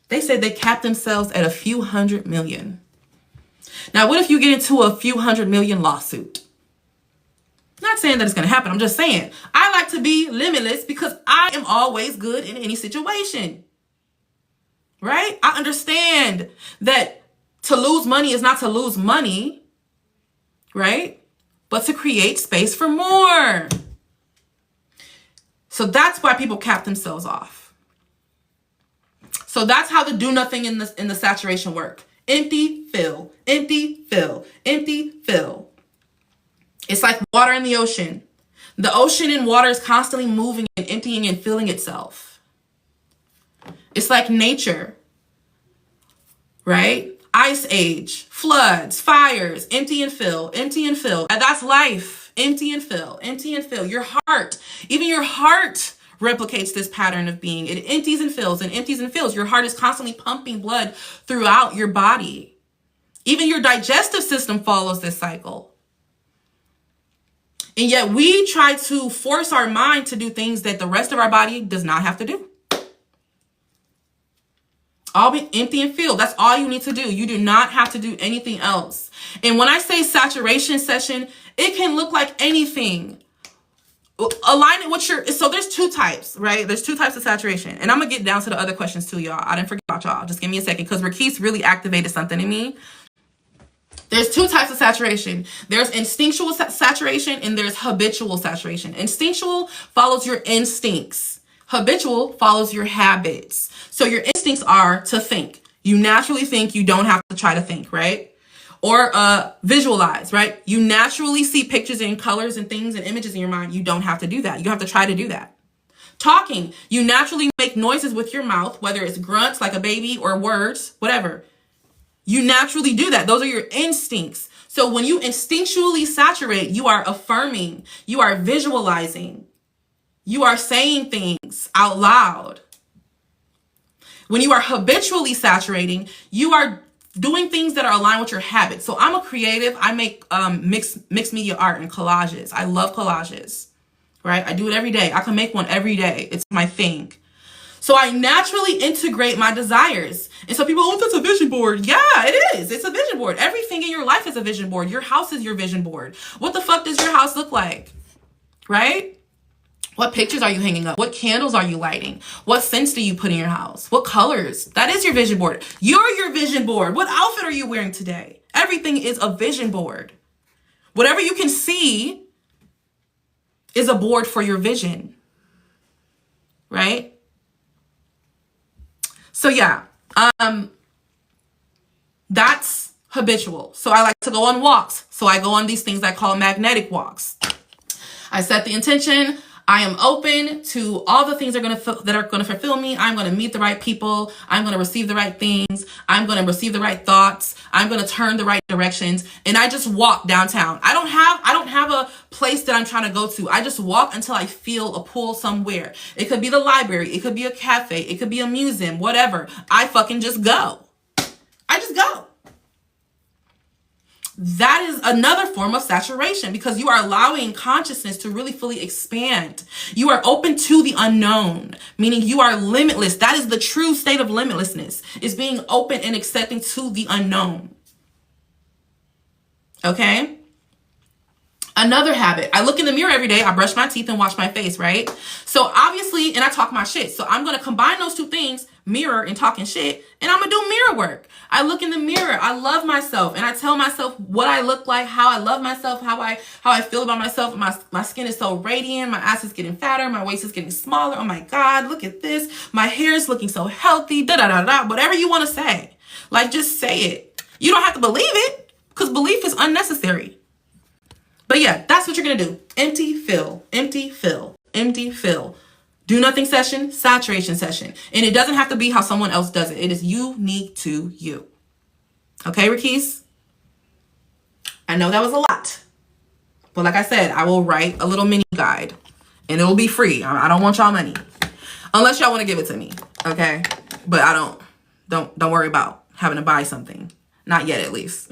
They said they capped themselves at a few $100 million. Now, what if you get into a few $100 million lawsuit? Not saying that it's going to happen. I'm just saying I like to be limitless because I am always good in any situation. Right? I understand that to lose money is not to lose money. Right? But to create space for more. So that's why people cap themselves off. So that's how the do nothing in the saturation work. Empty, fill, empty, fill, empty, fill. It's like water in the ocean. The ocean and water is constantly moving and emptying and filling itself. It's like nature, right? Ice age, floods, fires, empty and fill, empty and fill. And that's life. Empty and fill, empty and fill. Your heart, even your heart replicates this pattern of being. It empties and fills and empties and fills. Your heart is constantly pumping blood throughout your body. Even your digestive system follows this cycle. And yet we try to force our mind to do things that the rest of our body does not have to do. All be empty and filled. That's all you need to do. You do not have to do anything else. And when I say saturation session, it can look like anything. Align it with so there's two types, right? There's two types of saturation. And I'm going to get down to the other questions too, y'all. I didn't forget about y'all. Just give me a second because Raquise really activated something in me. There's two types of saturation. There's instinctual saturation and there's habitual saturation. Instinctual follows your instincts. Habitual follows your habits. So your instincts are to think. You naturally think, you don't have to try to think, right? Or visualize, right? You naturally see pictures and colors and things and images in your mind. You don't have to do that. You don't have to try to do that. Talking, you naturally make noises with your mouth, whether it's grunts like a baby or words, whatever. You naturally do that. Those are your instincts. So when you instinctually saturate, you are affirming, you are visualizing. You are saying things out loud. When you are habitually saturating, you are doing things that are aligned with your habits. So I'm a creative. I make mixed media art and collages. I love collages, right? I do it every day. I can make one every day. It's my thing. So I naturally integrate my desires. And so people, oh, that's a vision board. Yeah, it is. It's a vision board. Everything in your life is a vision board. Your house is your vision board. What the fuck does your house look like? Right? What pictures are you hanging up? What candles are you lighting? What scents do you put in your house? What colors? That is your vision board. You're your vision board. What outfit are you wearing today? Everything is a vision board. Whatever you can see is a board for your vision. Right? So yeah, that's habitual. So I like to go on walks. So I go on these things I call magnetic walks. I set the intention. I am open to all the things that are going to fulfill me. I'm going to meet the right people. I'm going to receive the right things. I'm going to receive the right thoughts. I'm going to turn the right directions. And I just walk downtown. I don't have a place that I'm trying to go to. I just walk until I feel a pull somewhere. It could be the library. It could be a cafe. It could be a museum, whatever. I fucking just go. I just go. That is another form of saturation because you are allowing consciousness to really fully expand. You are open to the unknown, meaning you are limitless. That is the true state of limitlessness, is being open and accepting to the unknown. Okay? Another habit. I look in the mirror every day. I brush my teeth and wash my face, right? So obviously, and I talk my shit. So I'm going to combine those two things, mirror and talking shit, and I'm going to do mirror work. I look in the mirror. I love myself and I tell myself what I look like, how I love myself, how I feel about myself. My skin is so radiant. My ass is getting fatter. My waist is getting smaller. Oh my God, look at this. My hair is looking so healthy. Da da da da. Whatever you want to say. Like, just say it. You don't have to believe it because belief is unnecessary. But yeah, that's what you're going to do. Empty, fill, empty, fill, empty, fill. Do nothing session, saturation session. And it doesn't have to be how someone else does it. It is unique to you. Okay, Rakis? I know that was a lot. But like I said, I will write a little mini guide. And it will be free. I don't want y'all money. Unless y'all want to give it to me. Okay? But I don't worry about having to buy something. Not yet, at least.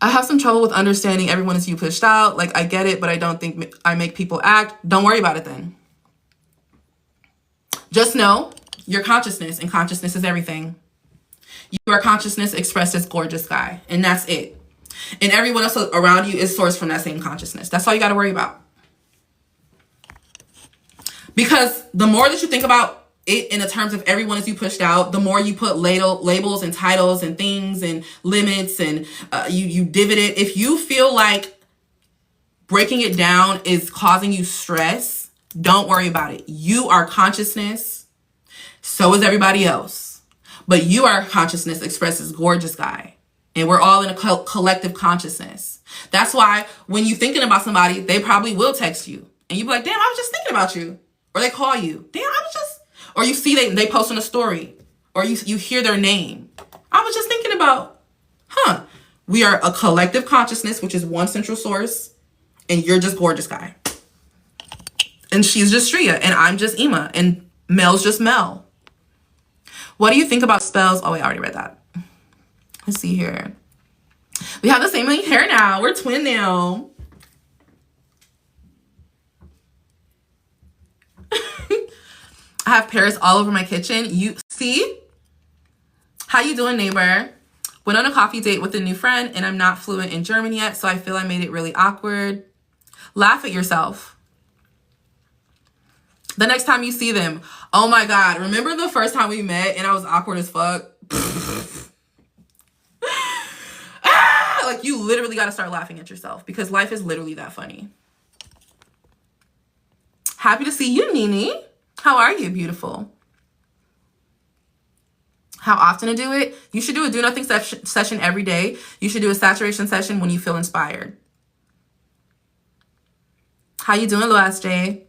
I have some trouble with understanding everyone is you pushed out. Like, I get it, but I don't think I make people act. Don't worry about it then. Just know your consciousness, and consciousness is everything. You are consciousness expressed as gorgeous guy, and that's it. And everyone else around you is sourced from that same consciousness. That's all you got to worry about. Because the more that you think about it in the terms of everyone as you pushed out, the more you put labels and titles and things and limits and you divot it. If you feel like breaking it down is causing you stress, don't worry about it. You are consciousness. So is everybody else. But you are consciousness expressed as gorgeous guy. And we're all in a collective consciousness. That's why when you're thinking about somebody, they probably will text you. And you be like, damn, I was just thinking about you. Or they call you. Damn, I was just... Or you see they post on a story. Or you hear their name. I was just thinking about, we are a collective consciousness, which is one central source. And you're just gorgeous guy. And she's just Shreya. And I'm just Ima. And Mel's just Mel. What do you think about spells? Oh, wait, I already read that. Let's see here. We have the same hair now. We're twin now. I have pears all over my kitchen. You see? How you doing, neighbor? Went on a coffee date with a new friend and I'm not fluent in German yet, so I feel I made it really awkward. Laugh at yourself. The next time you see them, oh my God, remember the first time we met and I was awkward as fuck? Like you literally got to start laughing at yourself because life is literally that funny. Happy to see you, Nini. How are you, beautiful? How often to do it? You should do a do nothing session every day. You should do a saturation session when you feel inspired. How you doing, Loas J?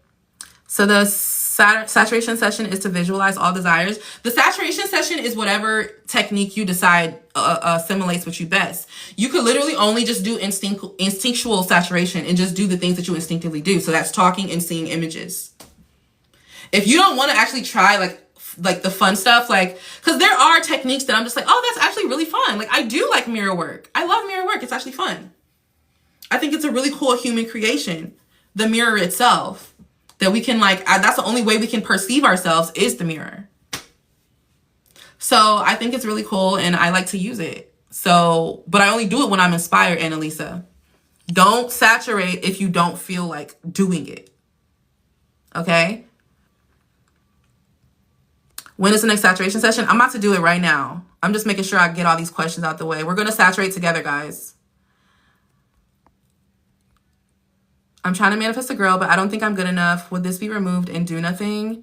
So the saturation session is to visualize all desires. The saturation session is whatever technique you decide assimilates with you best. You could literally only just do instinctual saturation and just do the things that you instinctively do. So that's talking and seeing images. If you don't want to actually try like the fun stuff, like, because there are techniques that I'm just like, oh, that's actually really fun. Like I do like mirror work. I love mirror work. It's actually fun. I think it's a really cool human creation. The mirror itself. That we can that's the only way we can perceive ourselves is the mirror. So I think it's really cool and I like to use it. So, but I only do it when I'm inspired, Annalisa. Don't saturate if you don't feel like doing it. Okay? When is the next saturation session? I'm about to do it right now. I'm just making sure I get all these questions out the way. We're going to saturate together, guys. I'm trying to manifest a girl, but I don't think I'm good enough. Would this be removed and do nothing?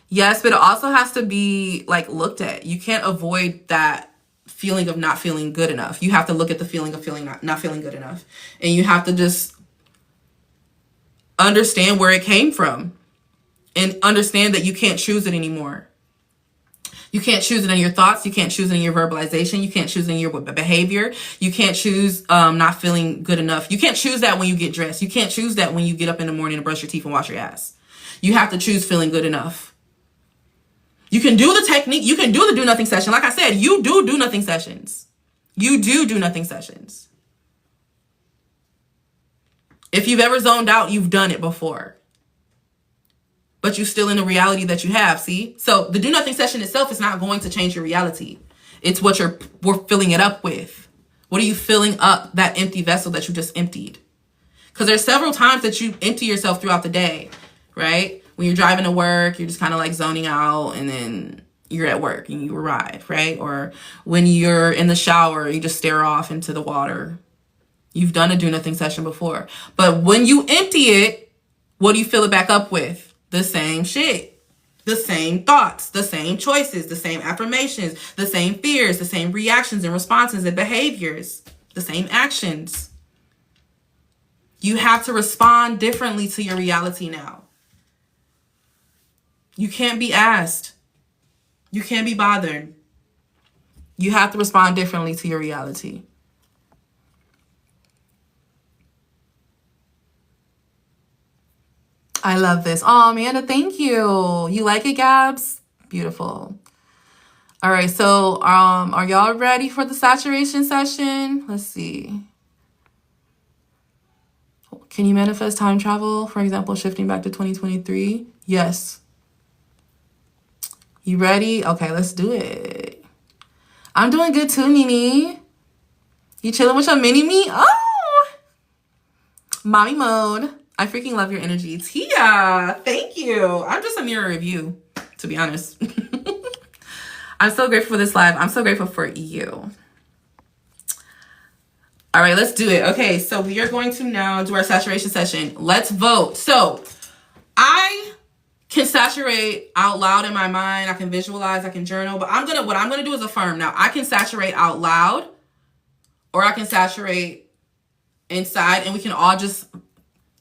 Yes, but it also has to be looked at. You can't avoid that feeling of not feeling good enough. You have to look at the feeling of not feeling good enough. And you have to just understand where it came from and understand that you can't choose it anymore. You can't choose it in your thoughts. You can't choose it in your verbalization. You can't choose it in your behavior. You can't choose not feeling good enough. You can't choose that when you get dressed. You can't choose that when you get up in the morning and brush your teeth and wash your ass. You have to choose feeling good enough. You can do the technique. You can do the do nothing session. Like I said, you do nothing sessions. You do nothing sessions. If you've ever zoned out, you've done it before. But you're still in the reality that you have, see? So the do nothing session itself is not going to change your reality. It's what we're filling it up with. What are you filling up that empty vessel that you just emptied? Because there's several times that you empty yourself throughout the day, right? When you're driving to work, you're just kind of zoning out and then you're at work and you arrive, right? Or when you're in the shower, you just stare off into the water. You've done a do nothing session before. But when you empty it, what do you fill it back up with? The same shit, the same thoughts, the same choices, the same affirmations, the same fears, the same reactions and responses and behaviors. the same actions. You have to respond differently to your reality now. You can't be asked. You can't be bothered. You have to respond differently to your reality. I love this. Oh, Amanda, thank you. You like it, Gabs? Beautiful. All right, so are y'all ready for the saturation session? Let's see. Can you manifest time travel? For example, shifting back to 2023? Yes. You ready? Okay, let's do it. I'm doing good too, Nini. You chilling with your mini-me? Oh! Mommy mode. I freaking love your energy. Tia, thank you. I'm just a mirror of you, to be honest. I'm so grateful for this live. I'm so grateful for you. All right, let's do it. Okay, so we are going to now do our saturation session. Let's vote. So I can saturate out loud in my mind. I can visualize, I can journal, but what I'm gonna do is affirm. Now I can saturate out loud or I can saturate inside, and we can all just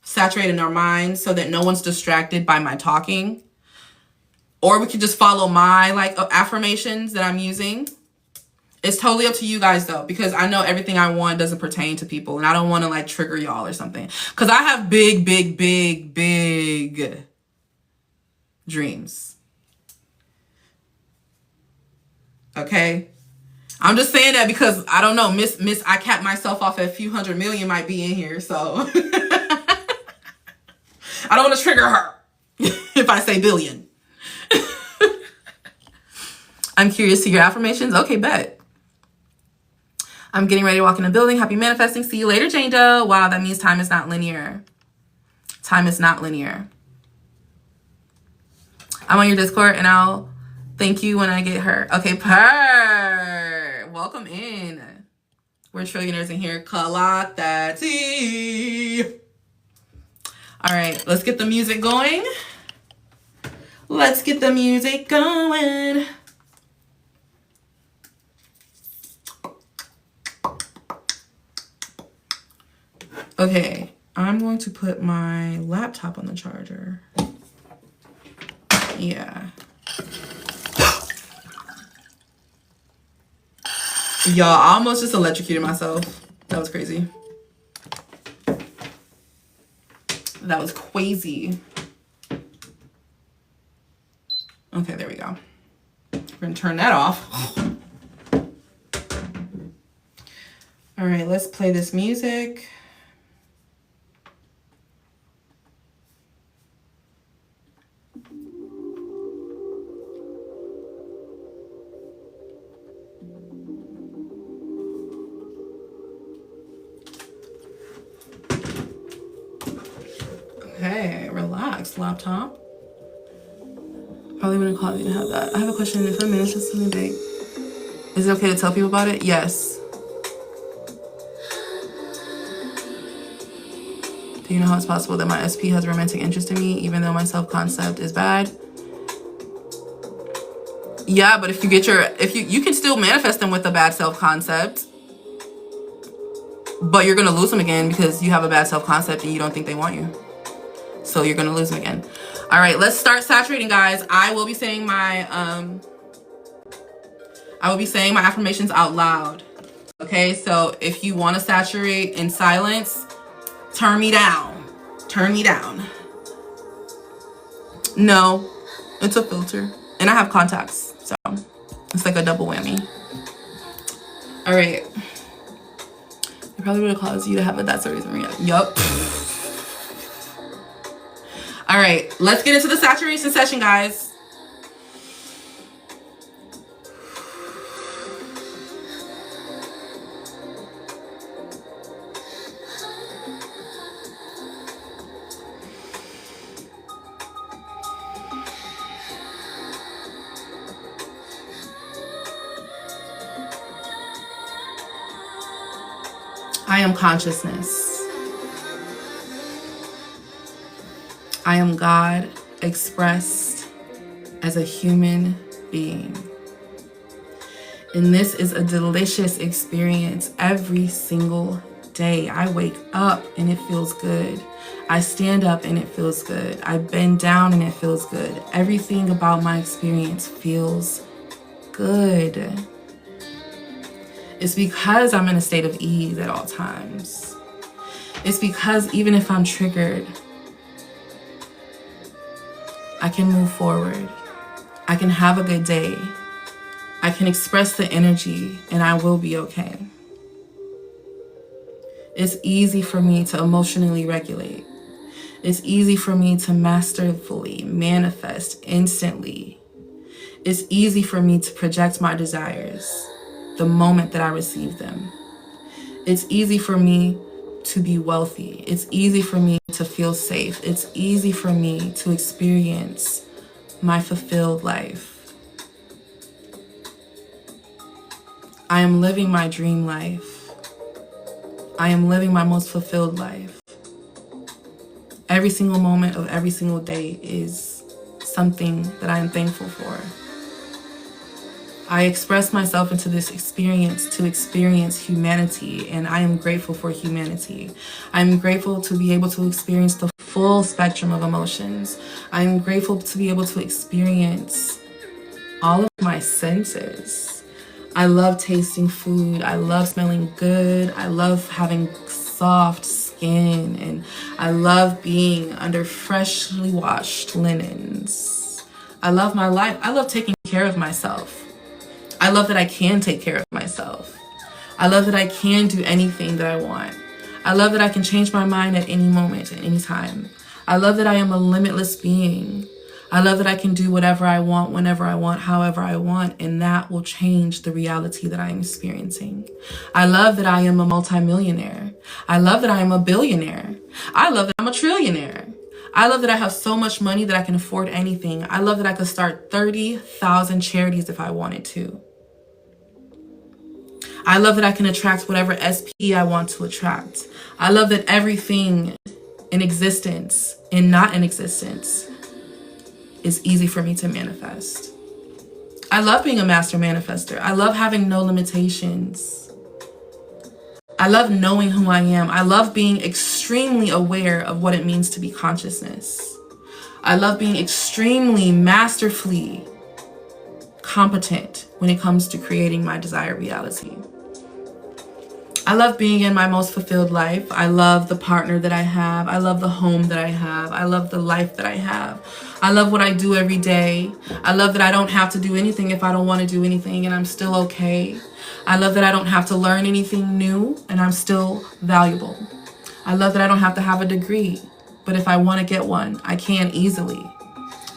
saturate in our minds so that no one's distracted by my talking. Or we can just follow my affirmations that I'm using. It's totally up to you guys though, because I know everything I want doesn't pertain to people and I don't want to trigger y'all or something. Because I have big, big, big, big dreams. Okay? I'm just saying that because I don't know, Miss I capped myself off at a few 100 million might be in here, so I don't want to trigger her if I say billion. I'm curious to your affirmations. Okay, bet. I'm getting ready to walk in the building. Happy manifesting. See you later, Jane Doe. Wow, that means time is not linear. Time is not linear. I'm on your Discord and I'll thank you when I get her. Okay, purr. Welcome in. We're trillionaires in here. Clock that tea. All right, let's get the music going. Let's get the music going. Okay, I'm going to put my laptop on the charger. Yeah. Y'all, I almost just electrocuted myself. That was crazy. That was crazy. Okay, there we go. We're gonna turn that off. All right, let's play this music. Okay, relax, laptop. Probably wouldn't call you to have that. I have a question. If I'm manifesting something big, is it okay to tell people about it? Yes. Do you know how it's possible that my SP has romantic interest in me, even though my self-concept is bad? Yeah, but if you can still manifest them with a bad self-concept, but you're gonna lose them again because you have a bad self-concept and you don't think they want you. So you're gonna lose them again. All right, let's start saturating, guys. I will be saying my affirmations out loud. Okay, so if you want to saturate in silence, turn me down. Turn me down. No, it's a filter, and I have contacts, so it's like a double whammy. All right. It probably would have caused you to have a that's the reason. Yup. All right, let's get into the saturation session, guys. I am consciousness. I am God expressed as a human being. And this is a delicious experience every single day. I wake up and it feels good. I stand up and it feels good. I bend down and it feels good. Everything about my experience feels good. It's because I'm in a state of ease at all times. It's because even if I'm triggered, I can move forward. I can have a good day. I can express the energy and I will be okay. It's easy for me to emotionally regulate. It's easy for me to masterfully manifest instantly. It's easy for me to project my desires the moment that I receive them. It's easy for me to be wealthy. It's easy for me to feel safe. It's easy for me to experience my fulfilled life. I am living my dream life. I am living my most fulfilled life. Every single moment of every single day is something that I am thankful for. I express myself into this experience to experience humanity, and I am grateful for humanity. I'm grateful to be able to experience the full spectrum of emotions. I'm grateful to be able to experience all of my senses. I love tasting food. I love smelling good. I love having soft skin, and I love being under freshly washed linens. I love my life. I love taking care of myself. I love that I can take care of myself. I love that I can do anything that I want. I love that I can change my mind at any moment, at any time. I love that I am a limitless being. I love that I can do whatever I want, whenever I want, however I want, and that will change the reality that I am experiencing. I love that I am a multimillionaire. I love that I am a billionaire. I love that I'm a trillionaire. I love that I have so much money that I can afford anything. I love that I could start 30,000 charities if I wanted to. I love that I can attract whatever SP I want to attract. I love that everything in existence and not in existence is easy for me to manifest. I love being a master manifester. I love having no limitations. I love knowing who I am. I love being extremely aware of what it means to be consciousness. I love being extremely masterfully competent when it comes to creating my desired reality. I love being in my most fulfilled life. I love the partner that I have. I love the home that I have. I love the life that I have. I love what I do every day. I love that I don't have to do anything if I don't want to do anything and I'm still okay. I love that I don't have to learn anything new and I'm still valuable. I love that I don't have to have a degree, but if I want to get one, I can easily.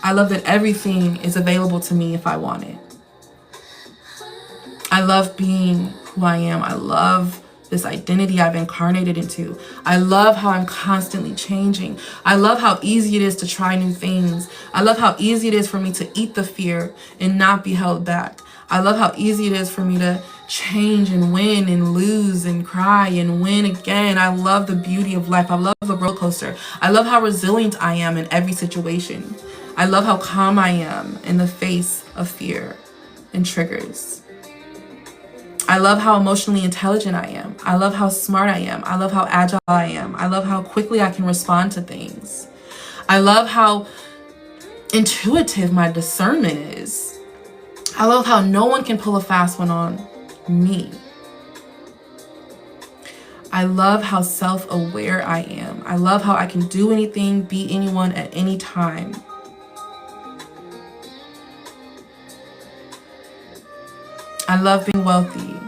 I love that everything is available to me if I want it. I love being who I am. I love this identity I've incarnated into. I love how I'm constantly changing. I love how easy it is to try new things. I love how easy it is for me to eat the fear and not be held back. I love how easy it is for me to change and win and lose and cry and win again. I love the beauty of life. I love the roller coaster. I love how resilient I am in every situation. I love how calm I am in the face of fear and triggers. I love how emotionally intelligent I am. I love how smart I am. I love how agile I am. I love how quickly I can respond to things. I love how intuitive my discernment is. I love how no one can pull a fast one on me. I love how self-aware I am. I love how I can do anything, be anyone at any time. I love being wealthy.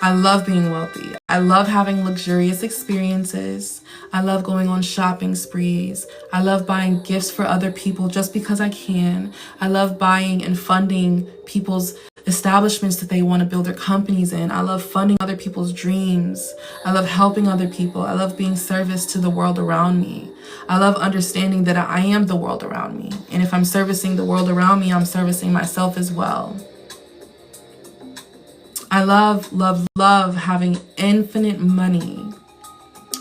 I love being wealthy. I love having luxurious experiences. I love going on shopping sprees. I love buying gifts for other people just because I can. I love buying and funding people's establishments that they want to build their companies in. I love funding other people's dreams. I love helping other people. I love being service to the world around me. I love understanding that I am the world around me. And if I'm servicing the world around me, I'm servicing myself as well. I love having infinite money.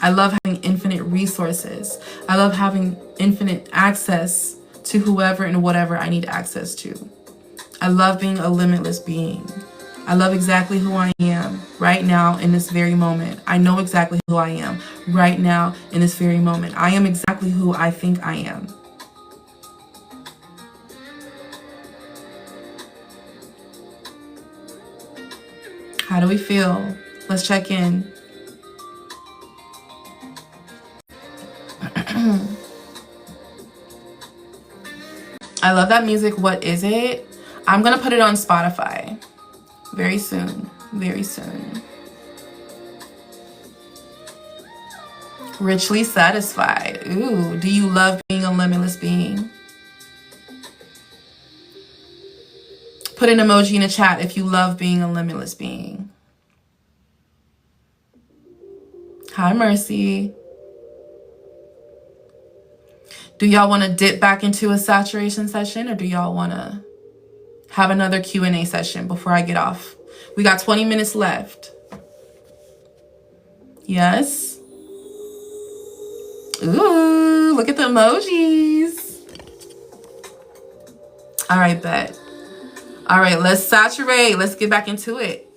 I love having infinite resources. I love having infinite access to whoever and whatever I need access to. I love being a limitless being. I love exactly who I am right now in this very moment. I know exactly who I am right now in this very moment. I am exactly who I think I am. How do we feel? Let's check in. I love that music. What is it? I'm going to put it on Spotify very soon. Very soon. Richly satisfied. Ooh, do you love being a limitless being? Put an emoji in the chat if you love being a limitless being. Hi, Mercy. Do y'all want to dip back into a saturation session, or do y'all want to have another Q&A session before I get off? We got 20 minutes left. Yes? Ooh, look at the emojis. All right, bet. All right, let's saturate. Let's get back into it.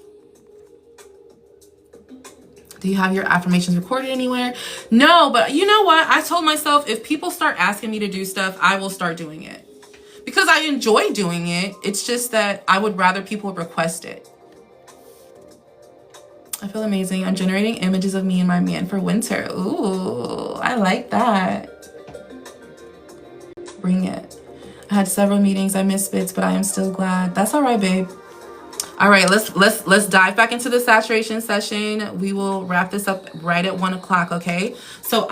Do you have your affirmations recorded anywhere? No, but you know what? I told myself if people start asking me to do stuff, I will start doing it. Because I enjoy doing it. It's just that I would rather people request it. I feel amazing. I'm generating images of me and my man for winter. Ooh, I like that. Bring it. I had several meetings. I missed bits, but I am still glad. That's all right, babe. All right, let's dive back into the saturation session. We will wrap this up right at 1 o'clock, okay? So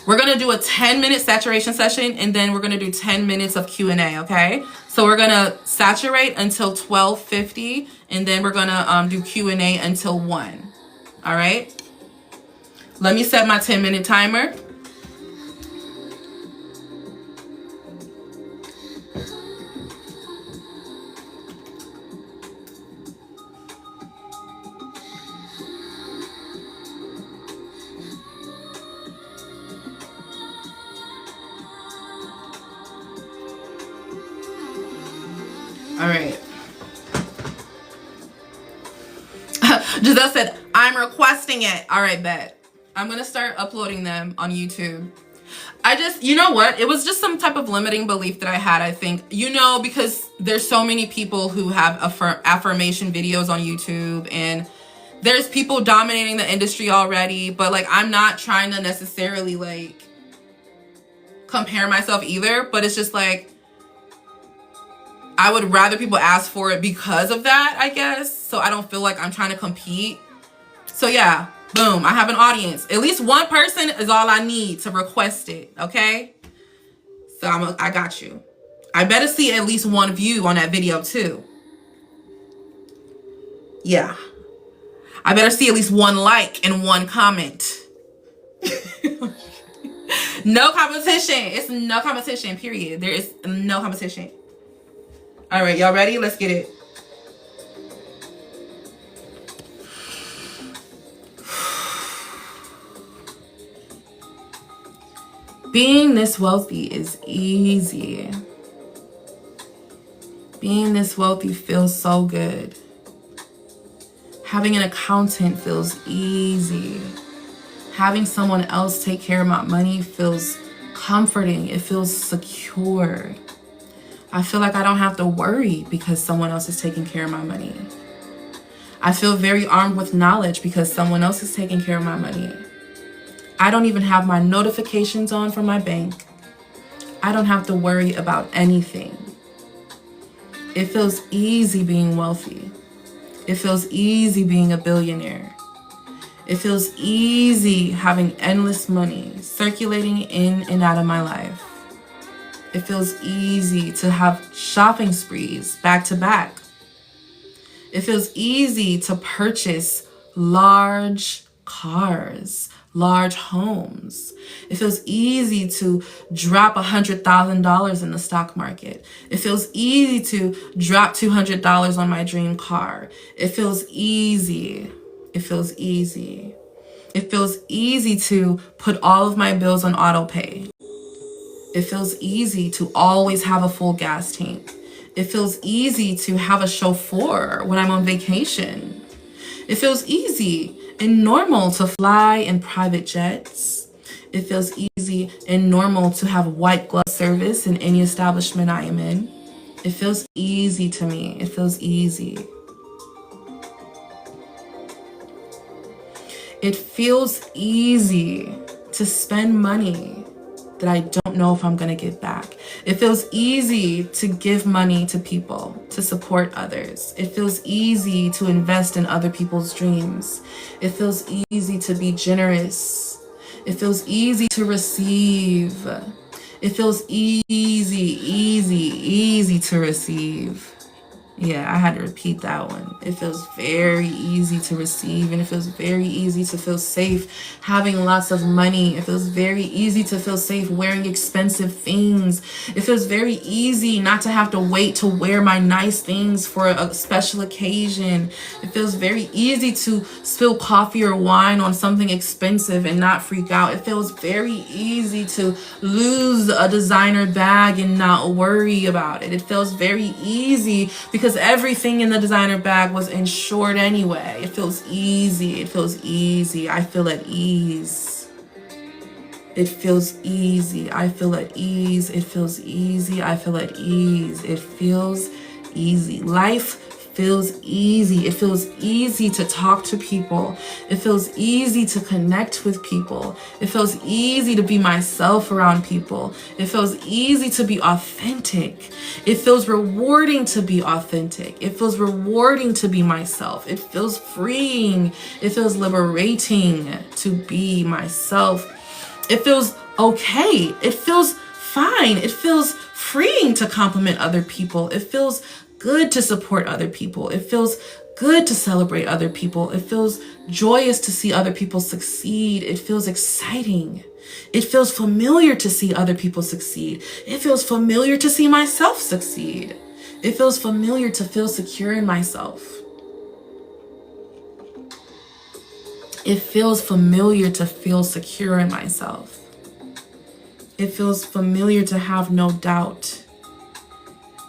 we're gonna do a 10-minute saturation session, and then we're gonna do 10 minutes of Q&A, okay? So we're gonna saturate until 12:50, and then we're gonna do Q&A until 1. All right? Let me set my 10-minute timer. All right. Giselle said, I'm requesting it. All right, bet. I'm going to start uploading them on YouTube. You know what? It was just some type of limiting belief that I had, I think. Because there's so many people who have affirmation videos on YouTube, and there's people dominating the industry already. But, I'm not trying to necessarily, compare myself either. But it's just, I would rather people ask for it because of that, I guess. So I don't feel like I'm trying to compete. So yeah, boom, I have an audience. At least one person is all I need to request it, okay? So I got you. I better see at least one view on that video too. Yeah. I better see at least one like and one comment. No competition. It's no competition, period. There is no competition. All right, y'all ready? Let's get it. Being this wealthy is easy. Being this wealthy feels so good. Having an accountant feels easy. Having someone else take care of my money feels comforting. It feels secure. I feel like I don't have to worry because someone else is taking care of my money. I feel very armed with knowledge because someone else is taking care of my money. I don't even have my notifications on from my bank. I don't have to worry about anything. It feels easy being wealthy. It feels easy being a billionaire. It feels easy having endless money circulating in and out of my life. It feels easy to have shopping sprees back to back. It feels easy to purchase large cars, large homes. It feels easy to drop $100,000 in the stock market. It feels easy to drop $200 on my dream car. It feels easy. It feels easy. It feels easy to put all of my bills on auto pay. It feels easy to always have a full gas tank. It feels easy to have a chauffeur when I'm on vacation. It feels easy and normal to fly in private jets. It feels easy and normal to have white glove service in any establishment I am in. It feels easy to me. It feels easy. It feels easy to spend money that I don't know if I'm going to get back. It feels easy to give money to people, to support others. It feels easy to invest in other people's dreams. It feels easy to be generous. It feels easy to receive. It feels easy to receive. Yeah, I had to repeat that one. It feels very easy to receive, and it feels very easy to feel safe having lots of money. It feels very easy to feel safe wearing expensive things. It feels very easy not to have to wait to wear my nice things for a special occasion. It feels very easy to spill coffee or wine on something expensive and not freak out. It feels very easy to lose a designer bag and not worry about it. It feels very easy because everything in the designer bag was insured anyway. It feels easy. It feels easy. I feel at ease. It feels easy. I feel at ease. It feels easy. I feel at ease. It feels easy. Life feels easy. It feels easy to talk to people. It feels easy to connect with people. It feels easy to be myself around people. It feels easy to be authentic. It feels rewarding to be authentic. It feels rewarding to be myself. It feels freeing. It feels liberating to be myself. It feels okay. It feels fine. It feels freeing to compliment other people. It feels good to support other people. It feels good to celebrate other people. It feels joyous to see other people succeed. It feels exciting. It feels familiar to see other people succeed. It feels familiar to see myself succeed. It feels familiar to feel secure in myself. It feels familiar to feel secure in myself. It feels familiar to have no doubt.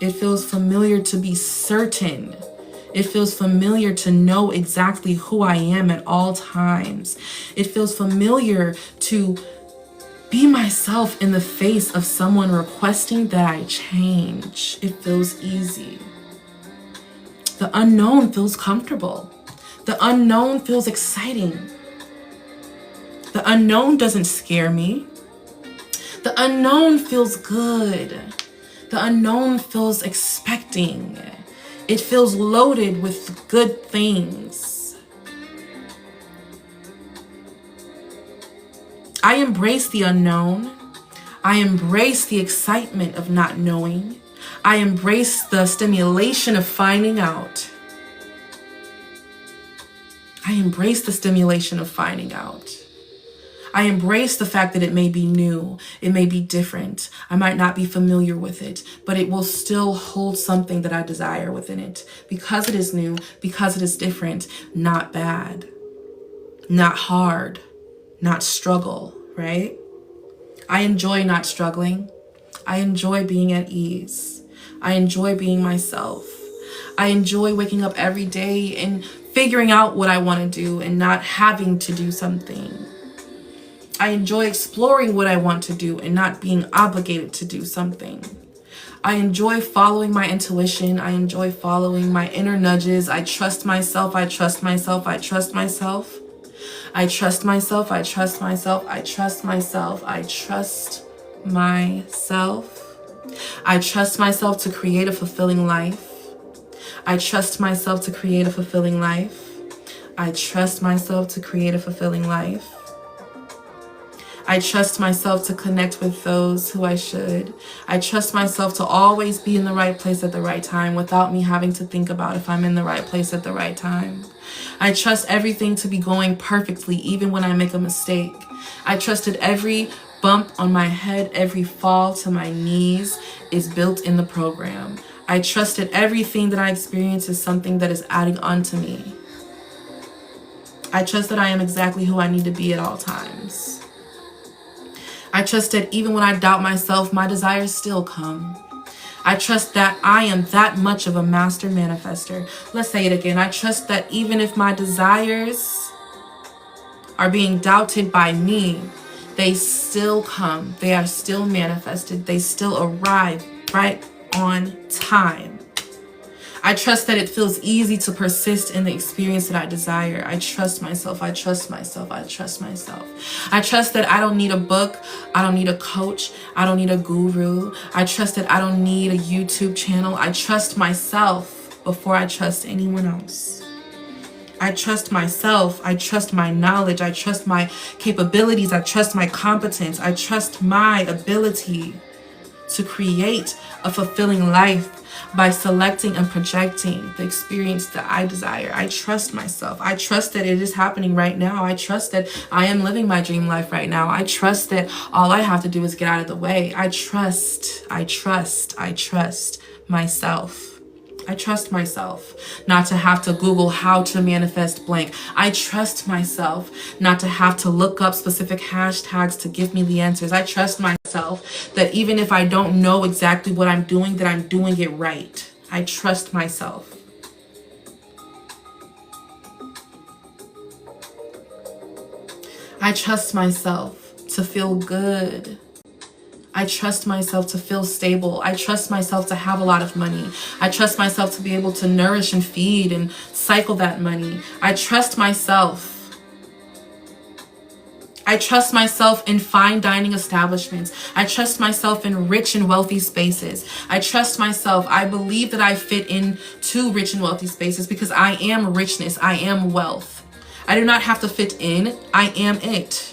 It feels familiar to be certain. It feels familiar to know exactly who I am at all times. It feels familiar to be myself in the face of someone requesting that I change. It feels easy. The unknown feels comfortable. The unknown feels exciting. The unknown doesn't scare me. The unknown feels good. The unknown feels expecting. It feels loaded with good things. I embrace the unknown. I embrace the excitement of not knowing. I embrace the stimulation of finding out. I embrace the stimulation of finding out. I embrace the fact that it may be new, it may be different, I might not be familiar with it, but it will still hold something that I desire within it. Because it is new, because it is different, not bad, not hard, not struggle, right? I enjoy not struggling. I enjoy being at ease. I enjoy being myself. I enjoy waking up every day and figuring out what I want to do and not having to do something. I enjoy exploring what I want to do and not being obligated to do something. I enjoy following my intuition. I enjoy following my inner nudges. I trust myself. I trust myself. I trust myself. I trust myself. I trust myself. I trust myself. I trust myself. I trust myself to create a fulfilling life. I trust myself to create a fulfilling life. I trust myself to create a fulfilling life. I trust myself to connect with those who I should. I trust myself to always be in the right place at the right time without me having to think about if I'm in the right place at the right time. I trust everything to be going perfectly even when I make a mistake. I trust that every bump on my head, every fall to my knees is built in the program. I trust that everything that I experience is something that is adding on to me. I trust that I am exactly who I need to be at all times. I trust that even when I doubt myself, my desires still come. I trust that I am that much of a master manifester. Let's say it again. I trust that even if my desires are being doubted by me, they still come. They are still manifested. They still arrive right on time. I trust that it feels easy to persist in the experience that I desire. I trust myself. I trust myself. I trust myself. I trust that I don't need a book. I don't need a coach. I don't need a guru. I trust that I don't need a YouTube channel. I trust myself before I trust anyone else. I trust myself. I trust my knowledge. I trust my capabilities. I trust my competence. I trust my ability to create a fulfilling life by selecting and projecting the experience that I desire. I trust myself. I trust that it is happening right now. I trust that I am living my dream life right now. I trust that all I have to do is get out of the way. I trust myself. I trust myself not to have to Google how to manifest blank. I trust myself not to have to look up specific hashtags to give me the answers. I trust myself that even if I don't know exactly what I'm doing, that I'm doing it right. I trust myself. I trust myself to feel good. I trust myself to feel stable. I trust myself to have a lot of money. I trust myself to be able to nourish and feed and cycle that money. I trust myself. I trust myself in fine dining establishments. I trust myself in rich and wealthy spaces. I trust myself. I believe that I fit into rich and wealthy spaces because I am richness. I am wealth. I do not have to fit in. I am it.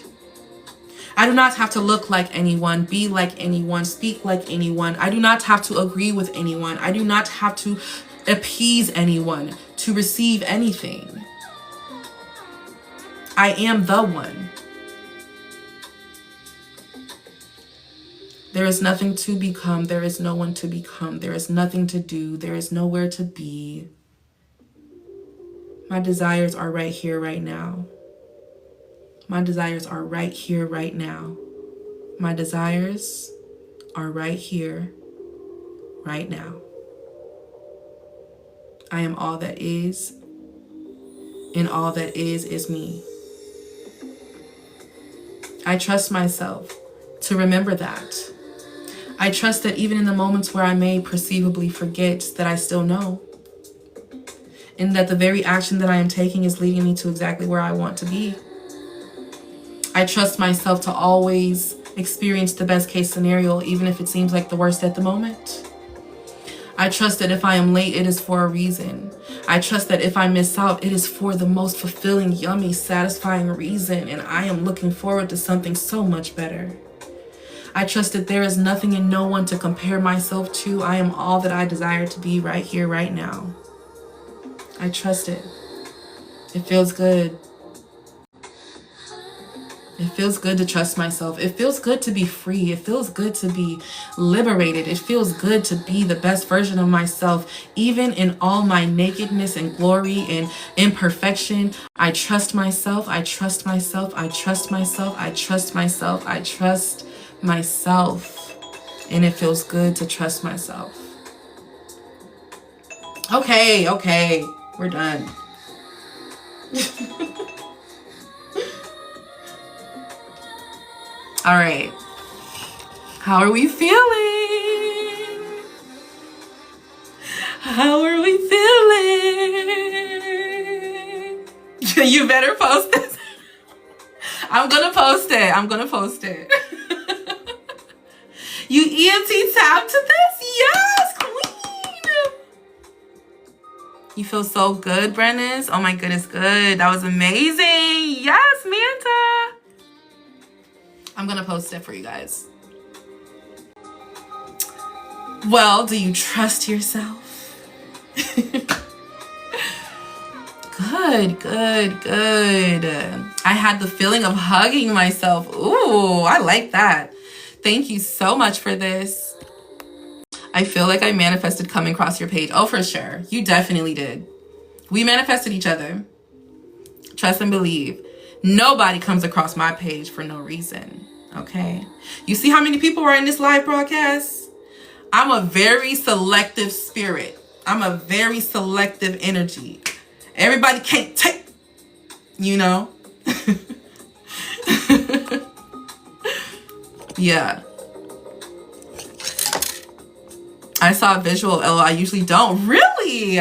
I do not have to look like anyone, be like anyone, speak like anyone. I do not have to agree with anyone. I do not have to appease anyone to receive anything. I am the one. There is nothing to become. There is no one to become. There is nothing to do. There is nowhere to be. My desires are right here, right now. My desires are right here, right now. My desires are right here, right now. I am all that is, and all that is me. I trust myself to remember that. I trust that even in the moments where I may perceivably forget, that I still know. And that the very action that I am taking is leading me to exactly where I want to be. I trust myself to always experience the best case scenario, even if it seems like the worst at the moment. I trust that if I am late, it is for a reason. I trust that if I miss out, it is for the most fulfilling, yummy, satisfying reason, and I am looking forward to something so much better. I trust that there is nothing and no one to compare myself to. I am all that I desire to be right here, right now. I trust it. It feels good. It feels good to trust myself. It feels good to be free. It feels good to be liberated. It feels good to be the best version of myself, even in all my nakedness and glory and imperfection. I trust myself. I trust myself. I trust myself. I trust myself. I trust myself. And it feels good to trust myself. Okay. We're done. All right. How are we feeling? How are we feeling? You better post this. I'm gonna post it. You EMT tapped to this? Yes, queen. You feel so good, Brennan. Oh my goodness, good. That was amazing. Yes, Manta. I'm gonna post it for you guys. Well, do you trust yourself? Good. I had the feeling of hugging myself. Ooh, I like that. Thank you so much for this. I feel like I manifested coming across your page. Oh, for sure. You definitely did. We manifested each other. Trust and believe. Nobody comes across my page for no reason. Okay. You see how many people are in this live broadcast? I'm a very selective spirit. I'm a very selective energy. Everybody can't take, you know? Yeah. I saw a visual. Oh, I usually don't. Really?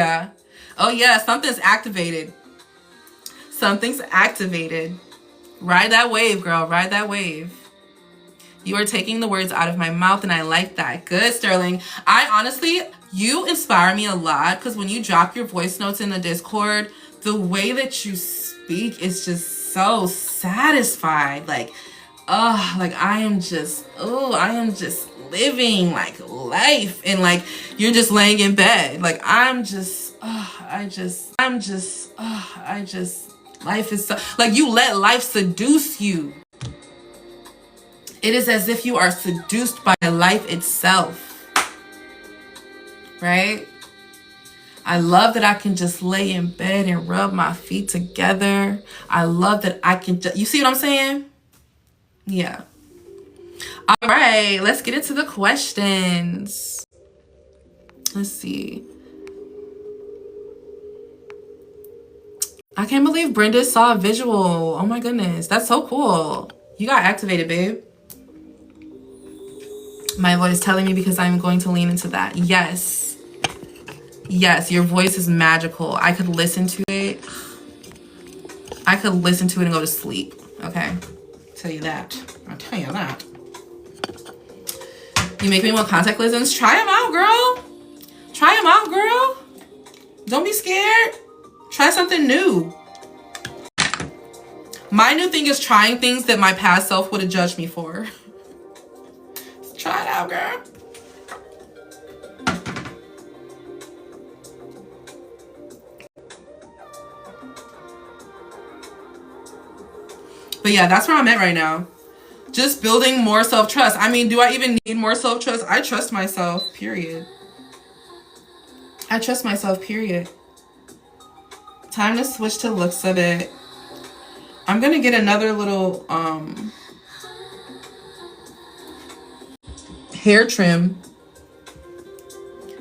Oh, yeah. Something's activated. Something's activated. Ride that wave, girl. Ride that wave. You are taking the words out of my mouth, and I like that. Good, Sterling. I honestly, you inspire me a lot, because when you drop your voice notes in the Discord, the way that you speak is just so satisfied. Like, oh, like I am just living like life, and like you're just laying in bed. Like life is so, like you let life seduce you. It is as if you are seduced by life itself, right? I love that I can just lay in bed and rub my feet together. I love that I can you see what I'm saying? Yeah. All right, let's get into the questions. Let's see. I can't believe Brenda saw a visual. Oh my goodness, that's so cool. You got activated, babe. My voice telling me because I'm going to lean into that. Yes. Yes, your voice is magical. I could listen to it. I could listen to it and go to sleep. Okay. I'll tell you that. I'll tell you that. You make me want contact lenses. Try them out, girl. Try them out, girl. Don't be scared. Try something new. My new thing is trying things that my past self would have judged me for. Try it out, girl. But yeah, that's where I'm at right now. Just building more self-trust. I mean, do I even need more self-trust? I trust myself, period. I trust myself, period. Time to switch to looks of it. I'm gonna get another little hair trim.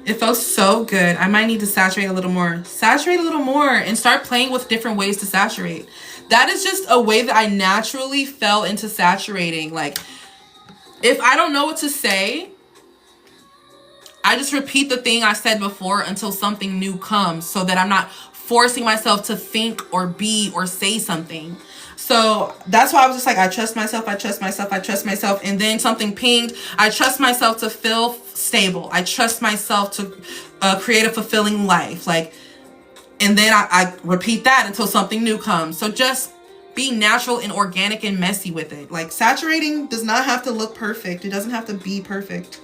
It feels so good. I might need to saturate a little more. Saturate a little more and start playing with different ways to saturate. That is just a way that I naturally fell into saturating. Like, if I don't know what to say, I just repeat the thing I said before until something new comes, so that I'm not forcing myself to think or be or say something. So that's why I was just like, I trust myself, I trust myself, I trust myself. And then something pinged. I trust myself to feel stable. I trust myself to create a fulfilling life. Like, and then I repeat that until something new comes. So just be natural and organic and messy with it. Like, saturating does not have to look perfect. It doesn't have to be perfect.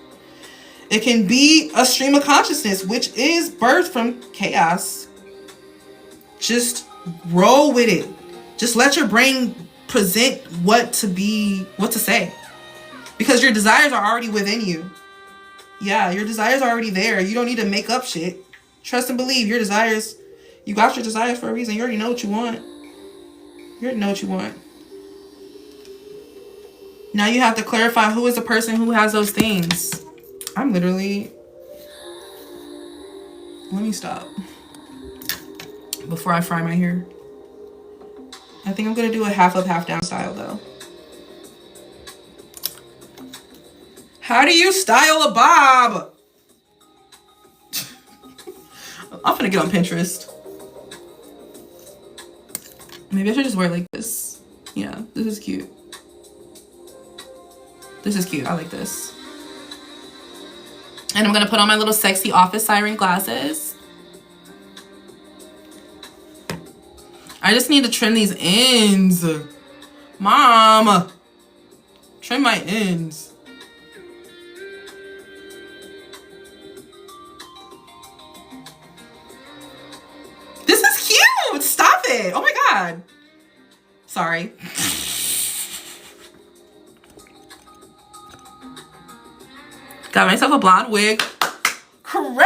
It can be a stream of consciousness, which is birthed from chaos. Just roll with it. Just let your brain present what to say. Because your desires are already within you. Yeah, your desires are already there. You don't need to make up shit. Trust and believe your desires. You got your desires for a reason. You already know what you want. You already know what you want. Now you have to clarify who is the person who has those things. I'm literally... Let me stop. Before I fry my hair. I think I'm going to do a half up, half down style though. How do you style a bob? I'm gonna get on Pinterest. Maybe I should just wear it like this. Yeah, this is cute. This is cute. I like this. And I'm gonna put on my little sexy office siren glasses. I just need to trim these ends. Mom, trim my ends. This is cute. Stop it. Oh my God. Sorry. Got myself a blonde wig. Chris.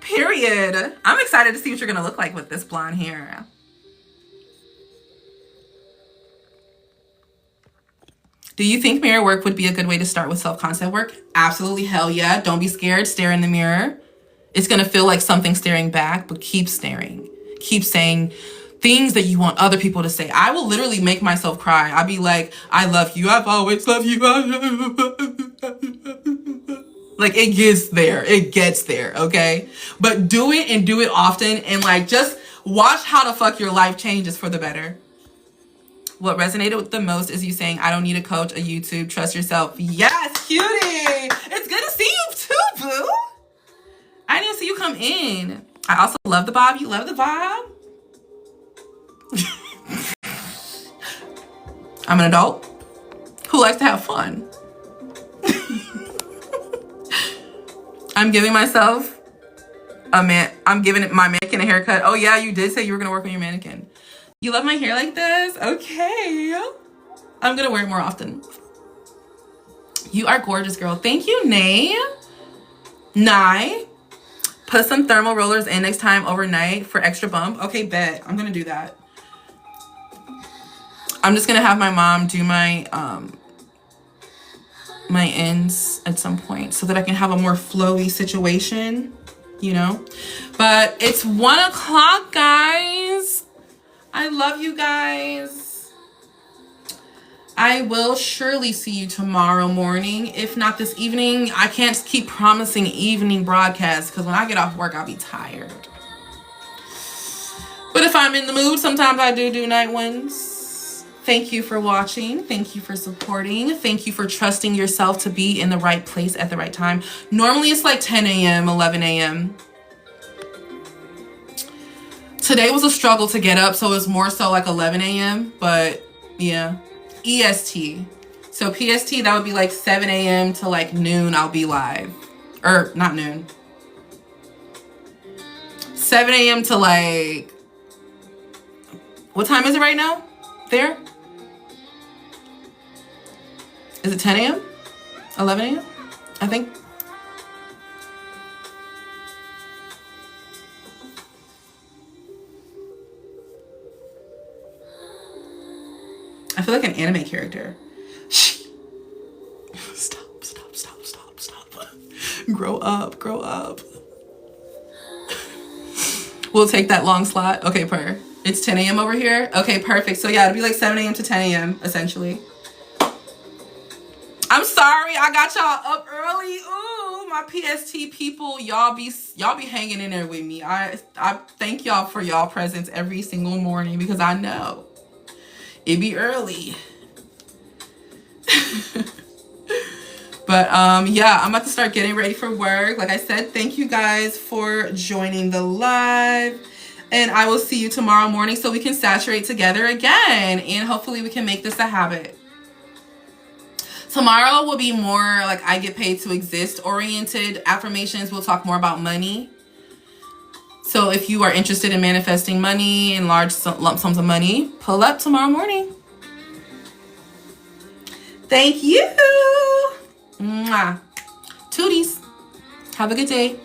Period. I'm excited to see what you're gonna look like with this blonde hair. Do you think mirror work would be a good way to start with self-concept work? Absolutely, hell yeah. Don't be scared. Stare in the mirror. It's going to feel like something staring back, but keep staring. Keep saying things that you want other people to say. I will literally make myself cry. I'll be like, I love you. I've always loved you. Like, it gets there. It gets there, okay? But do it and do it often, and like just watch how the fuck your life changes for the better. What resonated with the most is you saying, I don't need a coach, a YouTube, trust yourself. Yes, cutie. It's good to see you too, boo. I didn't see you come in. I also love the vibe. You love the vibe? I'm an adult who likes to have fun. I'm giving myself I'm giving my mannequin a haircut. Oh yeah, you did say you were gonna work on your mannequin. You love my hair like this? Okay. I'm gonna wear it more often. You are gorgeous, girl. Thank you, Nye. Put some thermal rollers in next time overnight for extra bump. Okay, bet. I'm gonna do that. I'm just gonna have my mom do my my ends at some point so that I can have a more flowy situation, you know? But it's 1 o'clock, guys. I love you guys. I will surely see you tomorrow morning. If not this evening, I can't keep promising evening broadcasts because when I get off work, I'll be tired. But if I'm in the mood, sometimes I do night ones. Thank you for watching. Thank you for supporting. Thank you for trusting yourself to be in the right place at the right time. Normally it's like 10 a.m., 11 a.m. Today was a struggle to get up, so it's more so like 11 a.m. But yeah, EST. So PST, that would be like 7 a.m. to like noon, I'll be live. Or not noon. 7 a.m. to like, what time is it right now? There? Is it 10 a.m.? 11 a.m.? I think. I feel like an anime character. Stop. Grow up. We'll take that long slot. Okay, it's 10 a.m. over here. Okay, perfect. So yeah, it'll be like 7 a.m. to 10 a.m. essentially. I'm sorry, I got y'all up early. Ooh, my PST people, y'all be hanging in there with me. I thank y'all for y'all presence every single morning because I know it be early. But yeah, I'm about to start getting ready for work. Like I said, thank you guys for joining the live. And I will see you tomorrow morning so we can saturate together again. And hopefully we can make this a habit. Tomorrow will be more like I get paid to exist oriented affirmations. We'll talk more about money. So if you are interested in manifesting money and large lump sums of money, pull up tomorrow morning. Thank you. Mwah. Tooties. Have a good day.